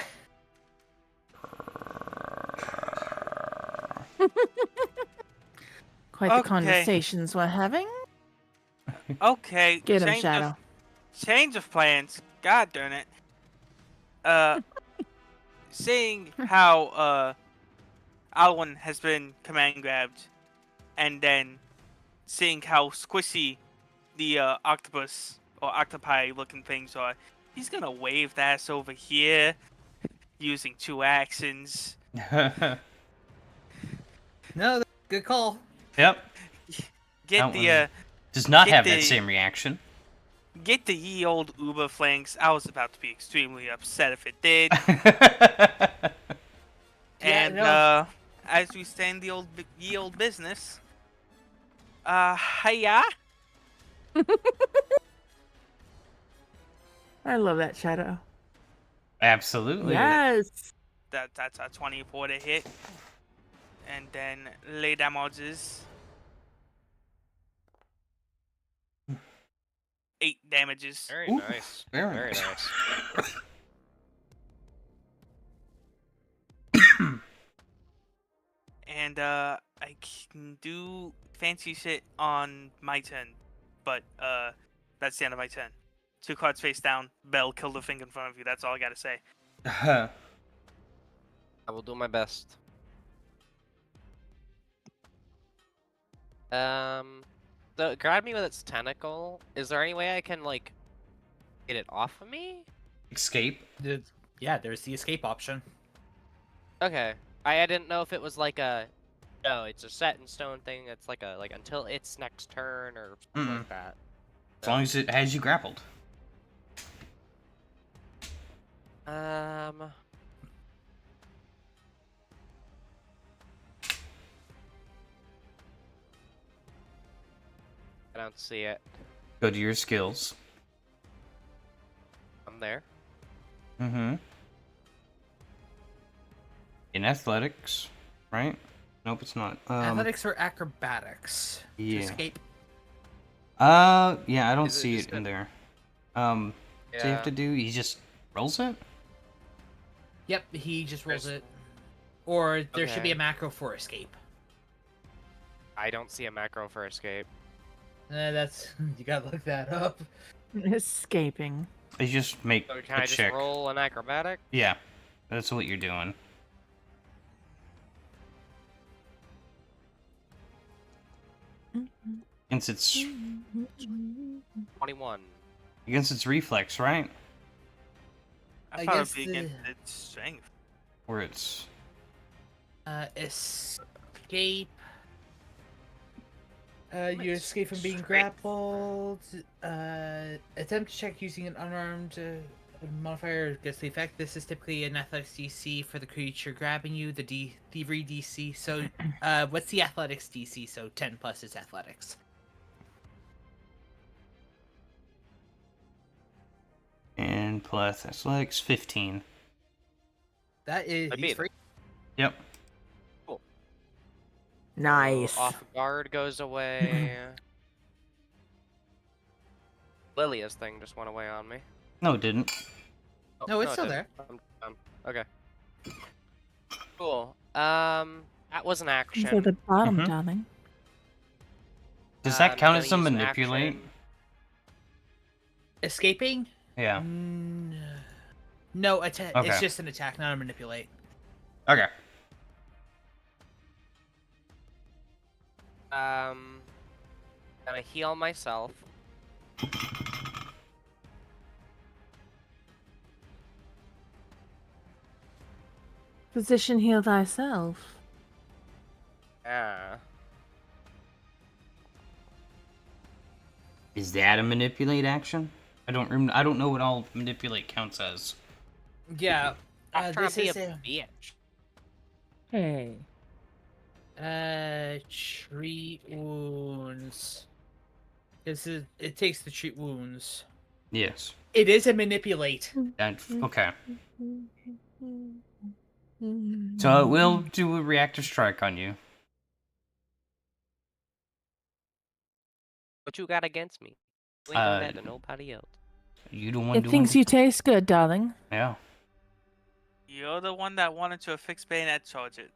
Quite the Okay. conversations we're having. Okay. Get him, change Shadow. Of, change of plans. God darn it. Seeing how Alwyn has been command grabbed, and then seeing how squishy the octopus or octopi looking things are, he's gonna wave that ass over here using 2 actions. No, good call. Yep. Get That the one does not get have the- that same reaction. get the ye old Uber flanks. I was about to be extremely upset if it did. Yeah, And no. as we stand the ye old business, hiya. I love that, Shadow. Absolutely. Yes. That's a 24 to hit, and then lay damages. 8 damages. Very Ooh, nice. very Very nice. nice. And I can do fancy shit on my turn, but that's the end of my turn. 2 cards face down. Bell killed the thing in front of you. That's all I gotta say. I will do my best. So grab me with its tentacle. Is there any way I can like get it off of me? Escape. Yeah, there's the escape option. Okay. I didn't know if it was like a no, it's a set in stone thing. It's like a until its next turn or something Mm-mm. like that. As long as it has you grappled. Um. I don't see it. Go to your skills. I'm there. Mm-hmm. In athletics, right? Nope, it's not. Athletics or acrobatics? To Yeah. escape. Yeah, I don't Is it see just it in a- there. So you have Yeah. to do, he just rolls it? Yep, he just rolls it. Or there should be Okay. a macro for escape. I don't see a macro for escape. That's you gotta look that up. Escaping. You just make So can a I just check. roll an acrobatic? Yeah, that's what you're doing. Against its 21. against its reflex, right? I I thought guess it'd be the- against its strength. Or it's Escape. You Nice. escape from being Strength. grappled. Attempt to check using an unarmed modifier gets the effect. This is typically an athletics DC for the creature grabbing you. The thievery DC. So, what's the athletics DC? So 10 plus is athletics. and plus athletics 15. That is. I He's beat free. Yep. Nice. So off guard goes away. Lilia's thing just went away on me. No, it didn't. Oh, No, it's it still didn't. there. I'm done. Okay. Cool. That was an It's action. at the bottom, Mhm. darling. Does that I'm count gonna as a use an manipulate? action. Escaping? Yeah. No, attack. Okay. It's just an attack, not a manipulate. Okay. Gonna heal myself. Physician, heal thyself. Yeah. Is that a manipulate action? I don't know what all manipulate counts as. Yeah. I'm trying This to be is a bitch. Hey. treat wounds. It takes the treat wounds. Yes. It is a manipulate. Okay. So it will do a reactor strike on you. What you got against me? We ain't doing that to nobody else. You the one It doing thinks you taste good, darling. Yeah. You're the one that wanted to affix bayonet charge it.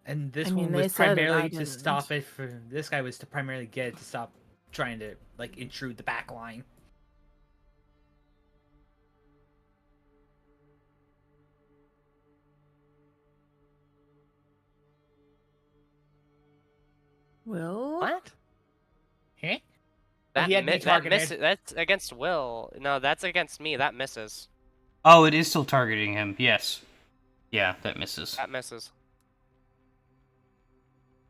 And this I mean, one they was said it, I primarily to didn't. stop it for. This guy was to primarily get it to stop trying to like intrude the back line. Will? What? Huh? That, he had me that targeted. misses. That's against Will. No, that's against me. That misses. Oh, it is still targeting him. Yes. Yeah, that misses. That misses.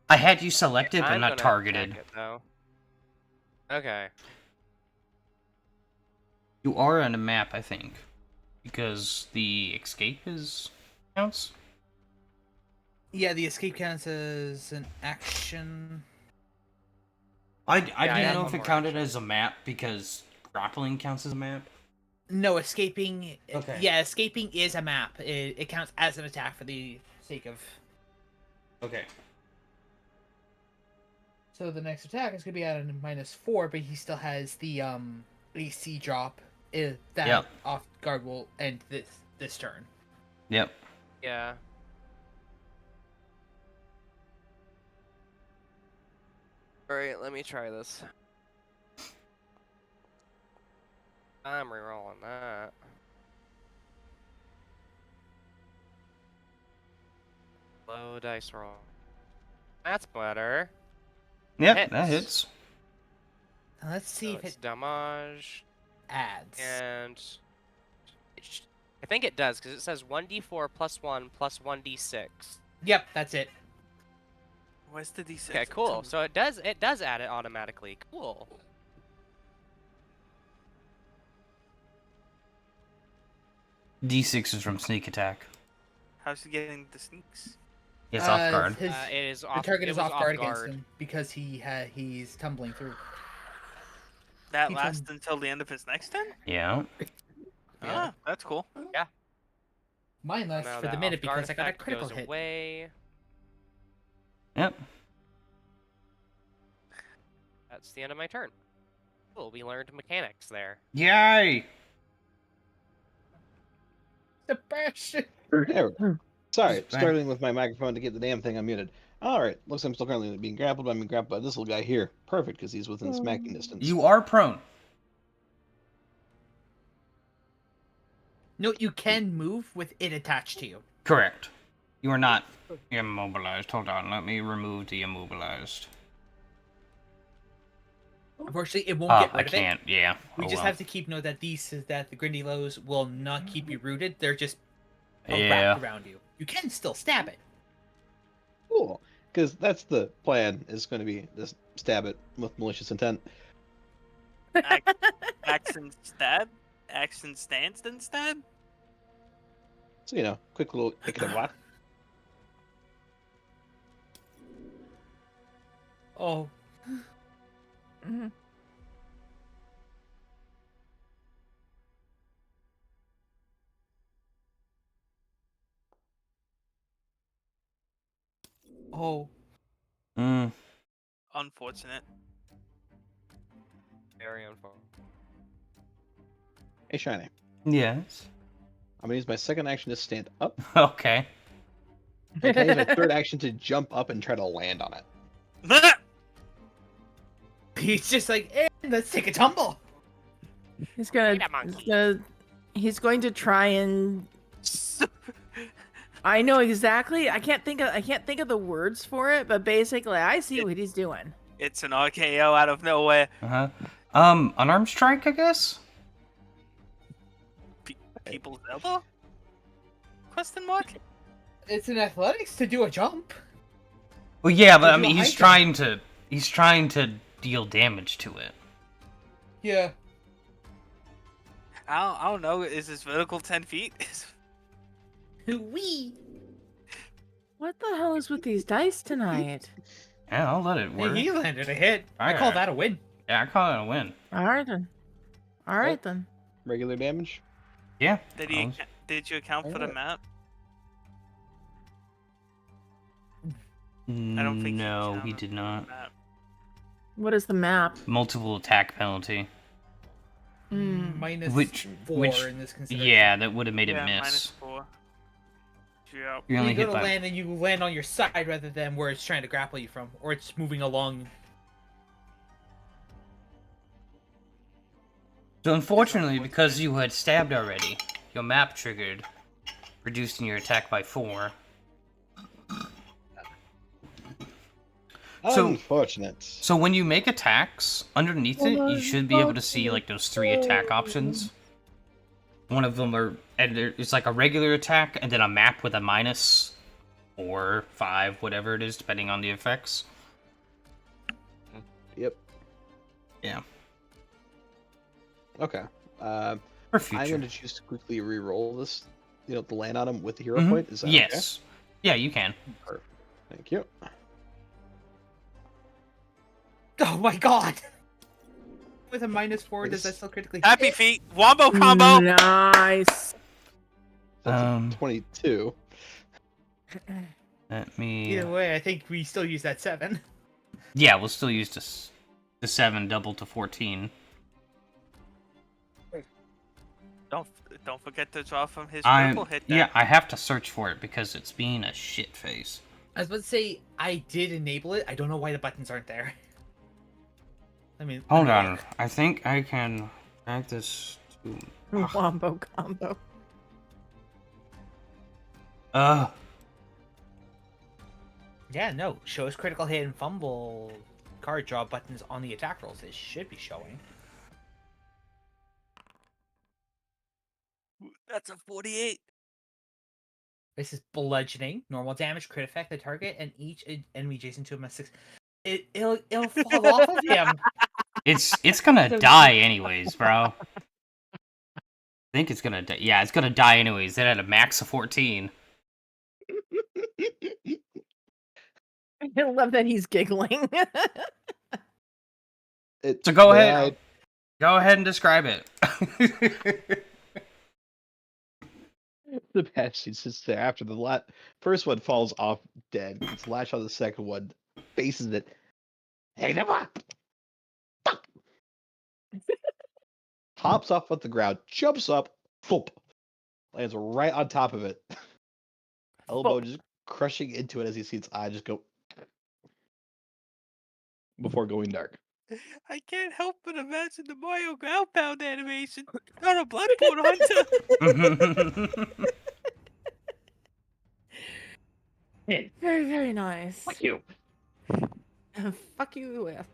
I had you selected, but I'm not gonna targeted. attack it, though. Okay. You are on a map, I think, because the escape is counts. Yeah, the escape counts as an action. I Yeah, I didn't have know one if it more counted action. as a map because grappling counts as a map. No, escaping. Okay. Yeah, escaping is a map. It counts as an attack for the sake of. Okay. So the next attack is gonna be at a -4, but he still has the AC drop. That Yep. off guard will end this turn. Yep. Yeah. Alright, let me try this. I'm rerolling that. Low dice roll. That's better. Yep, that Hits. hits. Now let's see So if it's it damage, adds. and I think it does because it says 1d4 plus 1 plus 1d6. Yep, that's it. Where's the D6? Okay, cool. So it does add it automatically. Cool. D6 is from sneak attack. How's he getting the sneaks? Yes, off guard. It is The off. target it is was off guard against him because he's tumbling through. That He lasts until the end of his next turn? Yeah. Ah, that's cool. Mine lasts Now for the that minute off-guard because I got a effect critical goes hit. away. Yep. That's the end of my turn. Cool. We learned mechanics there. Yay! Sebastian! There we go. Sorry, Just back. struggling with my microphone to get the damn thing unmuted. Alright, looks like I'm still currently being grappled, but I'm being grappled by this little guy here. Perfect, because he's within smacking distance. You are prone. No, you can move with it attached to you. Correct. You are not immobilized. Hold on, let me remove the immobilized. Unfortunately, it won't get I rid of it. can't. Yeah. We Oh, just well. have to keep note that the Grindy Lows will not keep you rooted. They're just Yeah. wrapped around you. You can still stab it. Cool, because that's the plan, is going to be just stab it with malicious intent. Action stab? Action stance then stab? So, you know, quick little kick in the block. Oh, Mhm. oh. Mm. Unfortunate. Very unfortunate. Hey, Shiny. Yes. I'm going to use my second action to stand up. Okay. And can I use my third action to jump up and try to land on it? He's just like, let's take a tumble. He's gonna, Eat a monkey. he's going to try and. I know exactly. I can't think of the words for it, but basically, I see what he's doing. It's an RKO out of nowhere. Uh-huh. Unarmed strike, I guess? People's elbow? Question mark? It's an athletics to do a jump. Well, yeah, but To I do a mean, high he's trying to deal damage to it. Yeah. I don't know. Is this vertical 10 feet? Wee. What the hell is with these dice tonight? Yeah, I'll let it Hey, work. he landed a hit. I call Alright. that a win. Yeah, I call it a win. All right then. All right then. Regular damage? Yeah. Did you account for the Alright. map? I don't think he No, he counted did the not. map. What is the map? Multiple attack penalty. Minus Which- 4 which- in this consideration. Yeah, that would have made it Yeah, miss. -4. Yep. You're only You go hit to by. land and you land on your side rather than where it's trying to grapple you from, or it's moving along. So unfortunately, because you had stabbed already, your map triggered, reducing your attack by 4. So- Unfortunate. So when you make attacks, underneath it, you should be able to see like those 3 attack options. One of them it's like a regular attack, and then a map with a minus 4, 5, whatever it is, depending on the effects. Yep. Yeah. Okay. For I'm future. going to choose to quickly re-roll this, you know, the land on him with the hero Mhm. point. Is that Yes. Yeah, you can. okay? Perfect. Thank you. Oh my god! With a minus 4, does that Yes. still critically Happy hit? feet. Wombo combo. Nice. That's Um, 22. Let me. Either way, I think we still use that 7. Yeah, we'll still use the 7 double to 14. Don't forget to draw from his I purple hit. Yeah, I have to search for it because it's being a shit face. I was about to say, I did enable it. I don't know why the buttons aren't there. I mean, Hold let me on. look. I think I can drag this Wombo combo. Yeah, no. Shows critical hit and fumble card draw buttons on the attack rolls. It should be showing. That's a 48. This is bludgeoning, normal damage, crit effect, the target, and each enemy adjacent to him has 6. It'll fall off of him. It's gonna die anyways, bro. I think it's gonna die. Yeah, it's gonna die anyways. It had a max of 14. I love that he's giggling. So go May ahead. Go ahead and describe it. Sebastian's just there after the first one falls off dead. It's latched on the second one, faces it. Hey, never! Hops off at the ground, jumps up, thump, lands right on top of it. Elbow just crushing into it as he sees its eye just go before going dark. I can't help but imagine the Mario ground pound animation. Not a Bloodborne hunter. Very, very nice. Fuck you. Fuck you, yes.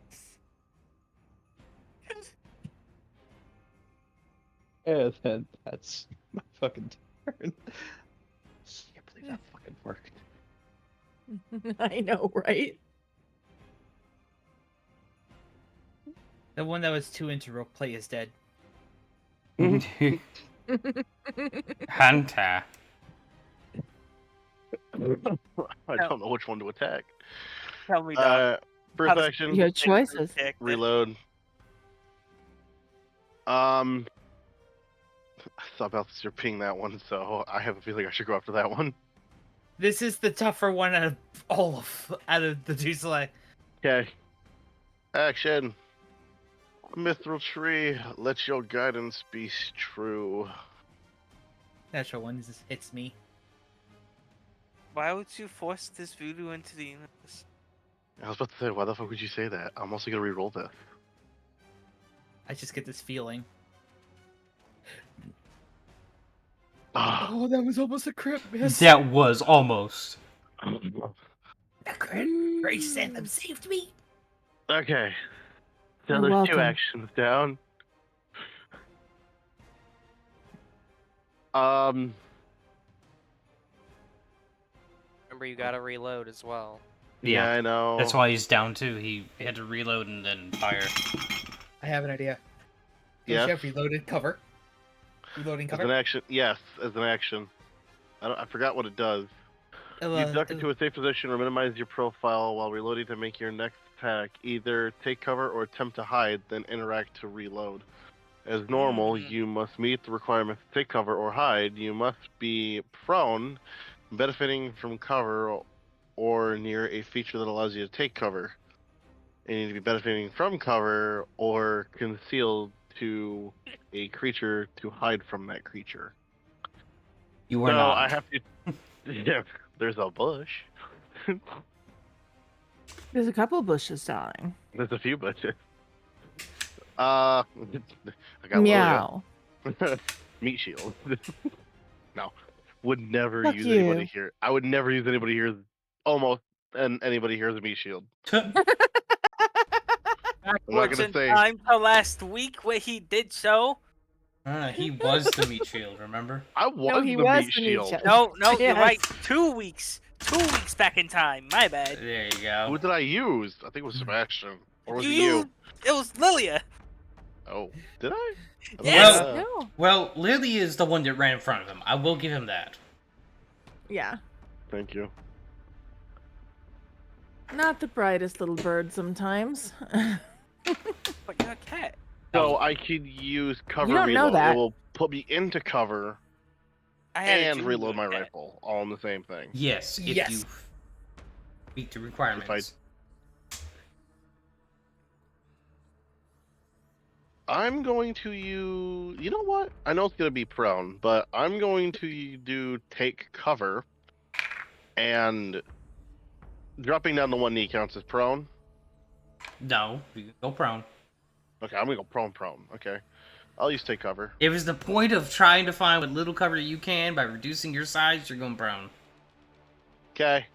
And then that's my fucking turn. I can't believe that fucking worked. I know, right? The one that was too into roleplay is dead. Hunter. I don't know which one to attack. Tell me, dog. First How does- action, You have choices. reload. Stop out you're ping that one, so I have a feeling I should go after that one. This is the tougher one out of the two select. Okay. Action. Mithril tree, let your guidance be true. Natural one just hits me. Why would you force this voodoo into the universe? I was about to say, why the fuck would you say that? I'm also gonna reroll this. I just get this feeling. Ah. Oh, that was almost a crit miss. That was almost. The crit. Grace Anthem saved me. Okay. So You're there's welcome. 2 actions down. Remember, you gotta reload as well. Yeah, I know. That's why he's down too. He had to reload and then fire. I have an idea. Don't Yes. you have reloaded cover? Reloading As an cover? action, yes, as an action. I forgot what it does. You duck into a safe position or minimize your profile while reloading to make your next attack. Either take cover or attempt to hide, then interact to reload. As normal, you must meet the requirements to take cover or hide. You must be prone, benefiting from cover, or near a feature that allows you to take cover. And you need to be benefiting from cover or concealed to a creature to hide from that creature. You were So not. I have to. Yeah, there's a bush. There's a couple bushes dying. There's a few bushes. I got Meow. Lilia. Meat shield. No, would never Fuck use you. anybody here. I would never use anybody here. Almost, and anybody here is a meat shield. I'm not Was gonna in say. time to last week where he did so. He was the meat shield, remember? I was No, he the was meat the meat shield. shield. No, you're Yes. right. 2 weeks. 2 weeks back in time. My bad. There you go. Who did I use? I think it was Sebastian. Or was You it you? used- It was Lilia. Oh, did I? Yes. Well- No. Well, Lily is the one that ran in front of him. I will give him that. Yeah. Thank you. Not the brightest little bird sometimes. But you're a cat. So I could use cover don't know reload. that. It will put me into cover I had a and junior reload my cat. rifle, all in the same thing. Yes, if Yes. you meet the requirements. I'm going to use. You know what? I know it's going to be prone, but I'm going to do take cover, and dropping down the one knee counts as prone. No, you can go prone. Okay, I'm gonna go prone. Okay. I'll use take cover. If it's the point of trying to find what little cover you can by reducing your size, you're going prone. Okay.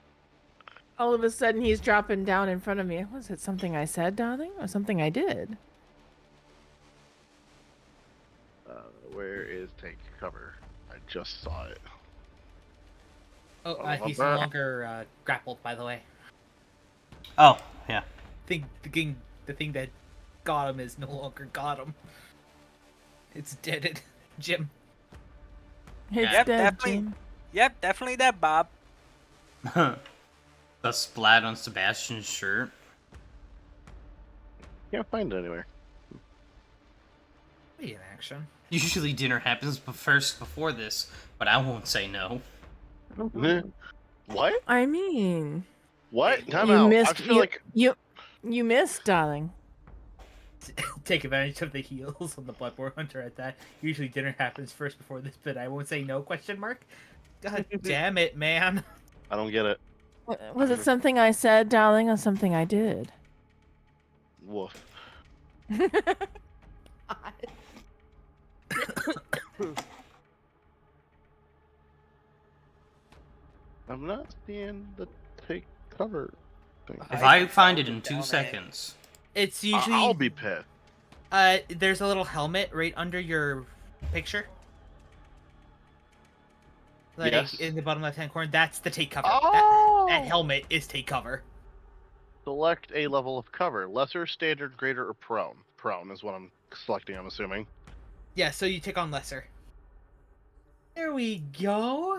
All of a sudden, he's dropping down in front of me. Was it something I said, darling, or something I did? Where is take cover? I just saw it. Oh, he's no longer grappled, by the way. Oh, yeah. The thing that got him is no longer got him. It's deaded, Jim. It's Yep, dead, definitely. Jim. Yep, definitely that, Bob. The splat on Sebastian's shirt. Can't find it anywhere. Wait, in action. Usually dinner happens first before this, but I won't say no. What? I mean, What? Time you out. missed. I feel like You missed, darling. Take advantage of the heals on the Bloodborne Hunter at that. Usually dinner happens first before this, but I won't say no, question mark? God damn it, man. I don't get it. Was it something I said, darling, or something I did? Woof. I'm not seeing the take cover thing. If I find it in 2 seconds. It's usually... I'll be pissed. There's a little helmet right under your picture. Like, Yes. in the bottom left-hand corner, that's the take cover. Oh! That helmet is take cover. Select a level of cover. Lesser, standard, greater, or prone. Prone is what I'm selecting, I'm assuming. Yeah, so you take on lesser. There we go.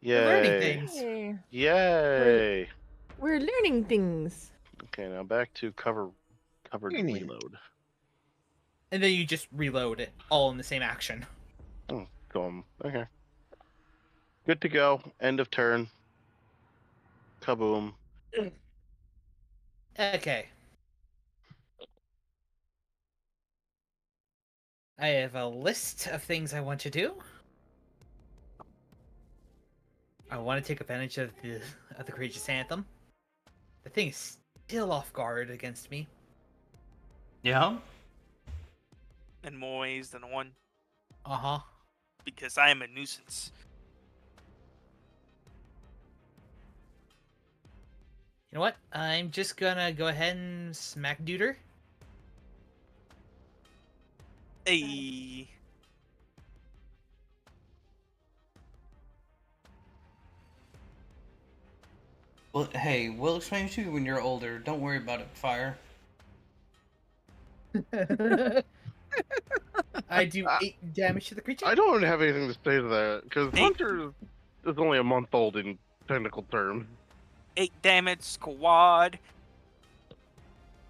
We're learning Yay. things. Yay. We're learning things. Okay, now back to covered reload. And then you just reload it all in the same action. Oh, okay. Good to go. End of turn. Kaboom. Okay. I have a list of things I want to do. I want to take advantage of the Courageous Anthem. The thing is still off guard against me. Yeah? In more ways than one, Uh-huh. because I am a nuisance. You know what? I'm just gonna go ahead and smack Duder. Hey. Well, hey, we'll explain it to you when you're older. Don't worry about it, Fire. I do 8 damage to the creature. I don't have anything to say to that, because Hey. Hunter is only a month old in technical terms. 8 damage, squad.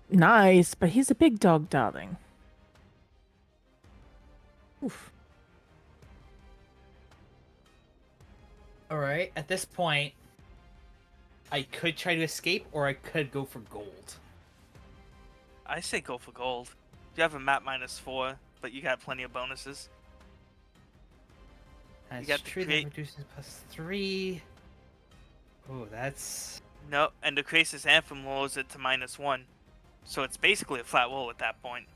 Nice, but he's a big dog, darling. Oof. Alright, at this point, I could try to escape, or I could go for gold. I say go for gold. You have a map -4, but you got plenty of bonuses. That's got the true, that create- reduces +3. Oh, that's... No, and the Courageous Anthem lowers it to -1. So it's basically a flat roll at that point.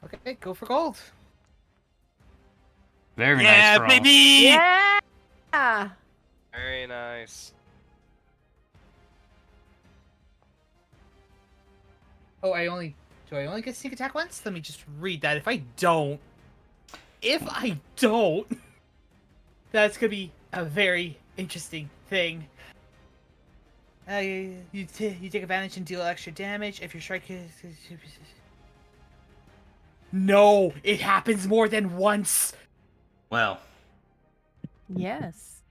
Okay, go for gold. Very Yeah, nice roll. baby! Yeah. Very nice. Oh, do I only get sneak attack once? Let me just read that. If I don't, that's gonna be a very interesting thing. You take advantage and deal extra damage if your strike is... No, it happens more than once. Well, Yes.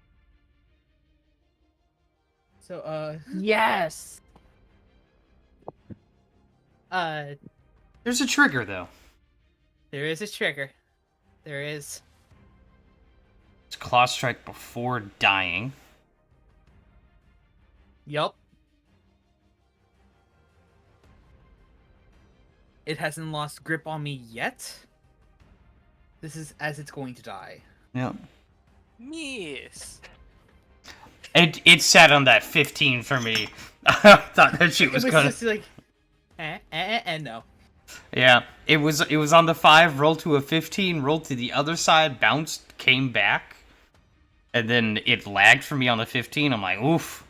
So, Yes. there's a trigger, though. there is a trigger. There is. It's Claw Strike before dying. Yup. It hasn't lost grip on me yet. This is as it's going to die. Yep. Yes. It sat on that 15 for me. I thought that shit was It was gonna... just like, And no. Yeah, it was on the 5, rolled to a 15, rolled to the other side, bounced, came back, and then it lagged for me on the 15. I'm like, oof.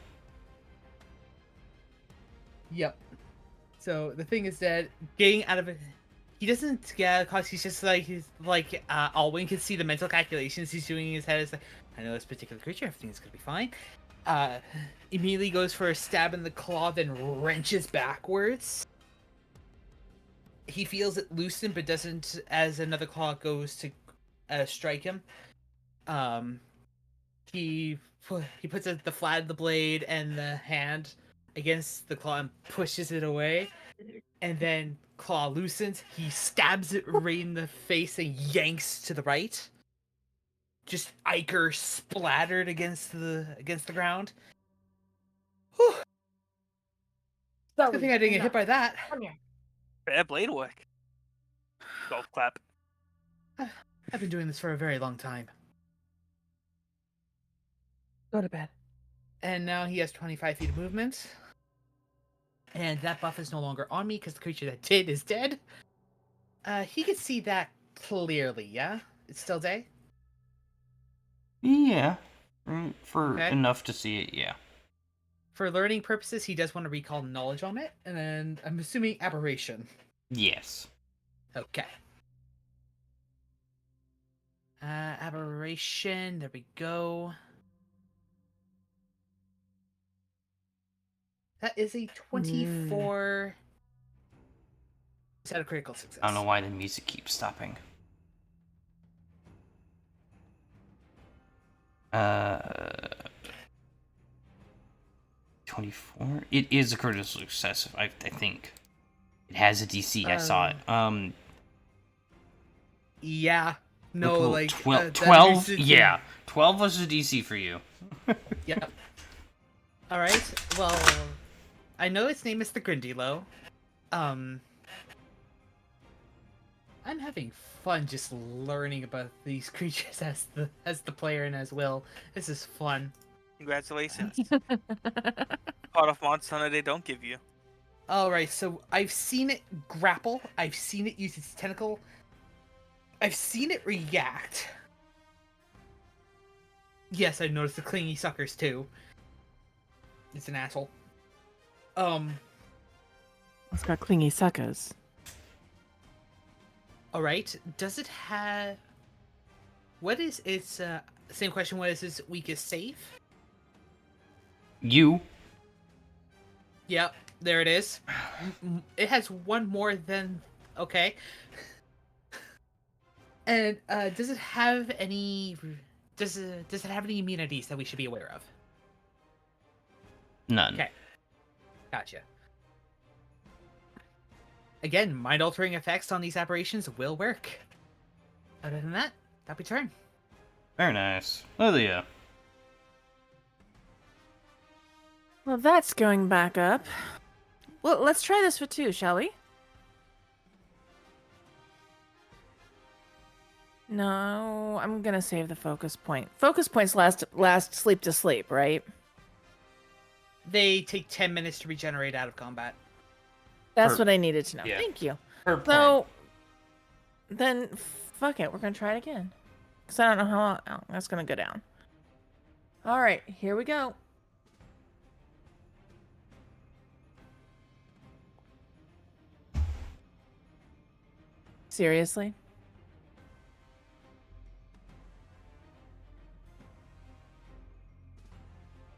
Yep. So the thing is that getting out of it, he doesn't get cause he's just like Alwyn can see the mental calculations he's doing in his head. Is like, I know this particular creature, everything's gonna be fine. Immediately goes for a stab in the claw, then wrenches backwards. He feels it loosen, but doesn't as another claw goes to strike him. He puts the flat of the blade and the hand against the claw and pushes it away, and then claw loosens. He stabs it right in the face and yanks to the right. Just ichor splattered against the ground. Whew. Good thing I didn't get hit by that. Come here. Bad blade work. Golf clap. I've been doing this for a very long time. Go to bed. And now he has 25 feet of movement. And that buff is no longer on me because the creature that did is dead. He can see that clearly, yeah? It's still day? Yeah. For Okay. enough to see it, yeah. For learning purposes, he does want to recall knowledge on it, and then I'm assuming aberration. Yes. Okay. Aberration, there we go. That is a 24. Is that a critical success? I don't know why the music keeps stopping. 24? It is a critical success, I think. It has a DC, I saw it. Yeah. No, cool. like... 12? Yeah. 12 was the DC for you. Yep. Alright, well... I know its name is the Grindilo. I'm having fun just learning about these creatures as the player and as Will. This is fun. Congratulations. Part of Monster Hunter they don't give you. Alright, so I've seen it grapple. I've seen it use its tentacle. I've seen it react. Yes, I've noticed the clingy suckers too. It's an asshole. It's got clingy suckers. Alright, does it have... What is its, same question, what is its weakest save? You. Yep, there it is. It has one more than... Okay. And, does it have any... Does it have any immunities that we should be aware of? None. Okay. Gotcha. Again, mind-altering effects on these aberrations will work. Other than that, that'll be turn. Very nice. Lilia. Well, that's going back up. Well, let's try this for 2, shall we? No, I'm gonna save the focus point. Focus points last sleep to sleep, right? They take 10 minutes to regenerate out of combat. That's what I needed to know. Yeah. Thank you. Per point. So, then, fuck it. We're going to try it again. Because I don't know how that's going to go down. All right. Here we go. Seriously?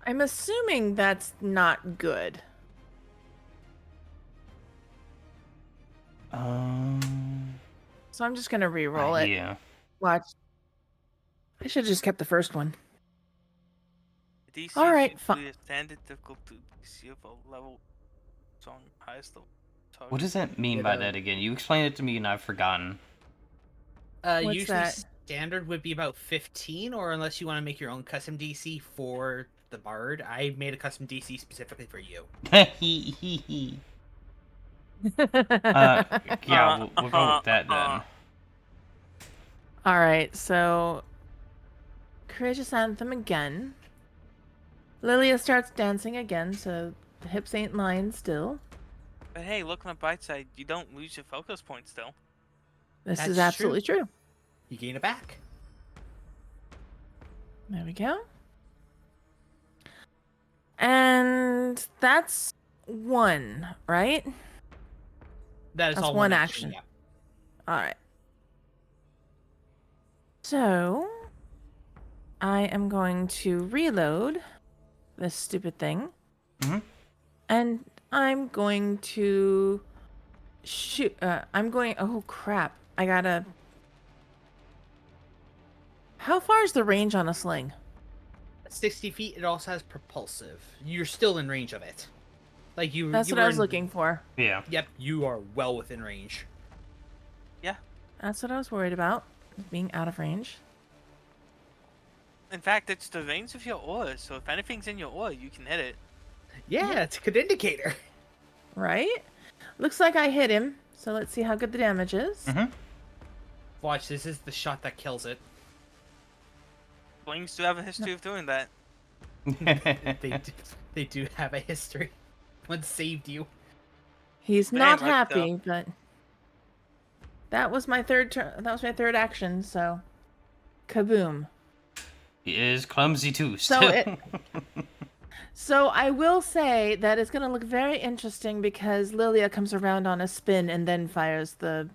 I'm assuming that's not good. So I'm just gonna re-roll it. Yeah. Watch. I should have just kept the first one. DC All right, should fine. be a standard difficulty DC of a level song highest level target. What does that mean by that again? You explained it to me and I've forgotten. What's Usually that? standard would be about 15, or unless you want to make your own custom DC for the Bard. I made a custom DC specifically for you. Yeah, we'll go with that then. All right, so Courageous Anthem again. Lilia starts dancing again, so the hips ain't lying still. But hey, look on the bright side. You don't lose your focus point still. This is That's absolutely true. You gain it back. There we go. And that's one, right? That is That's all one action. action. Yeah. All right. So, I am going to reload this stupid thing. Mhm. And I'm going to shoot. Oh, crap. I gotta. How far is the range on a sling? 60 feet. It also has propulsive. You're still in range of it. Like you. That's you what were I was in- looking for. Yeah. Yep, you are well within range. That's what I was worried about. Being out of range. In fact, it's the range of your aura, so if anything's in your aura, you can hit it. Yeah, it's a good indicator. Right? Looks like I hit him. So let's see how good the damage is. Mm-hmm. Watch, this is the shot that kills it. Blings do have a history of doing that. They do have a history. One saved you. He's Man, not like, happy, but that was my third turn. That was my third action. So, kaboom. He is clumsy too. So Still. So I will say that it's going to look very interesting because Lilia comes around on a spin and then fires the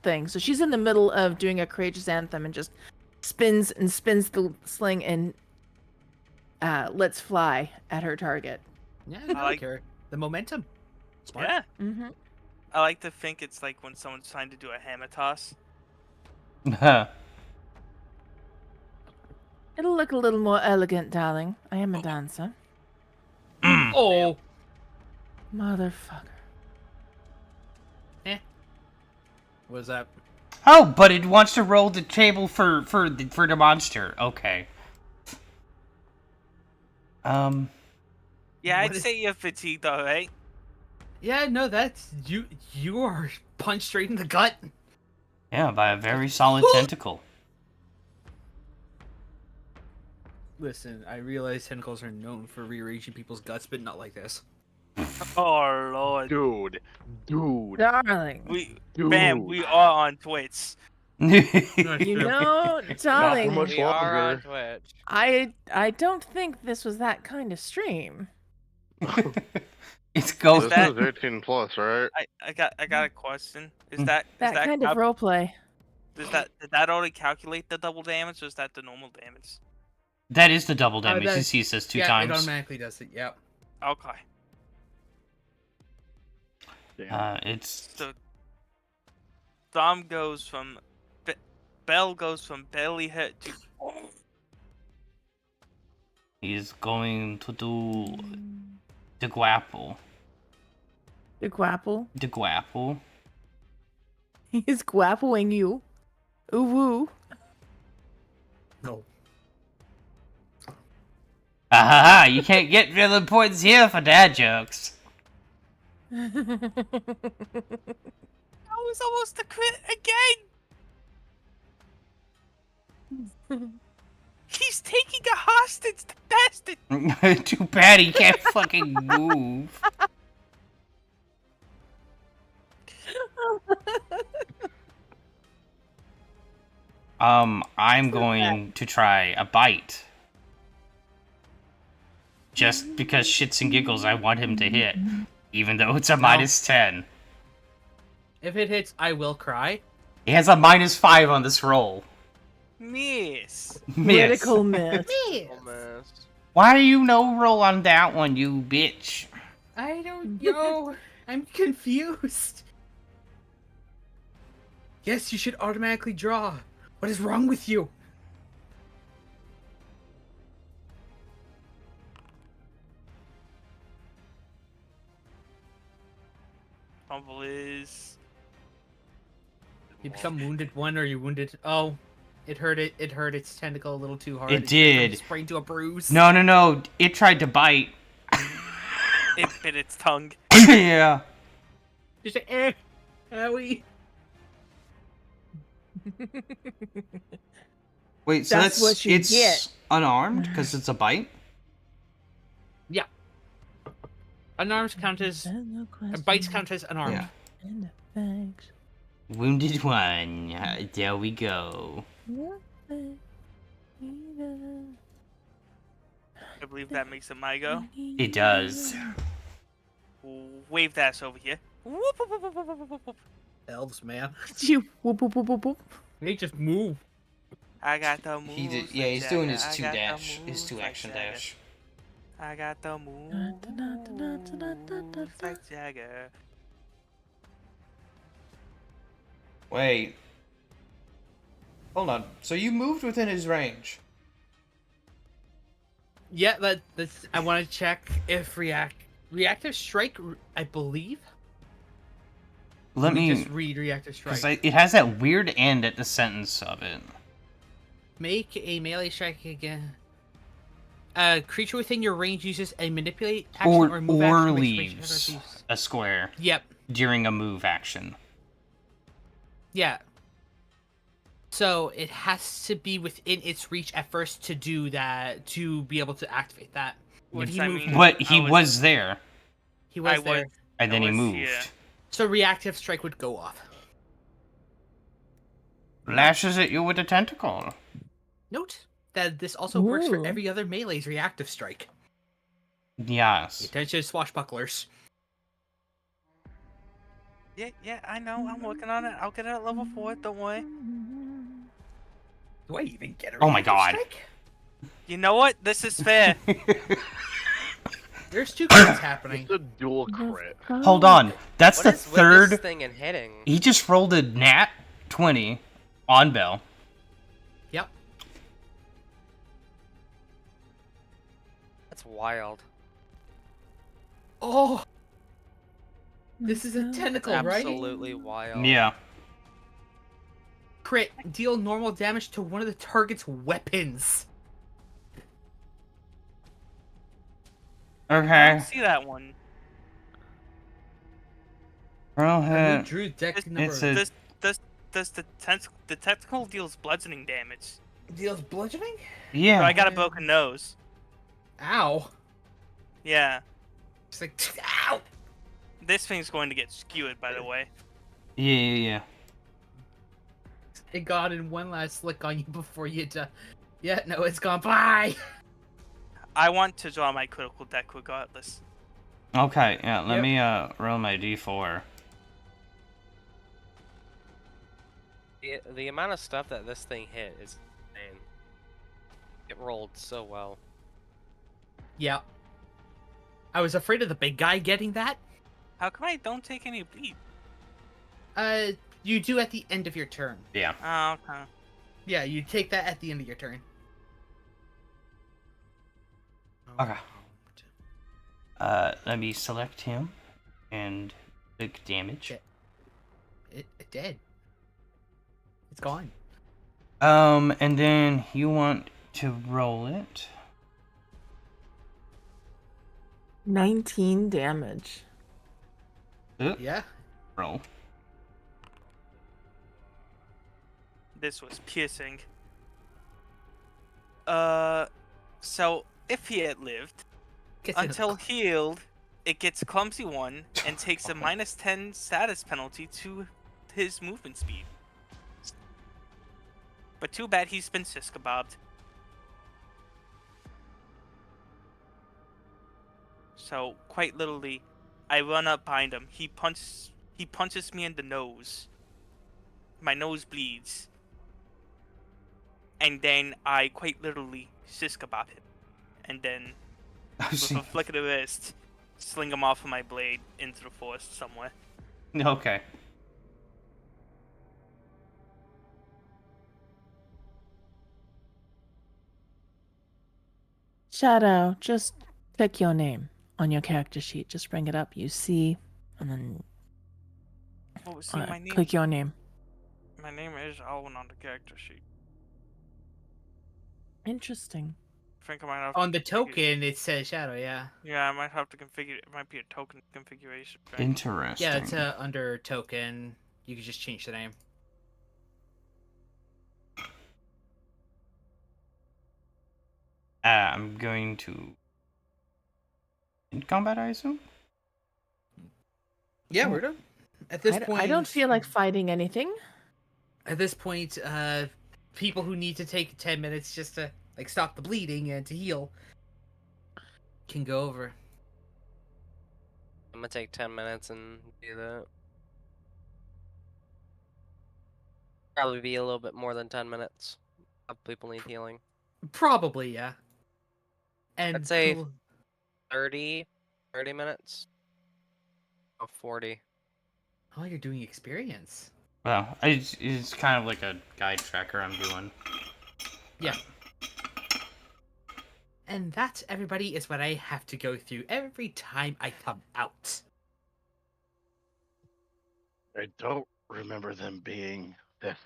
thing. So she's in the middle of doing a courageous anthem and just spins and spins the sling and lets fly at her target. Yeah, I like- care. The momentum. Smart. Yeah. Mm-hmm. I like to think it's like when someone's trying to do a hammer toss. It'll look a little more elegant, darling. I am a dancer. Oh. Motherfucker. What was that? Oh, but it wants to roll the table for the monster. Okay. Yeah, What I'd is- say you're fatigued, all right? Yeah, no, that's you. You are punched straight in the gut. Yeah, by a very solid tentacle. Listen, I realize tentacles are known for rearranging people's guts, but not like this. Oh lord, Dude. Darling. Man, we are on Twitch. You know, darling, much We are on longer. Twitch. I don't think this was that kind of stream. It's going. This that- is 18 plus, right? I got a question. Is Mm. that That kind of roleplay. did that already calculate the double damage, or is that the normal damage? That is the double damage. that- You see, it says two yeah, it times. automatically does it. Yep. Okay. Damn. It's So Dom goes from Bell goes from barely hit to he's going to do the grapple. The guapple. The grapple. He's guappling you. Ooh woo. No. Ah, you can't get villain points here for dad jokes. that was almost a crit again. He's taking a hostage, the bastard. Too bad he can't fucking move. I'm going to try a bite. Just because shits and giggles, I want him to hit. Even though it's a -10. If it hits, I will cry. He has a -5 on this roll. Miss. Miss. Critical miss. Almost. Why are you no roll on that one, you bitch? I don't know. I'm confused. Yes, you should automatically draw. What is wrong with you? Fumble is You become wounded one, or you wounded. Oh, it hurt it. It hurt its tentacle a little too hard. It did. Sprained to a bruise. No. It tried to bite. it bit its tongue. Yeah. Just like, owie. Wait, so That's that's what you it's get. unarmed because it's a bite. Yeah. Unarmed count as bites count as unarmed. Yeah. Wounded one. There we go. I believe that makes it my go. It does. Wave that ass over here. Whoop, whoop, whoop, whoop, whoop, whoop, whoop, whoop. Elves, man. You whoop whoop whoop whoop whoop. They just move. I got the moves. He did. like Yeah, he's doing Jagger. his I two got the dash. His moves two like action Jagger. dash. I got the moves like Jagger. Wait. Hold on. So you moved within his range? Yeah, that's. I want to check if reactive strike. I believe. Let me just read reactive strike. Because it has that weird end at the sentence of it. Make a melee strike again. A creature within your range uses a manipulate action or move action. Leaves a square. Yep. During a move action. Yeah. So it has to be within its reach at first to do that, to be able to activate that. Which he I moved, mean, But he was there. He was there. And then he moved. Here. So reactive strike would go off. Lashes at you with a tentacle. Note that this also works for Ooh. every other melee's reactive strike. Yes. Attention, swashbucklers. Yeah, I know. I'm working on it. I'll get it at level 4. Don't worry. Do I even get a Oh my reactive god. strike? You know what? This is fair. There's two crits happening. It's a dual crit. Hold on. That's What the is with third. this thing and hitting? He just rolled a nat 20 on Bell. Yep. That's wild. Oh. This is a tentacle, right? Absolutely wild. Yeah. Crit. Deal normal damage to one of the target's weapons. I Okay. don't see that one. Roll Who hit. drew deck It's number? a- Does the tentacle deals bludgeoning damage? Deals bludgeoning? Yeah. So I got a broken nose. Ow. Yeah. It's like, ow. This thing's going to get skewered, by the way. Yeah. It got in one last lick on you before you die. Yeah, no, it's gone. Bye. I want to draw my critical deck regardless. Okay, yeah, let Yep. me roll my d4. The amount of stuff that this thing hit is insane. It rolled so well. Yeah. I was afraid of the big guy getting that. How come I don't take any bleed? You do at the end of your turn. Yeah. Oh, okay. Yeah, you take that at the end of your turn. Okay. Let me select him and click damage. It did. It's gone. And then you want to roll it. 19 damage. Yeah. Roll. This was piercing. So if he had lived, until healed, it gets clumsy 1 and takes a -10 status penalty to his movement speed. But too bad he's been siskabobbed. So quite literally, I run up behind him. He punches me in the nose. My nose bleeds. And then I quite literally siskabob him. And then with a flick of the wrist, sling him off of my blade into the forest somewhere. Okay. Shadow, just click your name on your character sheet. Just bring it up. You see, and then Oh, see, my name. click your name. My name is Owen on the character sheet. Interesting. I think I might have On to the configure- token, it says shadow, yeah. Yeah, I might have to configure. It might be a token configuration thing. Interesting. Yeah, it's under token. You can just change the name. I'm going to... In combat, I assume? Yeah, we're done. At this I don't point, feel like fighting anything. People who need to take 10 minutes just to like stop the bleeding and to heal can go over. I'm gonna take 10 minutes and do that. Probably be a little bit more than 10 minutes. Some people need healing. Probably, yeah. And I'd say 30 minutes. Oh, 40. oh, you're doing experience. Well, it's kind of like a guide tracker I'm doing. Yeah. And that, everybody, is what I have to go through every time I come out. I don't remember them being this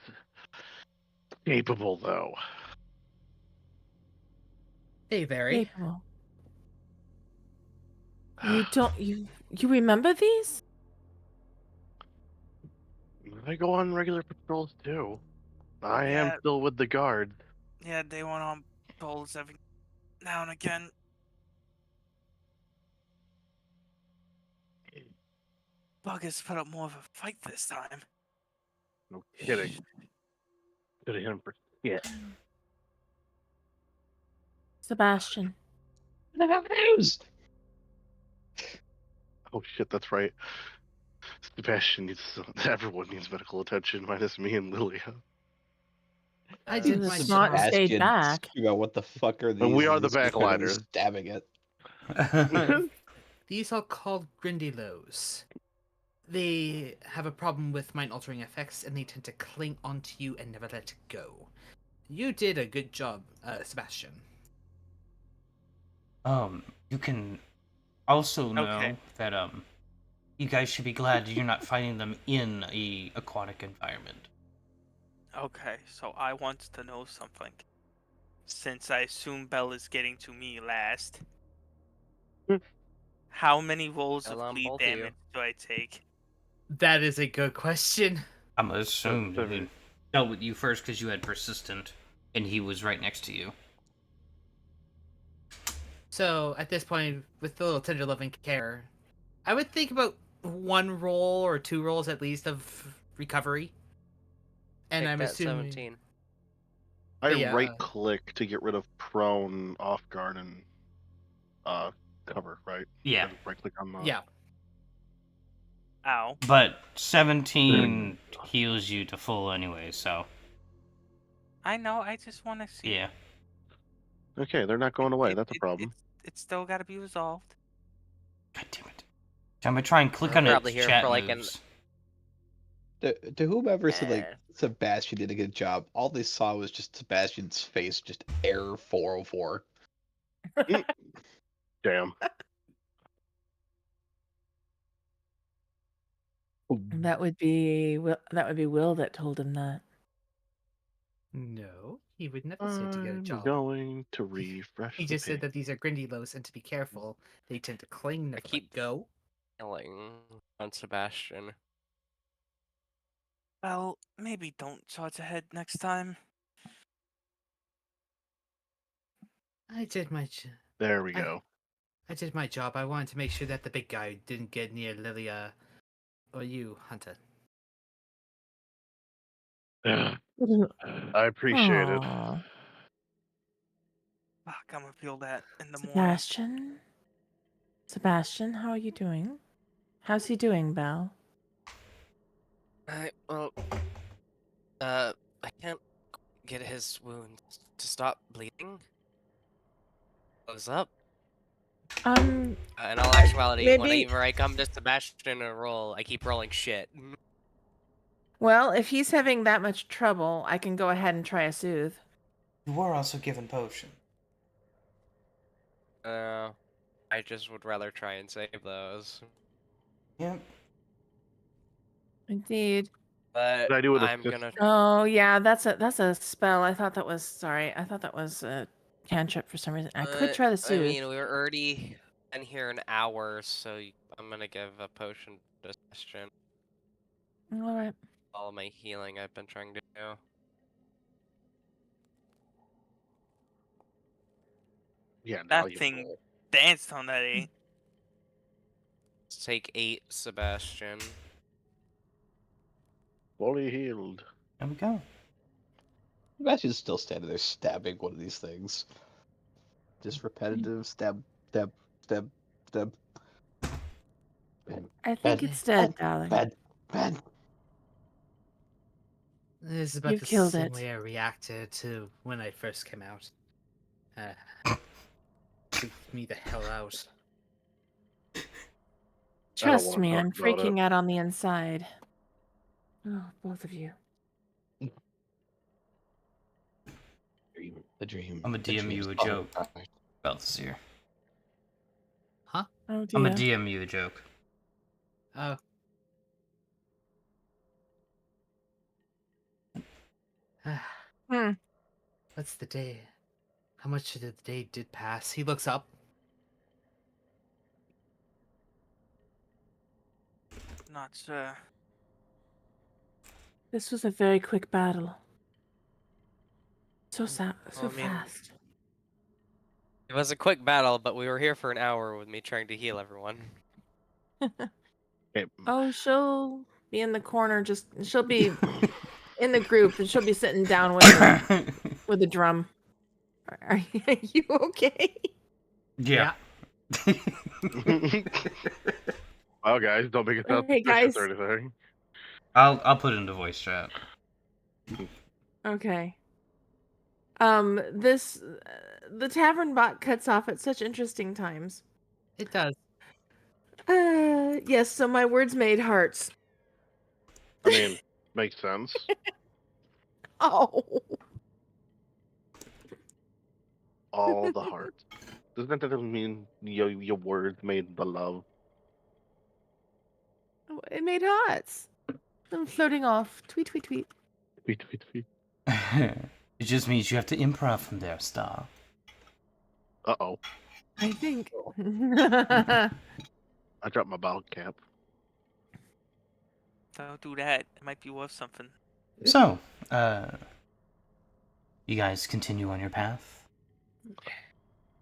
capable, though. Hey, Barry. Capable. You don't you remember these? I go on regular patrols too. I am Yeah, still with the guard. yeah, they went on polls every now and again. Buggers put up more of a fight this time. No kidding. Could have hit him for shit. Sebastian. What the hell news? Oh shit, that's right. Sebastian needs. Everyone needs medical attention, minus me and Lilia. I He did was my smart and job. stayed Sebastian back. scream out, what the fuck are these? And we are the Just literally backlider. stabbing it. These are called Grindylows. They have a problem with mind-altering effects, and they tend to cling onto you and never let go. You did a good job, Sebastian. You can also know Okay. that you guys should be glad you're not fighting them in a aquatic environment. Okay, so I want to know something. Since I assume Bell is getting to me last, how many rolls Fell of on bleed both of you. damage do I take? That is a good question. I'm assuming Seven. he dealt with you first because you had persistent, and he was right next to you. So, at this point, with the little tender loving care, I would think about 1 roll or 2 rolls at least of recovery. And Take I'm that assuming 17. I yeah. right click to get rid of prone, off guard, and cover, right? Yeah, Right click on the. Yeah. Ow. but 17 heals you to full anyway, so I know, I just want to see. yeah. Okay, they're not going away. That's a problem. It's still got to be resolved. God damn it. I'm gonna try and click We're on its probably here chat for like moves. To whomever said like Eh. Sebastian did a good job, all they saw was just Sebastian's face, just error 404. Damn. That would be Will that told him that. No, he would never say to get a I'm job. going to refresh. He the just said page. that these are Grindylows and to be careful. They tend to cling, never keep- let go. Killing on Sebastian. Well, maybe don't charge ahead next time. I did my job. There we go. I did my job. I wanted to make sure that the big guy didn't get near Lilia or you, Hunter. I appreciate it. Aw. Fuck, I'm gonna feel that in the morning. Sebastian? Sebastian, how are you doing? How's he doing, Belle? Well, I can't get his wound to stop bleeding. Close up. In all actuality, maybe- whenever I come to Sebastian and roll, I keep rolling shit. Well, if he's having that much trouble, I can go ahead and try a soothe. You were also given potion. I just would rather try and save those. Yep. Indeed. But Did I do it I'm assist? gonna. Oh yeah, that's a spell. I thought that was I thought that was a cantrip for some reason. I could try the I soothe. mean, we were already been here an hour, so I'm gonna give a potion to Sebastian. All right. All my healing I've been trying to do. Yeah, now That you thing roll. danced on that 8. take 8, Sebastian. Fully healed. There we go. Sebastian's still standing there stabbing one of these things. Just repetitive stab, stab, stab, stab. Bad, I think bad, it's dead, darling. bad, bad. This is about You've the killed same it. way I reacted to when I first came out. Freaked me the hell out. Trust wanna me, talk I'm about it. freaking out on the inside. Oh, both of you. The dream. I'm gonna the DM you dream's a all joke right. about this here. Huh? Oh I'm dear. gonna DM you a joke. Oh. Hmm. What's the day? How much of the day did pass? He looks up. Not This was a very quick battle. So Well, I mean- fast. It was a quick battle, but we were here for an hour with me trying to heal everyone. Okay. Oh, she'll be in the corner. She'll be in the group, and she'll be sitting down with a drum. Are you okay? Yeah. Well, guys, don't make it sound Hey, suspicious guys. or anything. I'll put it into voice chat. Okay. The tavern bot cuts off at such interesting times. It does. Yes. So my words made hearts. I mean, makes sense. Oh. All the hearts. Doesn't that mean your words made the love? It made hearts. I'm floating off. Tweet, tweet, tweet. Tweet, tweet, tweet. It just means you have to improv from there, Star. Uh-oh. I think. I dropped my bottle cap. don't do that. It might be worth something. So, you guys continue on your path.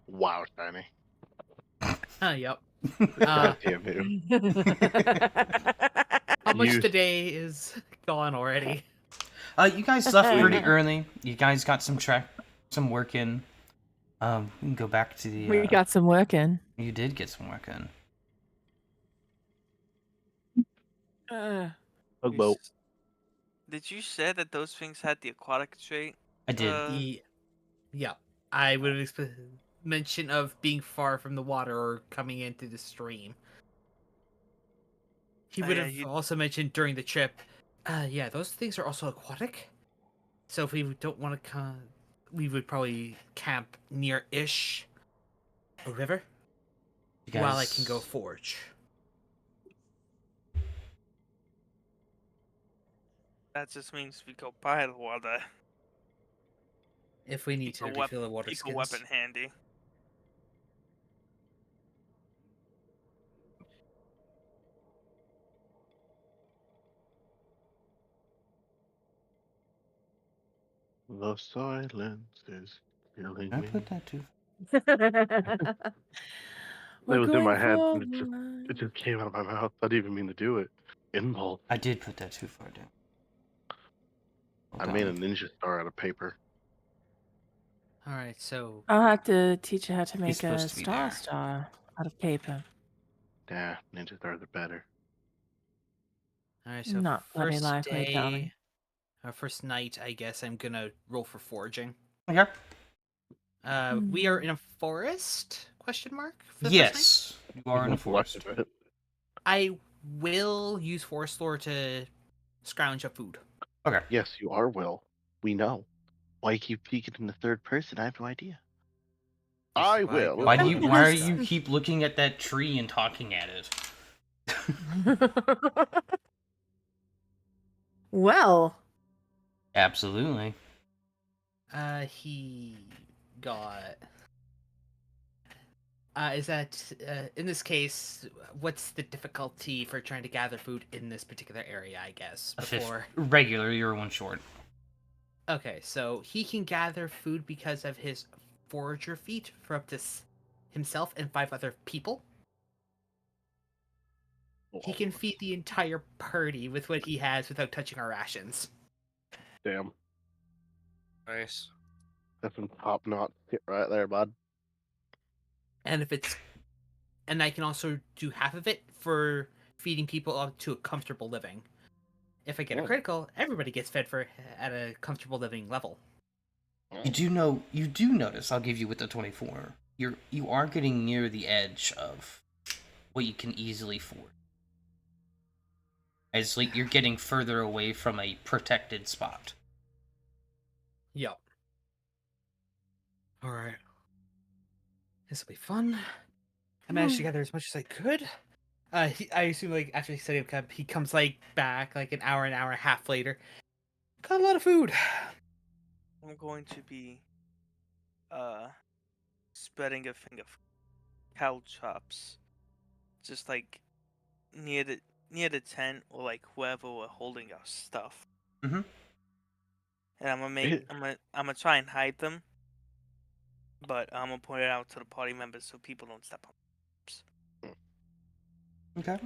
Wow, Shiny. Yep. God damn you. How much You- the day is gone already? You guys left pretty early. You guys got some work in. We can go back to the. We got some work in. You did get some work in. Tugboat. Did you say that those things had the aquatic trait? I did. Yeah. I would have mention of being far from the water or coming into the stream. He Oh, would yeah, have you- also mentioned during the trip. Yeah, those things are also aquatic. So if we don't want to come, we would probably camp near-ish a river You guys... while I can go forage. That just means we go by the water. If we need to Keep a refill the water Keep a skins. weapon handy. The silence is killing Can I me. put that too? It We're was in my going head. for And it one. just came out of my mouth. I didn't even mean to do it. Impulse. I did put that too far down. I made a ninja star out of paper. All right, so I'll have to teach you how to make supposed a to be there. star out of paper. Yeah, ninja stars are better. Not very first likely, day, darling. or first night, I guess I'm gonna roll for foraging. Okay. We are in a forest? Question mark. For the first Yes, you are in a forest. night? I will use forest lore to scrounge up food. Okay. Yes, you are, Will. We know. Why you keep speaking in the third person? I have no idea. This I is why I will. go Why on do you? this Why are stuff. you keep looking at that tree and talking at it? Well, Absolutely. He got. Is that in this case? What's the difficulty for trying to gather food in this particular area? I guess A fifth before. regular, you're one short. Okay, so he can gather food because of his forager feat for up to himself and 5 other people. He can feed the entire party with what he has without touching our rations. Damn. Nice. That's some top notch right there, bud. And I can also do half of it for feeding people up to a comfortable living. If I get a critical, everybody gets fed at a comfortable living level. You do notice, I'll give you with the 24, you are getting near the edge of what you can easily afford. As like you're getting further away from a protected spot. Yep. Alright. This'll be fun. I managed to gather as much as I could. I assume like after setting up camp, he comes like back like an hour and a half later. Got a lot of food. I'm going to be spreading a thing of cow chops, just like near the tent or like wherever we're holding our stuff. Mm-hmm. And I'm gonna try and hide them, but I'm gonna point it out to the party members so people don't step on them. Okay.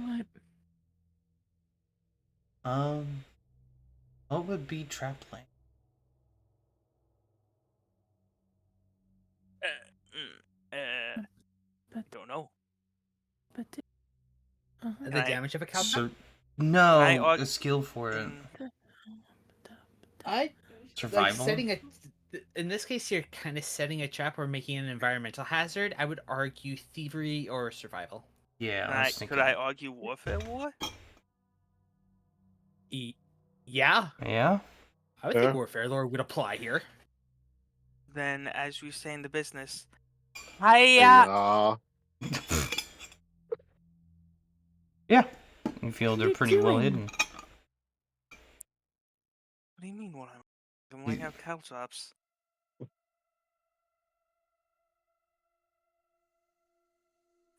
What would be trap lane? Don't know. But The damage of a cow. No, a skill for it. Survival. Like in this case, you're kind of setting a trap or making an environmental hazard. I would argue thievery or survival. Yeah, Could I argue warfare war? Yeah. Yeah? I would think warfare lore would apply here. Then, as we say in the business, Yeah. You feel they're pretty well hidden. What do you mean what I'm laying out cow chops?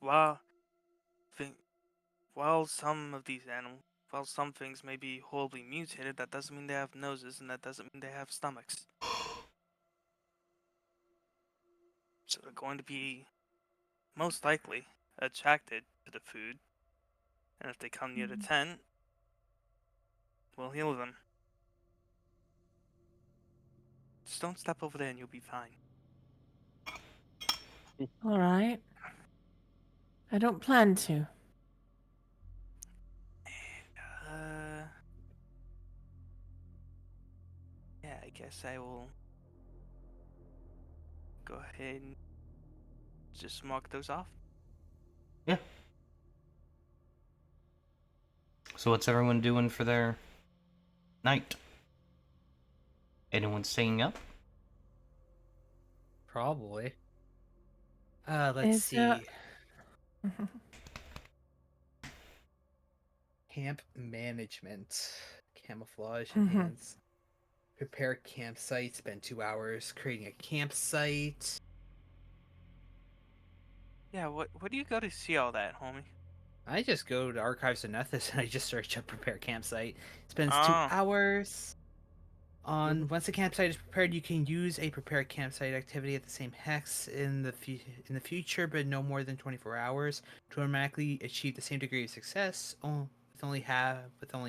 Well, some things may be horribly mutated, that doesn't mean they have noses, and that doesn't mean they have stomachs. So they're going to be, most likely, attracted to the food. And if they come near the tent, we'll heal them. Just don't step over there and you'll be fine. Alright. I don't plan to. Yeah, I guess I will go ahead and just mark those off. Yeah. So what's everyone doing for their night? Anyone staying up? Probably. Let's see. Camp management. Camouflage enhance. Prepare campsite. Spend 2 hours creating a campsite. Yeah, what do you go to see all that, homie? I just go to Archives of Nethys and I just search up prepare campsite. Spends 2 hours. Once the campsite is prepared, you can use a prepare campsite activity at the same hex in the future, but no more than 24 hours to automatically achieve the same degree of success with only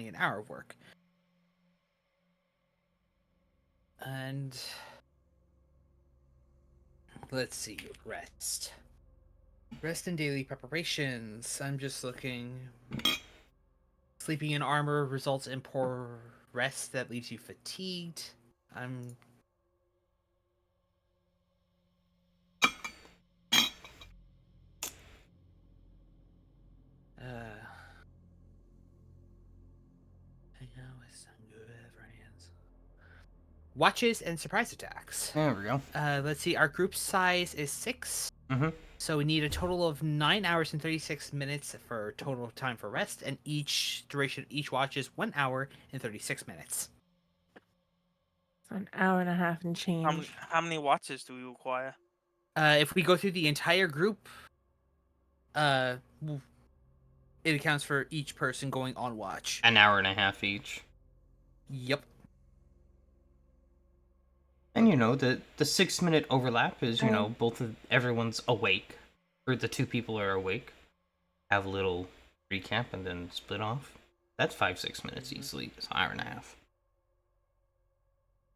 an hour of work. And let's see, rest and daily preparations. I'm just looking. Sleeping in armor results in poor rest that leaves you fatigued. I'm watches and surprise attacks. There we go. Let's see. Our group size is 6. So we need a total of 9 hours and 36 minutes for total time for rest, and each duration of each watch is 1 hour and 36 minutes. So an hour and a half and change. How many watches do we require? If we go through the entire group, it accounts for each person going on watch. An hour and a half each. Yep. And the 6-minute overlap is, both of everyone's awake, or the 2 people are awake, have a little recap and then split off. That's 5-6 minutes easily. It's an hour and a half.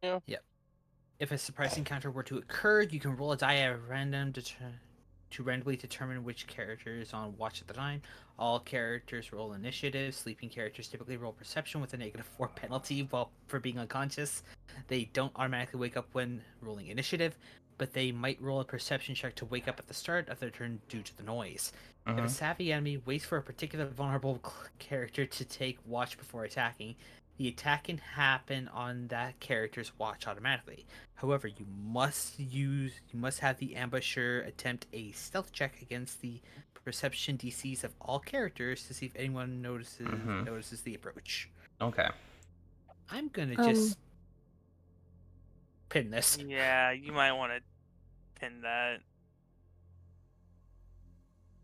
Yeah. Yep. If a surprise encounter were to occur, you can roll a die at random to randomly determine which character is on watch at the time. All characters roll initiative. Sleeping characters typically roll perception with a -4 penalty for being unconscious. They don't automatically wake up when rolling initiative, but they might roll a perception check to wake up at the start of their turn due to the noise. If a savvy enemy waits for a particular vulnerable character to take watch before attacking, the attack can happen on that character's watch automatically. However, you must have the ambusher attempt a stealth check against the perception DCs of all characters to see if anyone notices the approach. Okay. I'm gonna just pin this. Yeah, you might want to pin that.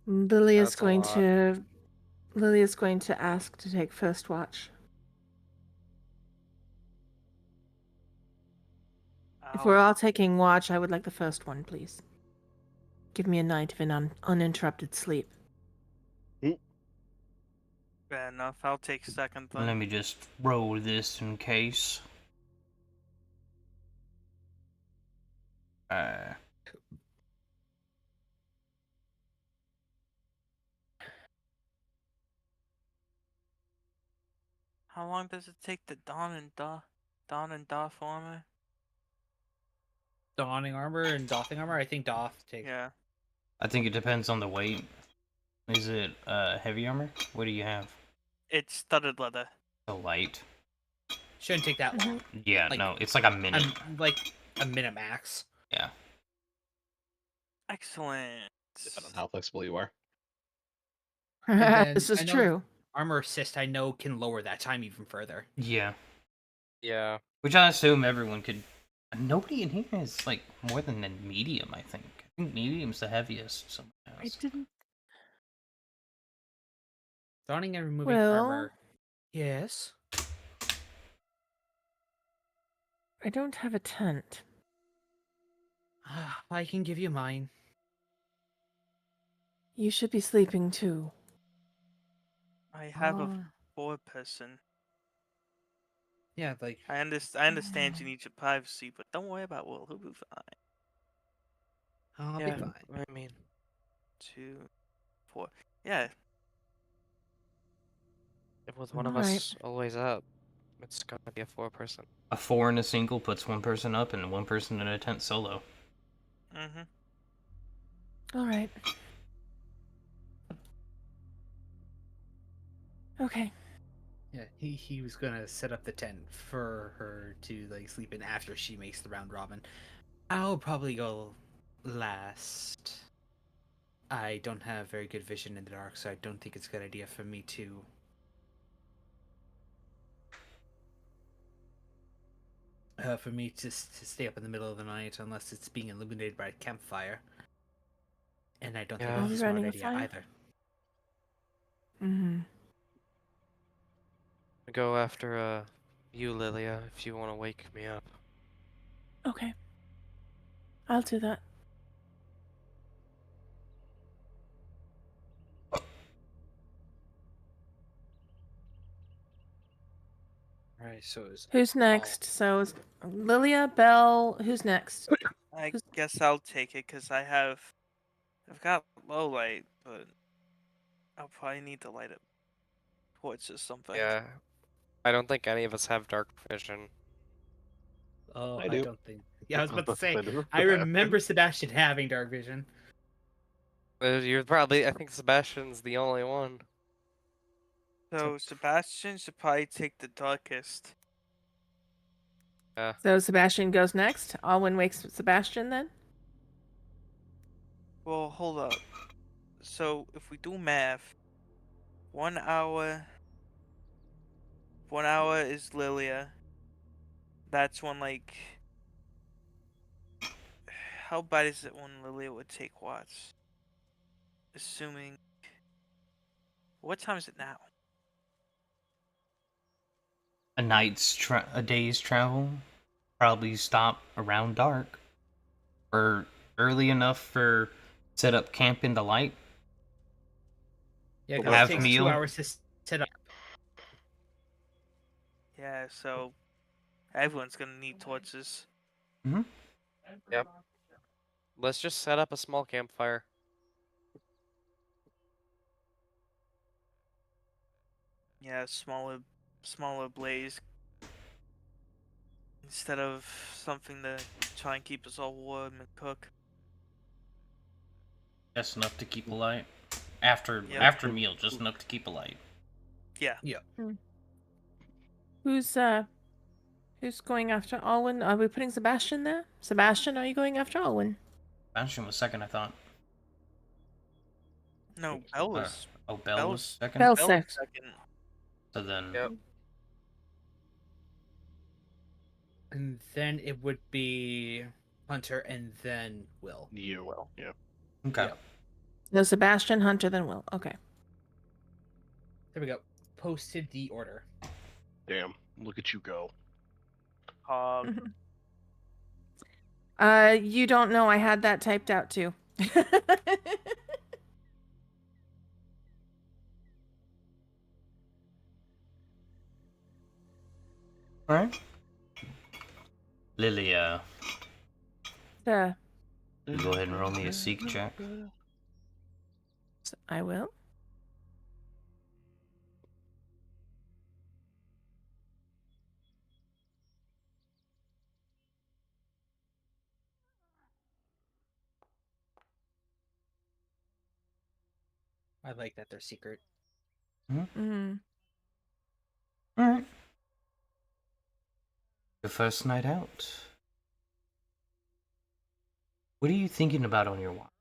Lily is That's a going lot. to Lily is going to ask to take first watch. If we're all taking watch, I would like the first one, please. Give me a night of an uninterrupted sleep. Fair enough. I'll take second then. Let me just roll this in case. How long does it take to don and doff armor? Donning armor and doffing armor. I think doff takes. Yeah. I think it depends on the weight. Is it heavy armor? What do you have? It's studded leather. So light. Shouldn't take that long. Yeah, Like, no, it's like a minute. Like a minute max. Yeah. Excellent. Depending on how flexible you are. then This is I know- true. Armor assist, I know, can lower that time even further. Yeah. Yeah. Which I assume everyone could. Nobody in here is like more than a medium. I think. I think medium's the heaviest. Someone I else. didn't. Donning and removing Well- armor. Yes. I don't have a tent. I can give you mine. You should be sleeping too. I have a 4-person. Yeah, like I understand you need your privacy, but don't worry about Will. He'll be fine. I'll Yeah, be fine. I mean, 2, 4. Yeah. with one of Alright. us always up, it's gonna be a 4-person. A 4 in a single puts one person up and one person in a tent solo. Mhm. All right. Okay. Yeah, he was gonna set up the tent for her to like sleep in after she makes the round robin. I'll probably go last. I don't have very good vision in the dark, so I don't think it's a good idea for me to to stay up in the middle of the night unless it's being illuminated by a campfire. And I don't Yeah. think Are it's we a smart running a idea fire? either. Mm-hmm. Go after you, Lilia, if you want to wake me up. Okay. I'll do that. Alright, so it's Who's next? So, Lilia, Belle, who's next? I Who's- guess I'll take it because I've got low light, but I'll probably need to light up torch or something. Yeah. I don't think any of us have dark vision. Oh, I I do. don't think. Yeah, I was about to say. Sebastian. I remember Sebastian having dark vision. You're probably, I think Sebastian's the only one. So Sebastian should probably take the darkest. So Sebastian goes next. Alwyn wakes Sebastian then? Well, hold up. So if we do math, 1 hour. 1 hour is Lilia. That's when like. How bad is it when Lilia would take watch? Assuming. What time is it now? A day's travel. Probably stop around dark. Or early enough for set up camp in the light. Yeah, But because it Have takes meal. 2 hours to set up. Yeah, so everyone's gonna need torches. Yep. Let's just set up a small campfire. Yeah, smaller blaze instead of something to try and keep us all warm and cook. Just enough to keep a light. After Yep. meal, just enough to keep a light. Yeah. Who's going after Alwyn? Are we putting Sebastian there? Sebastian, are you going after Alwyn? Bastion was second, I thought. No, Bell Or, was Bell was second. Bell Bell was six. second. So then, Yep. And then it would be Hunter and then Will. You. Well. Yeah. okay. Yep. No, Sebastian, Hunter, then Will. Okay. There we go. Posted the order. Damn. Look at you go. You don't know I had that typed out too. All right. Lilia, Uh, you go ahead and roll me a seek check. I will. I like that they're secret. Mm. All right. Your first night out. What are you thinking about on your walk?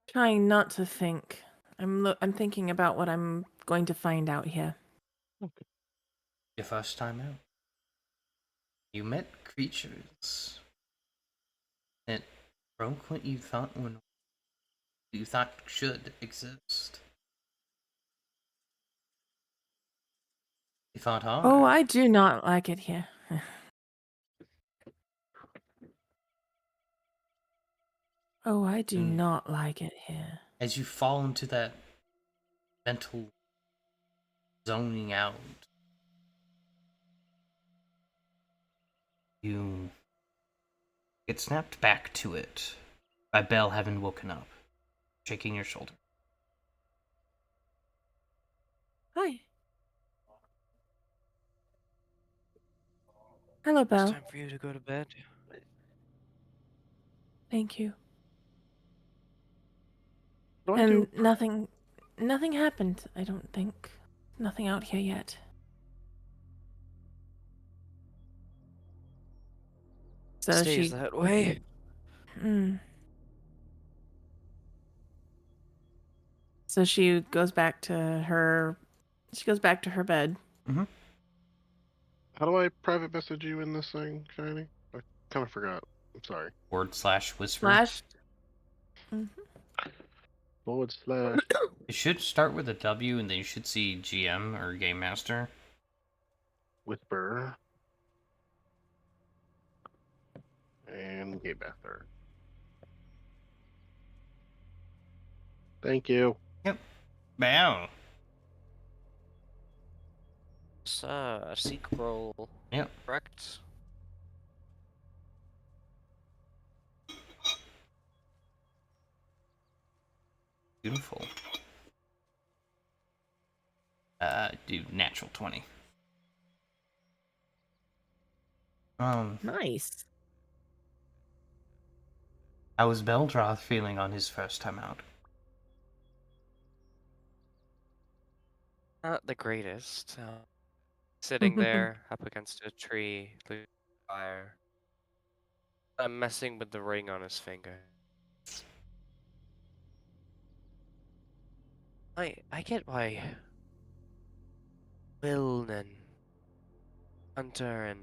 Trying not to think. I'm thinking about what I'm going to find out here. Your first time out. You met creatures that broke what you thought should exist. You fought hard. Oh, I do not like it here. Oh, I do not like it here. As you fall into that mental zoning out, you get snapped back to it by Belle having woken up, shaking your shoulder. Hi. Hello, It's Belle. time for you to go to bed. Thank you. What do I do? And nothing happened, I don't think. Nothing out here yet. So Stays that way. Mm. So she goes back to her. She goes back to her bed. How do I private message you in this thing, Shiny? I kind of forgot. I'm sorry. /whisper. /. It should start with a W and then you should see GM or Game Master. Whisper. And Game Master. Thank you. Yep. Bow. It's a seek roll. Yep. Correct. Beautiful. Do natural 20. Nice. How was Beldroth feeling on his first time out? Not the greatest. Sitting there up against a tree, looking at the fire. I'm messing with the ring on his finger. I get why Will and Hunter and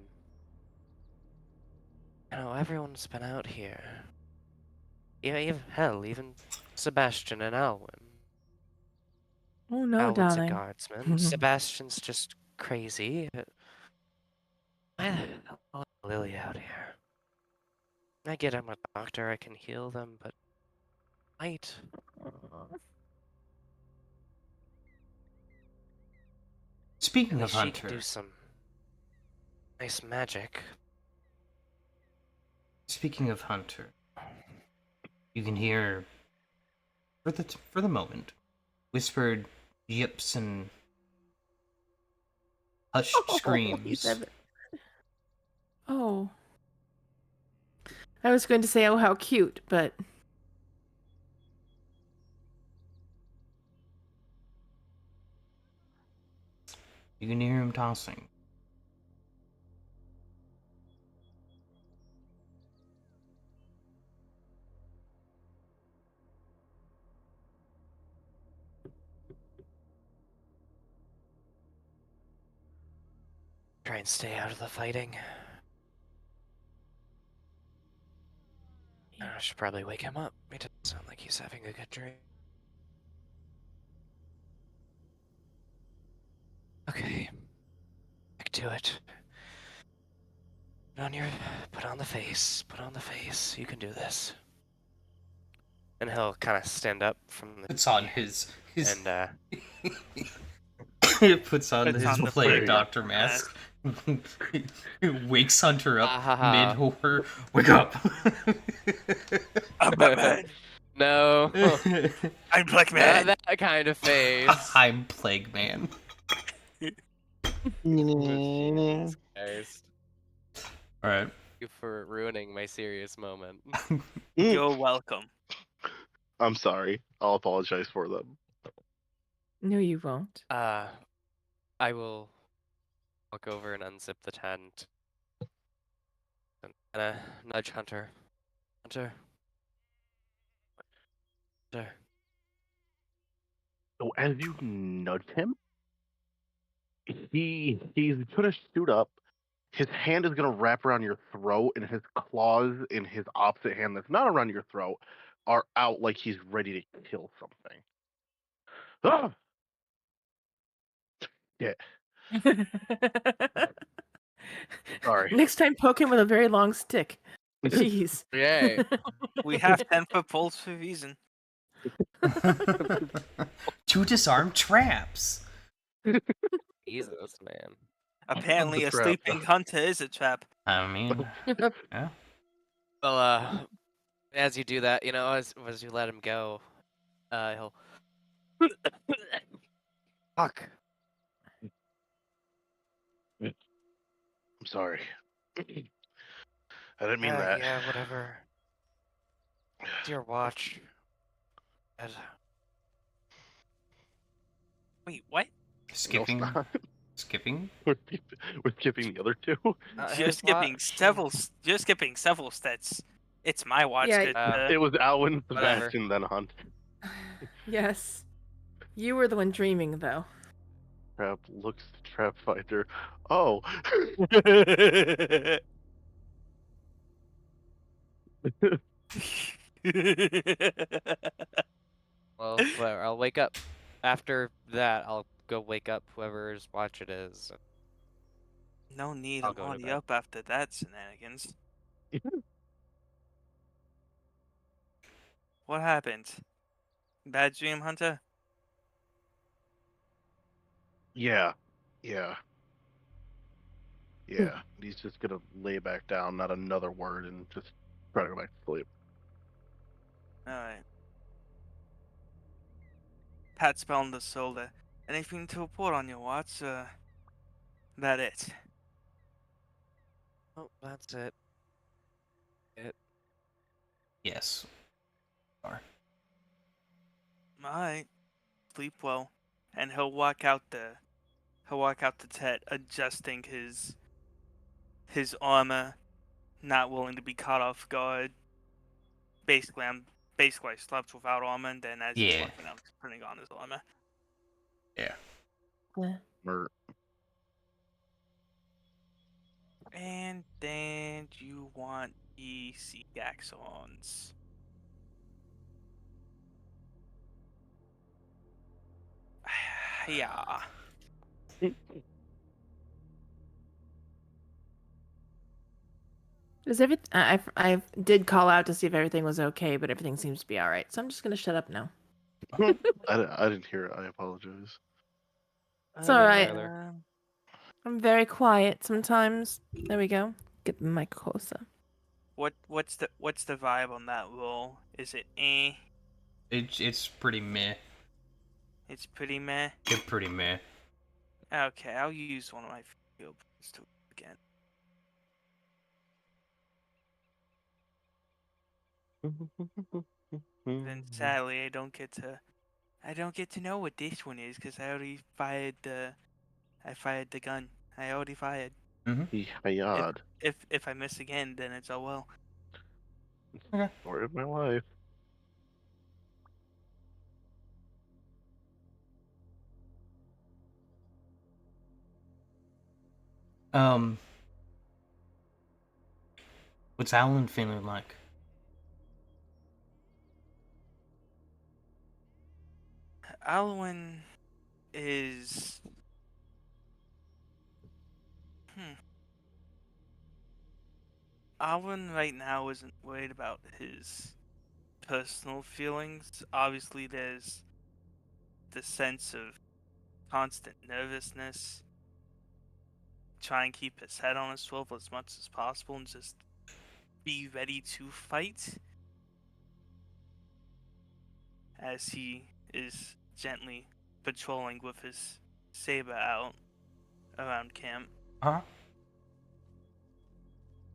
everyone's been out here. Yeah, even Sebastian and Alwyn. Oh no, Alwyn's a darling. guardsman. Sebastian's just crazy. Why the hell is Lily out here? I get I'm a doctor, I can heal them, but might. Speaking At of least she can do Hunter, some nice magic. speaking of Hunter, you can hear, for the moment, whispered yips and hushed Oh, he screams. said that. Oh. I was going to say, oh, how cute, but You can hear him tossing. Try and stay out of the fighting. I should probably wake him up. It doesn't sound like he's having a good dream. Okay. Back to it. Put on the face. Put on the face. You can do this. And he'll kind of stand up from the Puts on tree his and puts on Puts his on the plague plague doctor doctor mask. Wakes Hunter up Ah, ha, ha. mid horror. Wake up! I'm Batman. no, I'm Black not Man. that kind of face. I'm Plague Man. Jesus Christ. All right. Thank you for ruining my serious moment. You're welcome. I'm sorry. I'll apologize for them. no, you won't. I will walk over and unzip the tent and nudge Hunter. Hunter. Hunter. So as you nudge him, he's gonna shoot up. His hand is gonna wrap around your throat, and his claws in his opposite hand that's not around your throat are out like he's ready to kill something. Ah! Yeah. Sorry. Next time, poke him with a very long stick. Jeez. Yay. We have 10-foot poles for a reason. To disarm traps. Jesus, man. Apparently, The a trap. sleeping hunter is a trap. I mean, yeah. Well, as you do that, as you let him go, he'll. Fuck. I'm sorry. I didn't mean that. Yeah, whatever. It's your watch. Ed. Wait, what? Skipping. No, stop. Skipping. We're skipping the other two. You're His skipping watch. several. You're skipping several steps. It's my watch. Yeah. good, It was Alwyn, Whatever. Sebastian, then Hunt. Yes. You were the one dreaming, though. Trap looks trap finder. Oh. Well, whatever. I'll wake up. After that, I'll go wake up whoever's watch it is. No need. I'll I'm go to already bed. up after that shenanigans. What happened? Bad dream, Hunter? Yeah. He's just gonna lay back down, not another word, and just try to go back to sleep. Alright. Pat spell on the shoulder. Anything to report on your watch? That it. Oh, that's it. Yes. Alright. Sleep well. And he'll walk out the tent, adjusting his armor, not willing to be caught off guard. Basically I slept without armor, and then as he's Yeah. walking out, putting on his armor. Yeah. Or And then you want the sea axons. Yeah. Is everything? I did call out to see if everything was okay, but everything seems to be all right. So I'm just gonna shut up now. I didn't hear it. I apologize. It's all right. Either. I'm very quiet sometimes. There we go. Get the mic closer. What's the vibe on that roll? Is it It's pretty meh. It's pretty meh. It's pretty meh. Okay, I'll use one of my field points to again. Then sadly, I don't get to know what this one is because I already fired the gun. I already fired. Mm-hmm. If I miss again, then it's oh well. Okay. Story of my life. What's Alan feeling like? Alwyn is Alwyn right now isn't worried about his personal feelings. Obviously, there's the sense of constant nervousness. Try and keep his head on a swivel as much as possible and just be ready to fight as he is gently patrolling with his saber out around camp. Huh?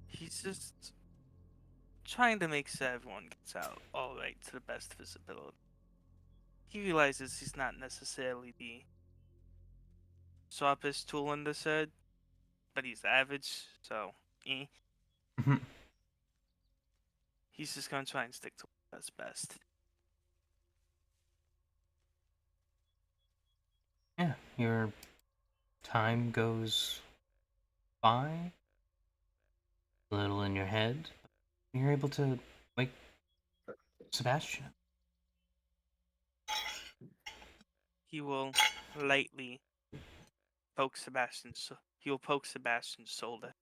He's just trying to make sure everyone gets out alright to the best of his ability. He realizes he's not necessarily the sharpest tool in the shed, but he's average, so Mm-hmm. He's just gonna try and stick to what's best. Yeah, your time goes by, a little in your head. You're able to wake Sebastian. He will lightly poke he will poke Sebastian's shoulder.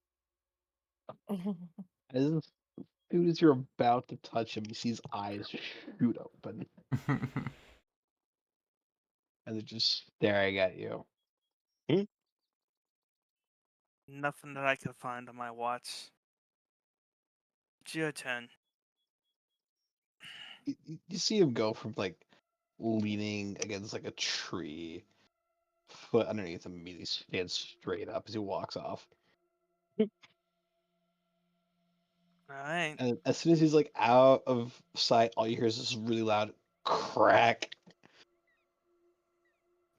As soon as you're about to touch him, you see his eyes shoot open, and they're just staring at you. Nothing that I could find on my watch. It's your turn. You see him go from like leaning against like a tree, foot underneath him, immediately stands straight up as he walks off. Alright. And as soon as he's like out of sight, all you hear is this really loud crack.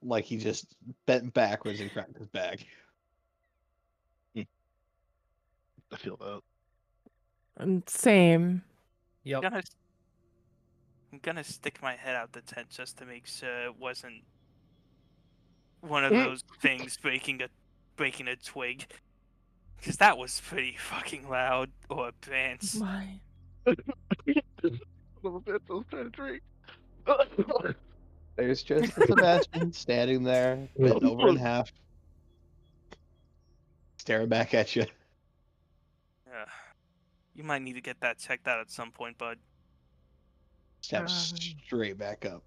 Like he just bent backwards and cracked his back. I feel that. Same. Yep. I'm gonna stick my head out the tent just to make sure it wasn't one of those things breaking a twig. Because that was pretty fucking loud or advanced. Why? Little bit, I was trying to drink. There's just the Sebastian standing there, bent over in half, staring back at you. You might need to get that checked out at some point, bud. Steps straight back up.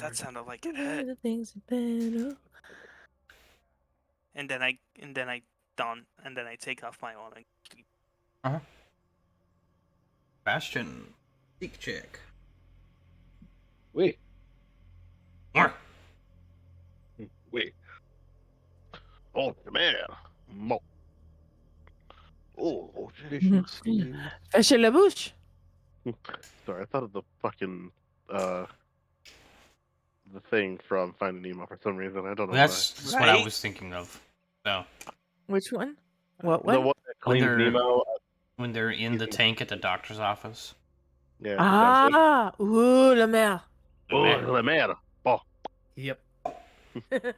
That sounded like it hurt. The things are better. And then I take off my armor. Uh-huh. Sebastian, seek check. Wait. More. Wait. Oh man. Mo. Oh. Efficiency. Fâchez la bouche. Sorry, I thought of the fucking the thing from Finding Nemo for some reason. I don't know That's why. what I Right? was thinking of. So Which one? What The one? one that When cleans they're- Nemo. when they're in the tank at the doctor's office. Yeah. Ah, ooh, la mer. Oh, la mer. Oh. Yep. Alright,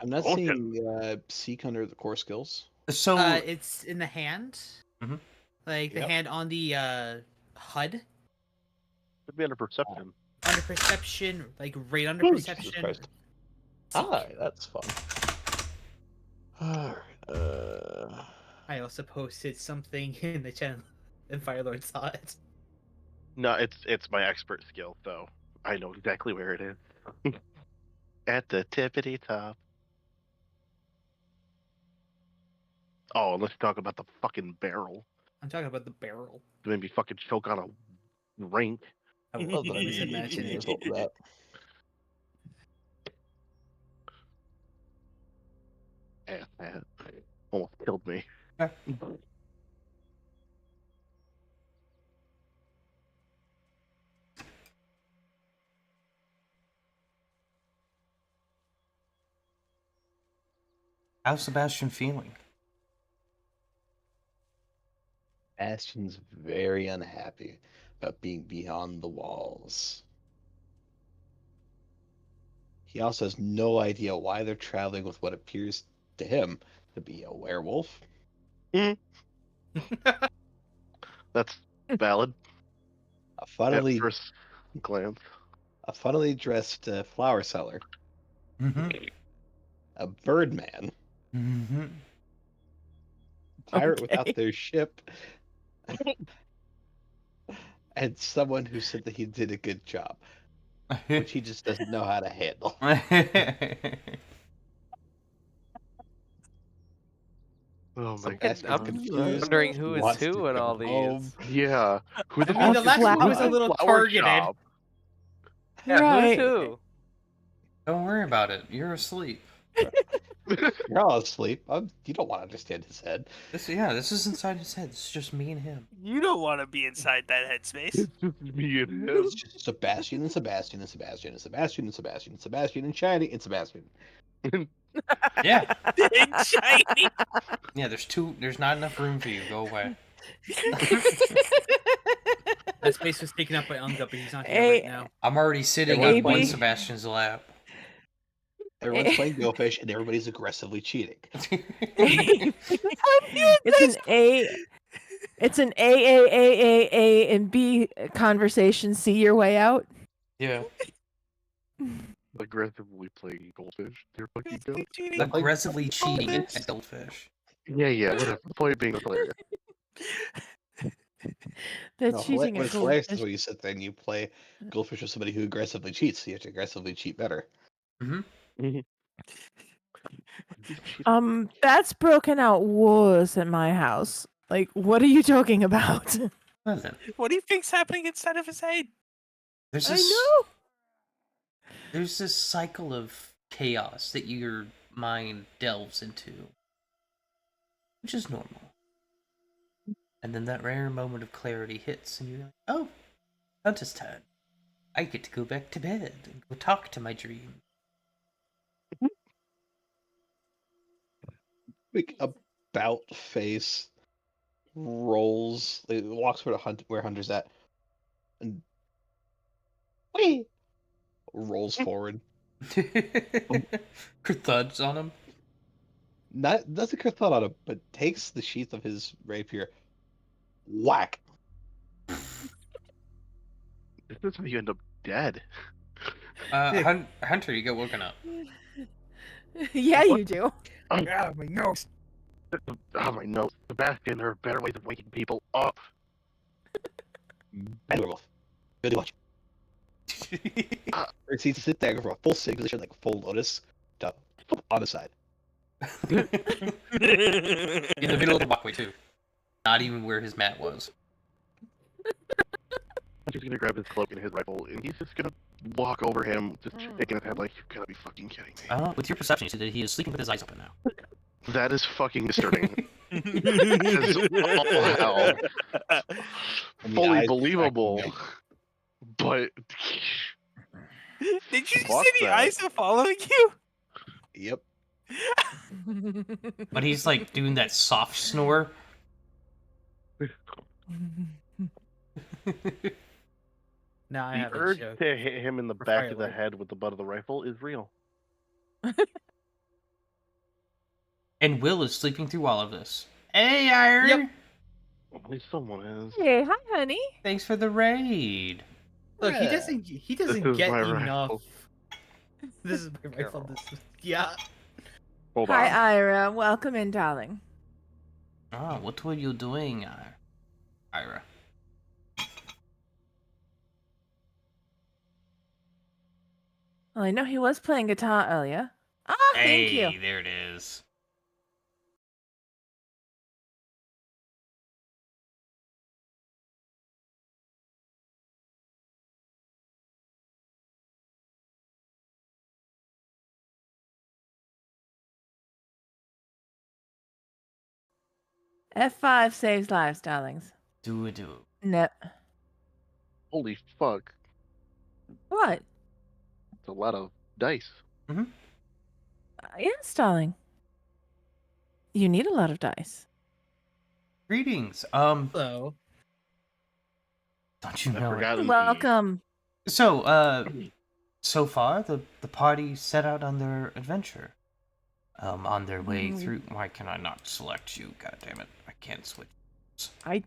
I'm not Okay. seeing seek under the core skills. So It's in the hand. Mhm. Like the Yep. hand on the HUD. Could be under perception. Under perception, like right under Oh, Jesus perception. Christ. Seek. Ah, that's fun. I also posted something in the channel, and Firelord saw it. No, it's my expert skill, though. I know exactly where it is. At the tippity top. Oh, let's talk about the fucking barrel. I'm talking about the barrel. Maybe fucking choke on a rink. I Oh, was that'd be imagining the it. result of that. Ass hat. Almost killed me. How's Sebastian feeling? Bastion's very unhappy about being beyond the walls. He also has no idea why they're traveling with what appears to him to be a werewolf. That's valid A at funnily, first glance. a funnily dressed flower seller. Mm-hmm. A birdman. Mm-hmm. Pirate Okay. without their ship. And someone who said that he did a good job, which he just doesn't know how to handle. Oh my god. Sebastian's I'm confused. wondering who is wants to who in go all home. these. Yeah. Who the I mean, the fuck last is one was a who's the little flower targeted. shop? Yeah, Right. who's who? Don't worry about it. You're asleep. You're all asleep. You don't want to understand his head. This is inside his head. It's just me and him. You don't want to be inside that headspace. It's just me and him. It's just Sebastian and Sebastian and Sebastian and Sebastian and Sebastian and Sebastian and Shiny and Sebastian. Yeah. And shiny. Yeah, there's not enough room for you. Go away. That space was taken up by Unga, but he's not here Hey, right now. I'm already sitting Everyone's on one AB. Sebastian's lap. Everyone's playing Go Fish and everybody's aggressively cheating. It's an A. It's an A and B conversation. See your way out. Yeah. Aggressively playing goldfish. They're fucking dumb. Cheating. They're playing Aggressively cheating goldfish. at goldfish. Yeah, whatever. Point being hilarious. They're No, cheating what at is hilarious is goldfish. when you sit there and you play Goldfish with somebody who aggressively cheats. So you have to aggressively cheat better. Mm-hmm. That's broken out wars at my house. Like, what are you talking about? Well then, What do you think's happening inside of his head? there's I this know. there's this cycle of chaos that your mind delves into, which is normal. And then that rare moment of clarity hits, and you're like, "Oh, Hunter's turn. I get to go back to bed and go talk to my dream." Like about face rolls, like, walks where Hunter's at, and whee, rolls forward. Thuds on him. Doesn't crit thought on him, but takes the sheath of his rapier, whack. This is how you end up dead. Hunter, you get woken up. Yeah, you do. Ah, my nose. Oh my nose. Sebastian, there are better ways of waking people up. Bad werewolf. Good to watch. Or he sit there for a full sig position, like full lotus, on the side. In the middle of the walkway too. Not even where his mat was. I'm just gonna grab his cloak and his rifle, and he's just gonna walk over him, just shaking his head like, "You gotta be fucking kidding me." With your perception, you see that he is sleeping with his eyes open now. That is fucking disturbing. As all hell. And the Fully eyes believable. cracking But Did you Fuck say the that. eyes are following you? Yep. But he's like doing that soft snore. Nah, I the have a urge joke. to hit him in the For back of the Firelord. head with the butt of the rifle is real. And Will is sleeping through all of this. Hey, Iron! Yep. At least someone is. Hey, hi, honey. Thanks for the raid. Look, he Yeah. doesn't This is get my enough. rifle. This is my rifle. Girl. Yeah. Hold Hi, on. Ira. Welcome in, darling. Ah, what were you doing, Ira? Well, I know he was playing guitar earlier. Ah, thank you. Hey, there it is. F5 saves lives, darlings. Do. No. Holy fuck. What? It's a lot of dice. Yes, darling. You need a lot of dice. Greetings. Hello. Don't you I've know it? forgotten. Welcome. So, so far the party set out on their adventure. On their way through. Why can I not select you? God damn it! I can't switch. I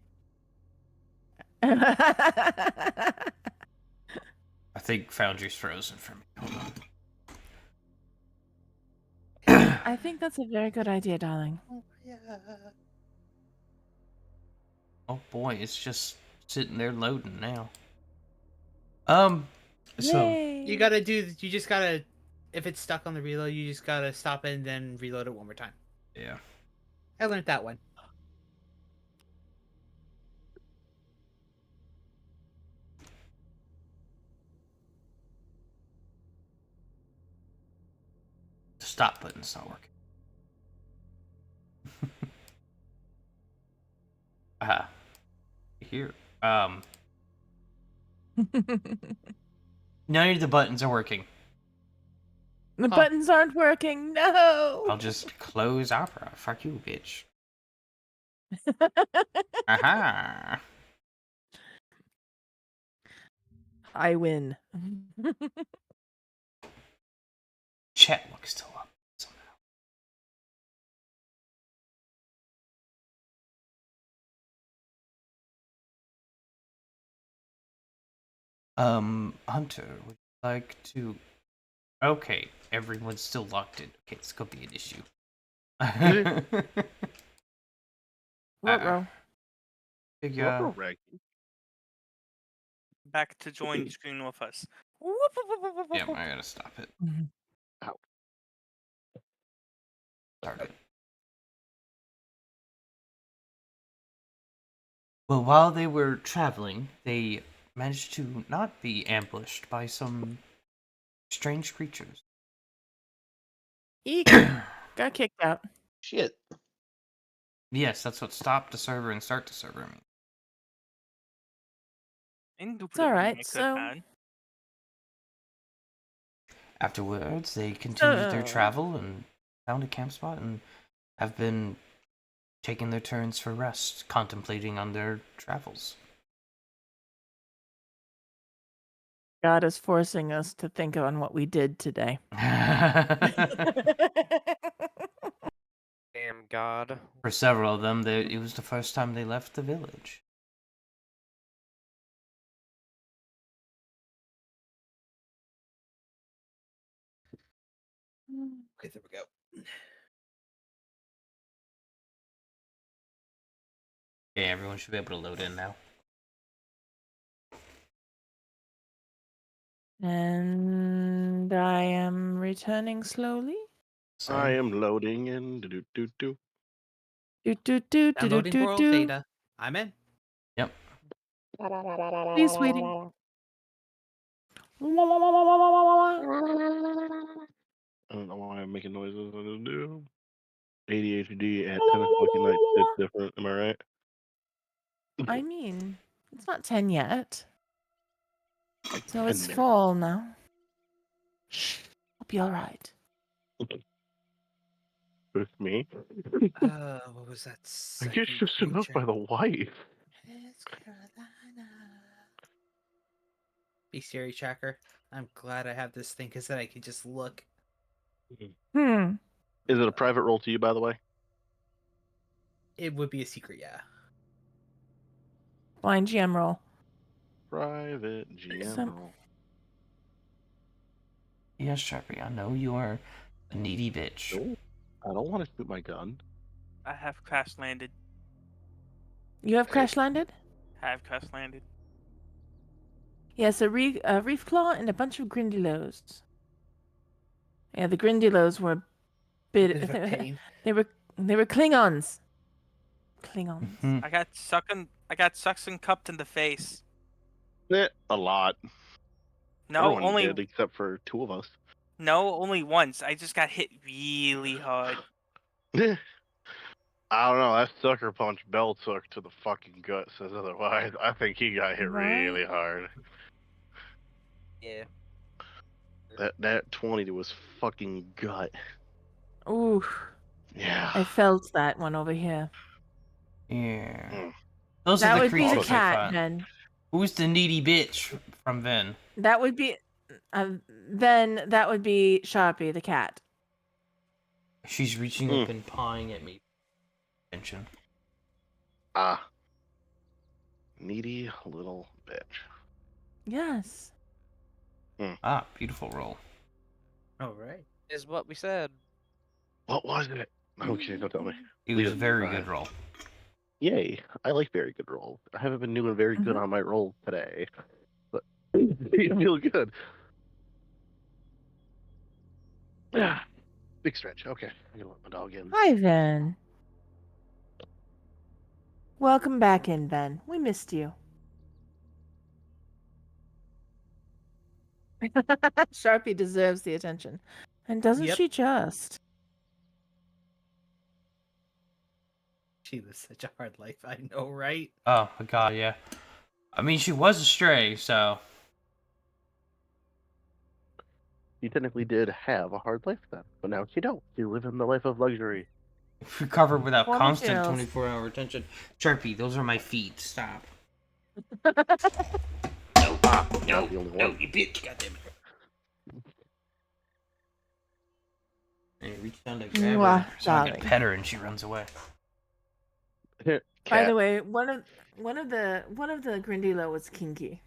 think Foundry's frozen for me. Hold on. I think that's a very good idea, darling. Oh boy, it's just sitting there loading now. So Yay. You just gotta, if it's stuck on the reload, you just gotta stop it and then reload it one more time. yeah. I learned that one. The stop button's not working. Here. None of the buttons are working. The buttons aren't working. No. I'll just close Opera. Fuck you, bitch. Aha. I win. Chat looks still up somehow. Hunter, would you like to? Okay, everyone's still locked in. Okay, this could be an issue. Ruh-roh. Figure. Back to join screen with us. Yeah, I gotta stop it. Ow. Start it. Well, while they were traveling, they managed to not be ambushed by some strange creatures. Eek. Got kicked out. Shit. Yes, that's what stop the server and start the server mean. It's alright, so... Afterwards, they continued their travel and found a camp spot and have been taking their turns for rest, contemplating on their travels. God is forcing us to think on what we did today. Damn God. For several of them, it was the first time they left the village. Okay, there we go. Yeah, everyone should be able to load in now. And I am returning slowly. I am loading in. Do. Downloading world data. I'm in. Yep. Please waiting. I don't know why I'm making noises. I just do. ADHD at 10 o'clock at night. It's different. Am I right? I mean, it's not 10 yet. Like So 10 it's minutes. fall now. Shh. I'll be alright. With me. What was that? I get just enough by the wife. Be Siri tracker. I'm glad I have this thing because then I can just look. Hmm. Is it a private role to you, by the way? It would be a secret, yeah. Blind GM roll. Private GM Some- role. Yes, Sharpie, I know you are a needy bitch. No, I don't want to shoot my gun. I have crash landed. You have crash landed? I have crash landed. Yes, a reef claw and a bunch of grindylows. Yeah, the grindylows were a Bit of a pain. they were Klingons. Klingons. Mhm. I got suction cupped in the face. A lot. No, Everyone only did except for 2 of us. only once. I just got hit really hard. I don't know. That sucker punch Bell took to the fucking gut says otherwise. I think he got hit really hard. Yeah. That 20 to his fucking gut. Ooh, Yeah. I felt that one over here. Yeah. Mm. Those That are the would be the creatures I cat, find. Ben. Who's the needy bitch from Vin? That would be then that would be Sharpie, the cat. She's reaching up and pawing at me. Attention. Ah. Needy little bitch. Yes. Ah, beautiful roll. All right. Is what we said. What was it? Okay, don't tell me. It Leave was a it very aside. good roll. Yay. I like very good rolls. I haven't been doing very good Mhm. on my rolls today. But you feel good. Yeah. Big stretch. Okay. I'm gonna let my dog in. Hi, Ben. Welcome back in, Ben. We missed you. Sharpie deserves the attention. And doesn't Yep. she just? She was such a hard life. I know, right? Oh my god, yeah. I mean, she was a stray, so. You technically did have a hard life then, but now you don't. You live in the life of luxury. Recover without Former constant chills. 24-hour attention. Sharpie, those are my feet. Stop. Not the only one. you bitch, goddammit. And he reached down to grab Mwah, her so I could darling. pet her and she runs away. By Cat. the way, one of the Grindilo was kinky.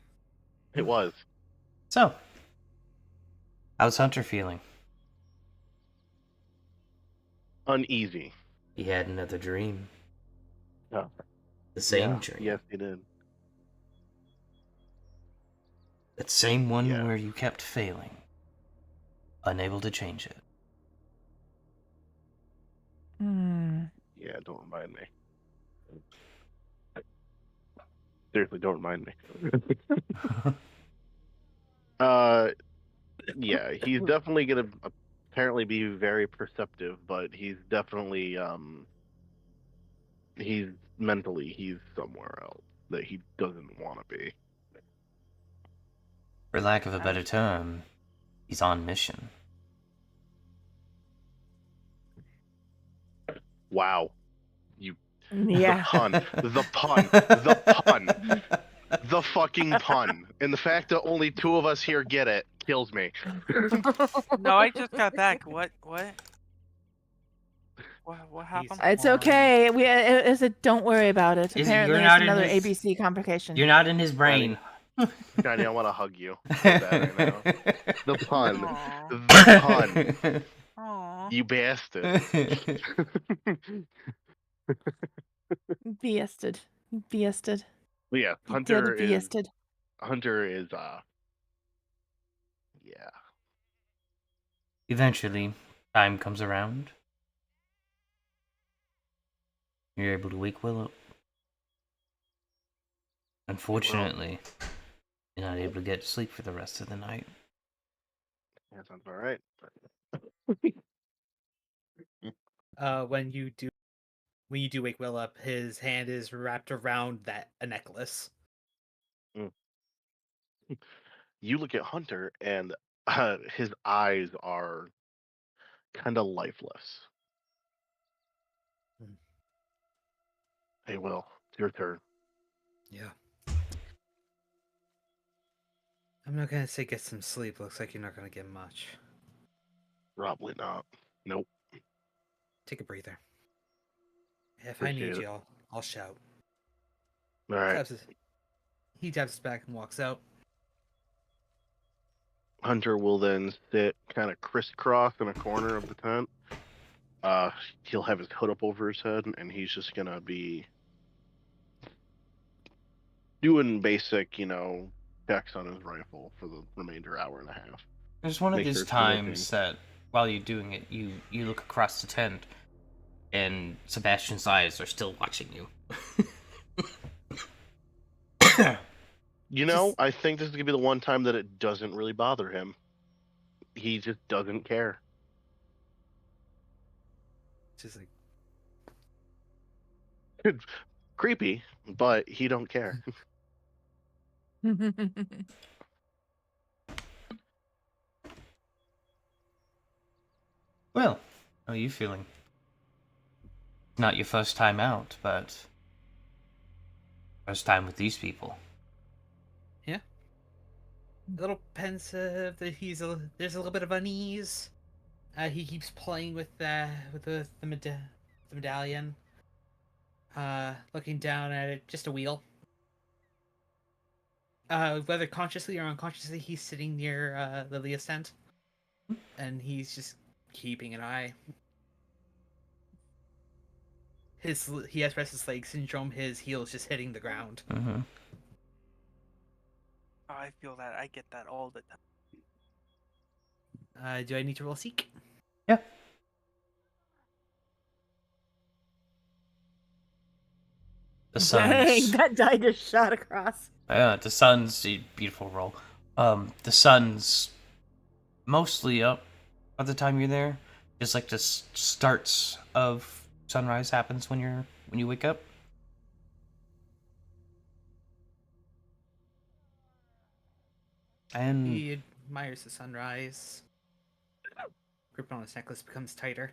It was. So, how's Hunter feeling? Uneasy. He had another dream. Oh. The same Yeah, dream. Yes, he did. That same one Yeah. where you kept failing. Unable to change it. Hmm. Yeah, don't remind me. Seriously, don't remind me. Yeah, he's definitely gonna apparently be very perceptive, but he's definitely he's somewhere else that he doesn't want to be. For lack of a better term, he's on mission. Wow. You Yeah. the pun. The fucking pun. And the fact that only 2 of us here get it kills me. No, I just got back. What happened? It's okay. Don't worry about it. Is- Apparently, you're it's not in another his- ABC complication. You're not in his brain. Johnny, I want to hug you so bad right now. The pun. Aw. The pun. Aw. You bastard. Biested. Yeah, You Hunter did is biested. yeah. Eventually, time comes around. You're able to wake Will up. Unfortunately, you're not able to get sleep for the rest of the night. That sounds all right. When you do wake Will up, his hand is wrapped around a necklace. You look at Hunter and his eyes are kind of lifeless. Hey, Will, it's your turn. Yeah. I'm not gonna say get some sleep. Looks like you're not gonna get much. Probably not. Nope. Take a breather. If I need Appreciate it. you, I'll shout. All right. He taps his back and walks out. Hunter will then sit kind of crisscross in a corner of the tent He'll have his hood up over his head, and he's just gonna be doing basic, checks on his rifle for the remainder hour and a half. There's one of Make these sure it's working. times that while you're doing it, you look across the tent, and Sebastian's eyes are still watching you. I think this is gonna be the one time that it doesn't really bother him. He just doesn't care. Just like, It's creepy, but he don't care. Well, how are you feeling? Not your first time out, but first time with these people. a little pensive. That there's a little bit of unease. He keeps playing with the medallion. Looking down at it, just a wheel. Whether consciously or unconsciously, he's sitting near Lilia's tent, and he's just keeping an eye. He has restless leg syndrome. His heel's just hitting the ground. Mm-hmm. Oh, I feel that. I get that all the time. Do I need to roll seek? Yeah. The Dang, sun's that die just shot across. the sun's a beautiful roll. The sun's mostly up by the time you're there. Just like the starts of sunrise happens when you wake up. And He admires the sunrise. Grip on his necklace becomes tighter.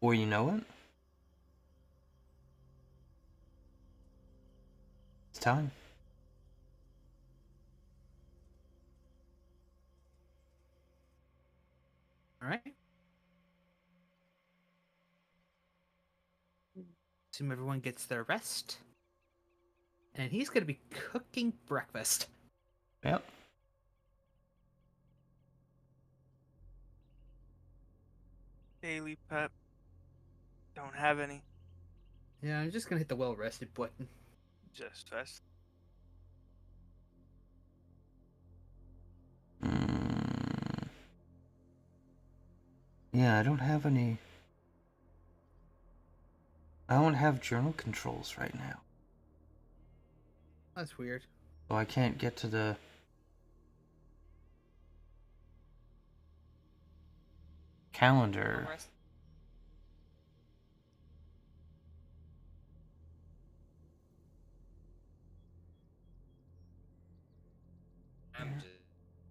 before you know it, it's time. All right. Assume everyone gets their rest. And he's going to be cooking breakfast. Yep. Daily pep. Don't have any. Yeah, I'm just going to hit the well-rested button. Just rest. Yeah, I don't have any. I don't have journal controls right now. That's weird. So I can't get to the calendar.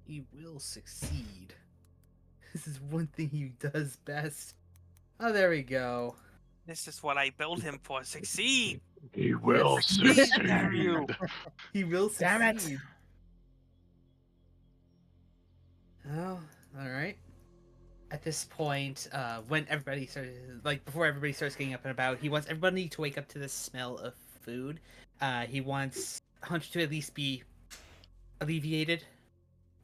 He will succeed. This is one thing he does best. Oh, there we go. This is what I built him for. Succeed. He will Succeed, damn you. He will succeed. Damn it. Oh, all right. At this point, when everybody starts, before everybody starts getting up and about, he wants everybody to wake up to the smell of food. He wants Hunch to at least be alleviated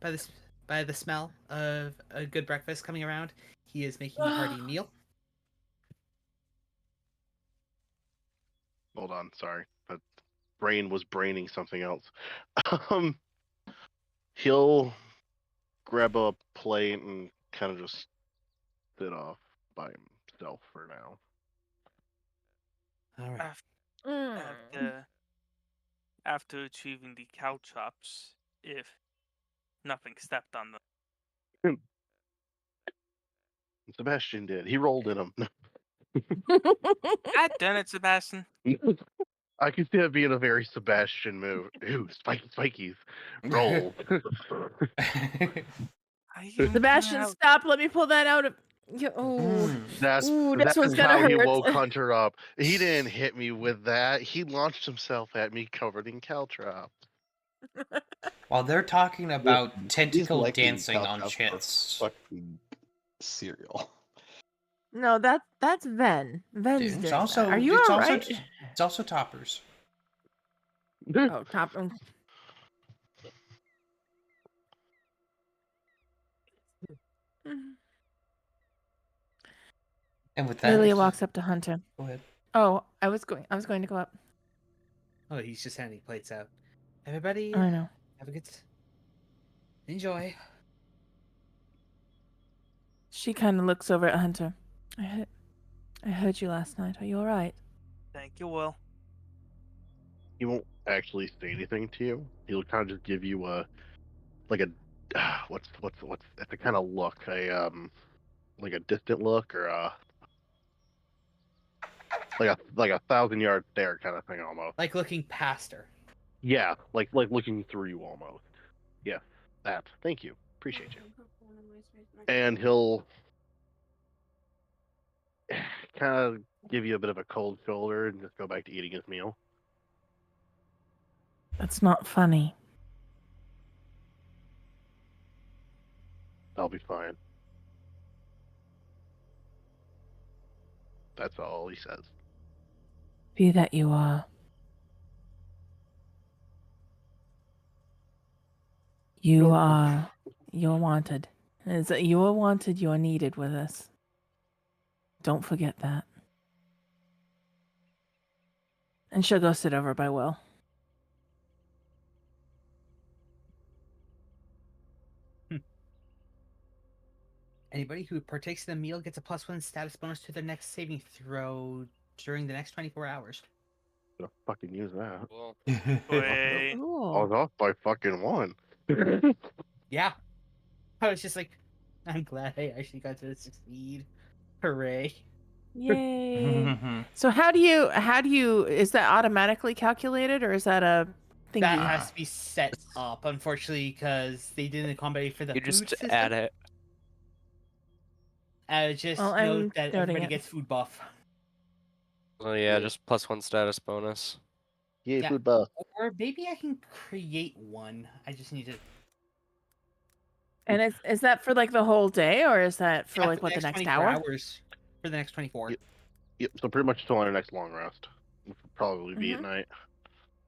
by the smell of a good breakfast coming around. He is making a hearty meal. Hold on, sorry. That brain was braining something else. He'll grab a plate and kind of just sit off by himself for now. All right. After achieving the caltrops, if nothing stepped on them. Sebastian did. He rolled in them. God damn it, Sebastian. I can see that being a very Sebastian move. Ooh, spikies. Roll. Sebastian, stop. Let me pull that out of... That's this one's gonna how hurt. he woke Hunter up. He didn't hit me with that. He launched himself at me covered in caltrops. While they're talking about tentacle likely dancing on caltrops chits. Fucking cereal. No, that's Ven. Ven's It's doing also that. Are you it's alright? also it's also toppers. Oh, top. And with that, Lilia it's walks just... up to Hunter. Go ahead. Oh, I was going to go up. Oh, he's just handing plates out. Everybody, I know. have a good... Enjoy. She kind of looks over at Hunter. I heard you last night. Are you all right? Thank you, Will. He won't actually say anything to you. He'll kind of just give you a like a what's it's a kind of look, like a distant look or like a 1,000-yard stare kind of thing almost. Like looking past her. Yeah, like looking through you almost. Yeah, that. Thank you. Appreciate you. And he'll kind of give you a bit of a cold shoulder and just go back to eating his meal. That's not funny. I'll be fine. That's all he says. Be that you are. You're wanted. You're wanted, you're needed with us. Don't forget that. And she'll go sit over by Will. Anybody who partakes in the meal gets a +1 status bonus to their next saving throw during the next 24 hours. I'm gonna fucking use that. Cool. Wait. I was off by fucking 1. Yeah. I was just like, I'm glad I actually got to succeed. Hooray. Yay. So how do you is that automatically calculated or is that a thingy? That has to be set up, unfortunately, because they didn't accommodate for the You food just system. add it. Just Well, I'm note that noting everybody it. gets food buff. Oh yeah, just +1 status bonus. Yay, Yeah. food buff. Or maybe I can create one. I just need to... And is that for like the whole day or is that for Yeah, like what the next 24 hour? hours. For the next 24. Yep, so pretty much until our next long rest. Which will probably be at Mhm. night.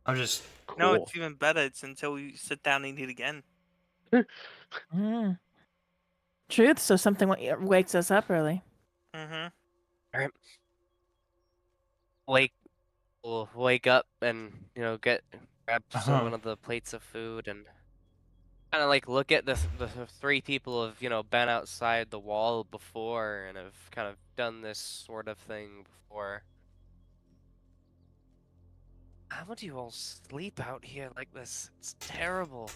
I'm just... Cool. No, it's even better. It's until we sit down and eat again. Mm. Truth, so something wakes us up early. Mm-hmm. Alright. We'll wake up and grab one of the plates of food and kind of like look at the 3 people who've been outside the wall before and have kind of done this sort of thing before. How would you all sleep out here like this? It's terrible.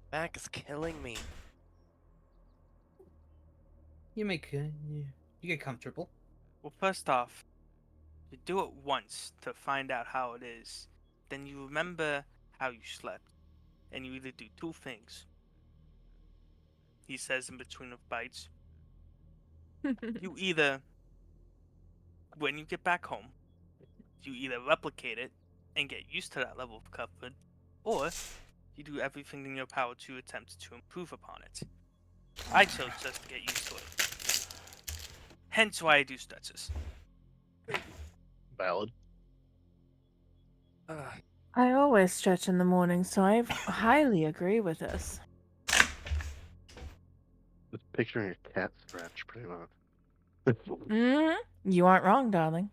Back is killing me. You get comfortable. Well, first off, you do it once to find out how it is. Then you remember how you slept. And you either do 2 things. He says in between of bites. You either, when you get back home, you either replicate it and get used to that level of comfort, or you do everything in your power to attempt to improve upon it. I chose just to get used to it. Hence why I do stretches. Valid. I always stretch in the morning, so I highly agree with this. Just picturing a cat stretch, pretty much. Hmm. You aren't wrong, darling.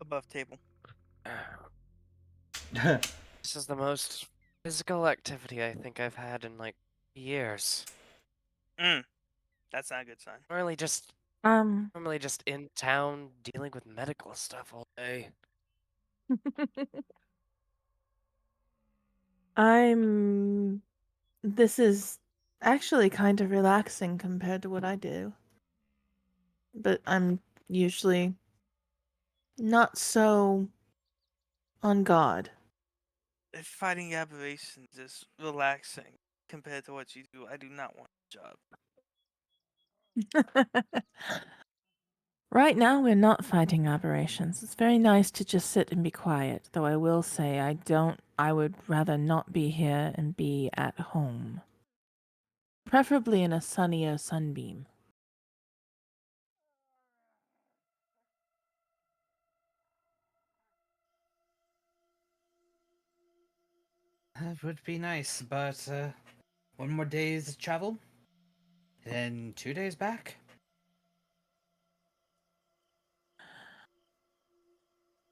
Above table. This is the most physical activity I think I've had in like years. That's not a good sign. Normally just in town dealing with medical stuff all day. This is actually kind of relaxing compared to what I do. But I'm usually not so on guard. If fighting aberrations is relaxing compared to what you do, I do not want a job. Right now, we're not fighting aberrations. It's very nice to just sit and be quiet, though I will say I would rather not be here and be at home. Preferably in a sunnier sunbeam. That would be nice, but 1 more day's travel? Then 2 days back.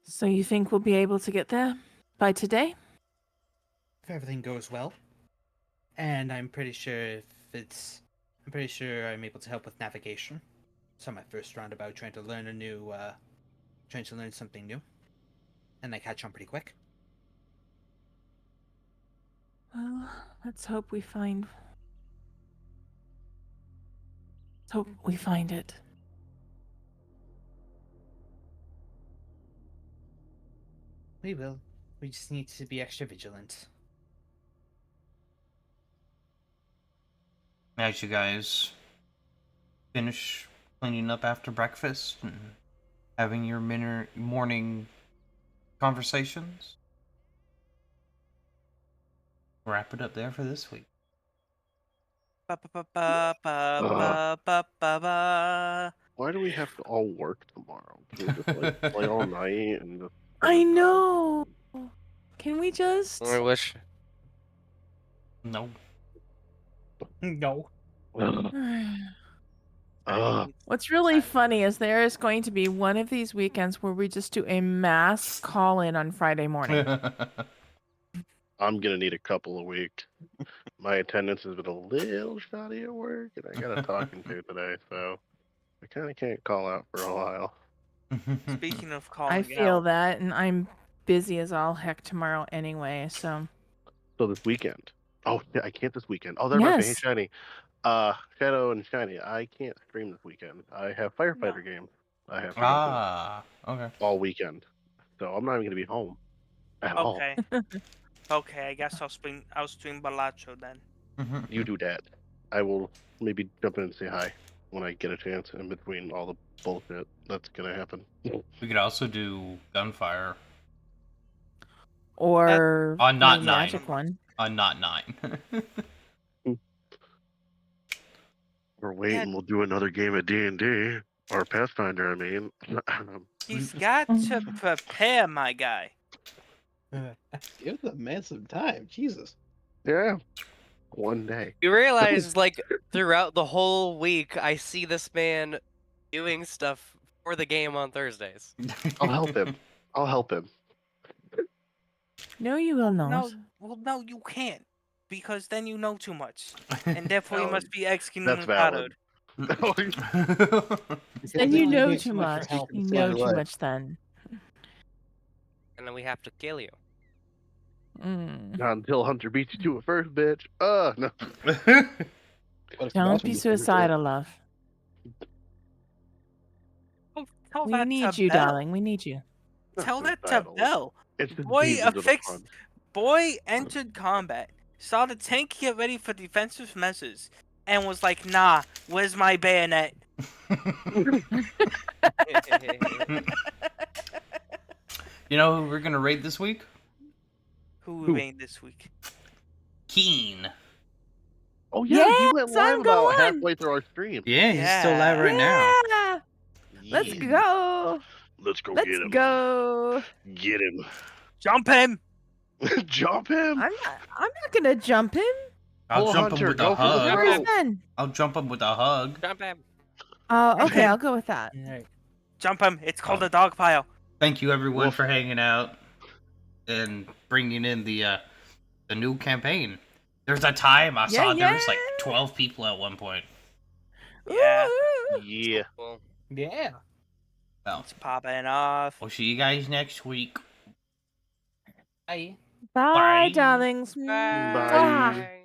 So you think we'll be able to get there by today? If everything goes well. And I'm pretty sure I'm able to help with navigation. So my first roundabout trying to learn something new. And I catch on pretty quick. Well, let's hope we find. Let's hope we find it. We will. We just need to be extra vigilant. As you guys finish cleaning up after breakfast and having your morning conversations, wrap it up there for this week. Ba ba ba ba ba ba ba ba. Why do we have to all work tomorrow? Can we just like play all night and just? I know. Can we just? I wish. No. No. What's really funny is there is going to be one of these weekends where we just do a mass call-in on Friday morning. I'm gonna need a couple of weeks. My attendance has been a little shoddy at work, and I got a talking to today, so I kind of can't call out for a while. Speaking of calling I feel out, that, and I'm busy as all heck tomorrow anyway, so. So this weekend. Oh, yeah, I can't this weekend. Oh, that reminds me. Hey, Yes. Shiny. Shadow and Shiny, I can't stream this weekend. I have firefighter games I have to go to Okay. all weekend, so I'm not even gonna be home at all. okay, okay, I guess I'll stream Balacho then. You do that. I will maybe jump in and say hi when I get a chance in between all the bullshit that's gonna happen. We could also do gunfire Or on the not 9. magic one. On not 9. Or wait, and we'll do another game of D&D or Pathfinder. I mean, He's got to prepare, my guy. Give the man some time. Jesus. yeah, one day. You realize, like, throughout the whole week, I see this man doing stuff for the game on Thursdays. I'll help him. I'll help him. No, you will not. No, well, no, you can't, because then you know too much, and therefore you must be That's excommunicated. valid. Then you know need too too much much. for help You and know fun. too Right. much then. And then we have to kill you. Not until Hunter beats you to it first, bitch. No. What if Don't Boston be gets over to it? suicidal, love. Tell We that need to you, Bell. darling. We need you. Tell that to Suicidal. Bell. It's the Boy demons of the affixed. front. Boy entered combat, saw the tank get ready for defensive measures, and was like, "Nah, where's my bayonet?" You know who we're gonna raid this week? Who Who? reigned this week? Keen. Oh yeah, he Yes, went live I'm about going! halfway through our stream. Yeah, he's still live Yeah. right now. Yeah! Let's Yeah. go! Let's go Let's get him. go! Get him. Jump him! Jump him. I'm not gonna jump him. I'll Pull jump him Hunter, with go a for the hug. Where's throw. Ben? I'll jump him with a hug. Jump him. Oh, okay, Okay. I'll go with that. Alright. Jump him! It's called a dog pile. Thank you everyone Woof. for hanging out and bringing in the new campaign. There's a time I saw there was like 12 people at one point. Yeah. Ooh. Yeah. Well, Yeah. Well, It's popping off. we'll see you guys next week. Bye. Bye, Bye. darlings. bye. Mwah. Bye.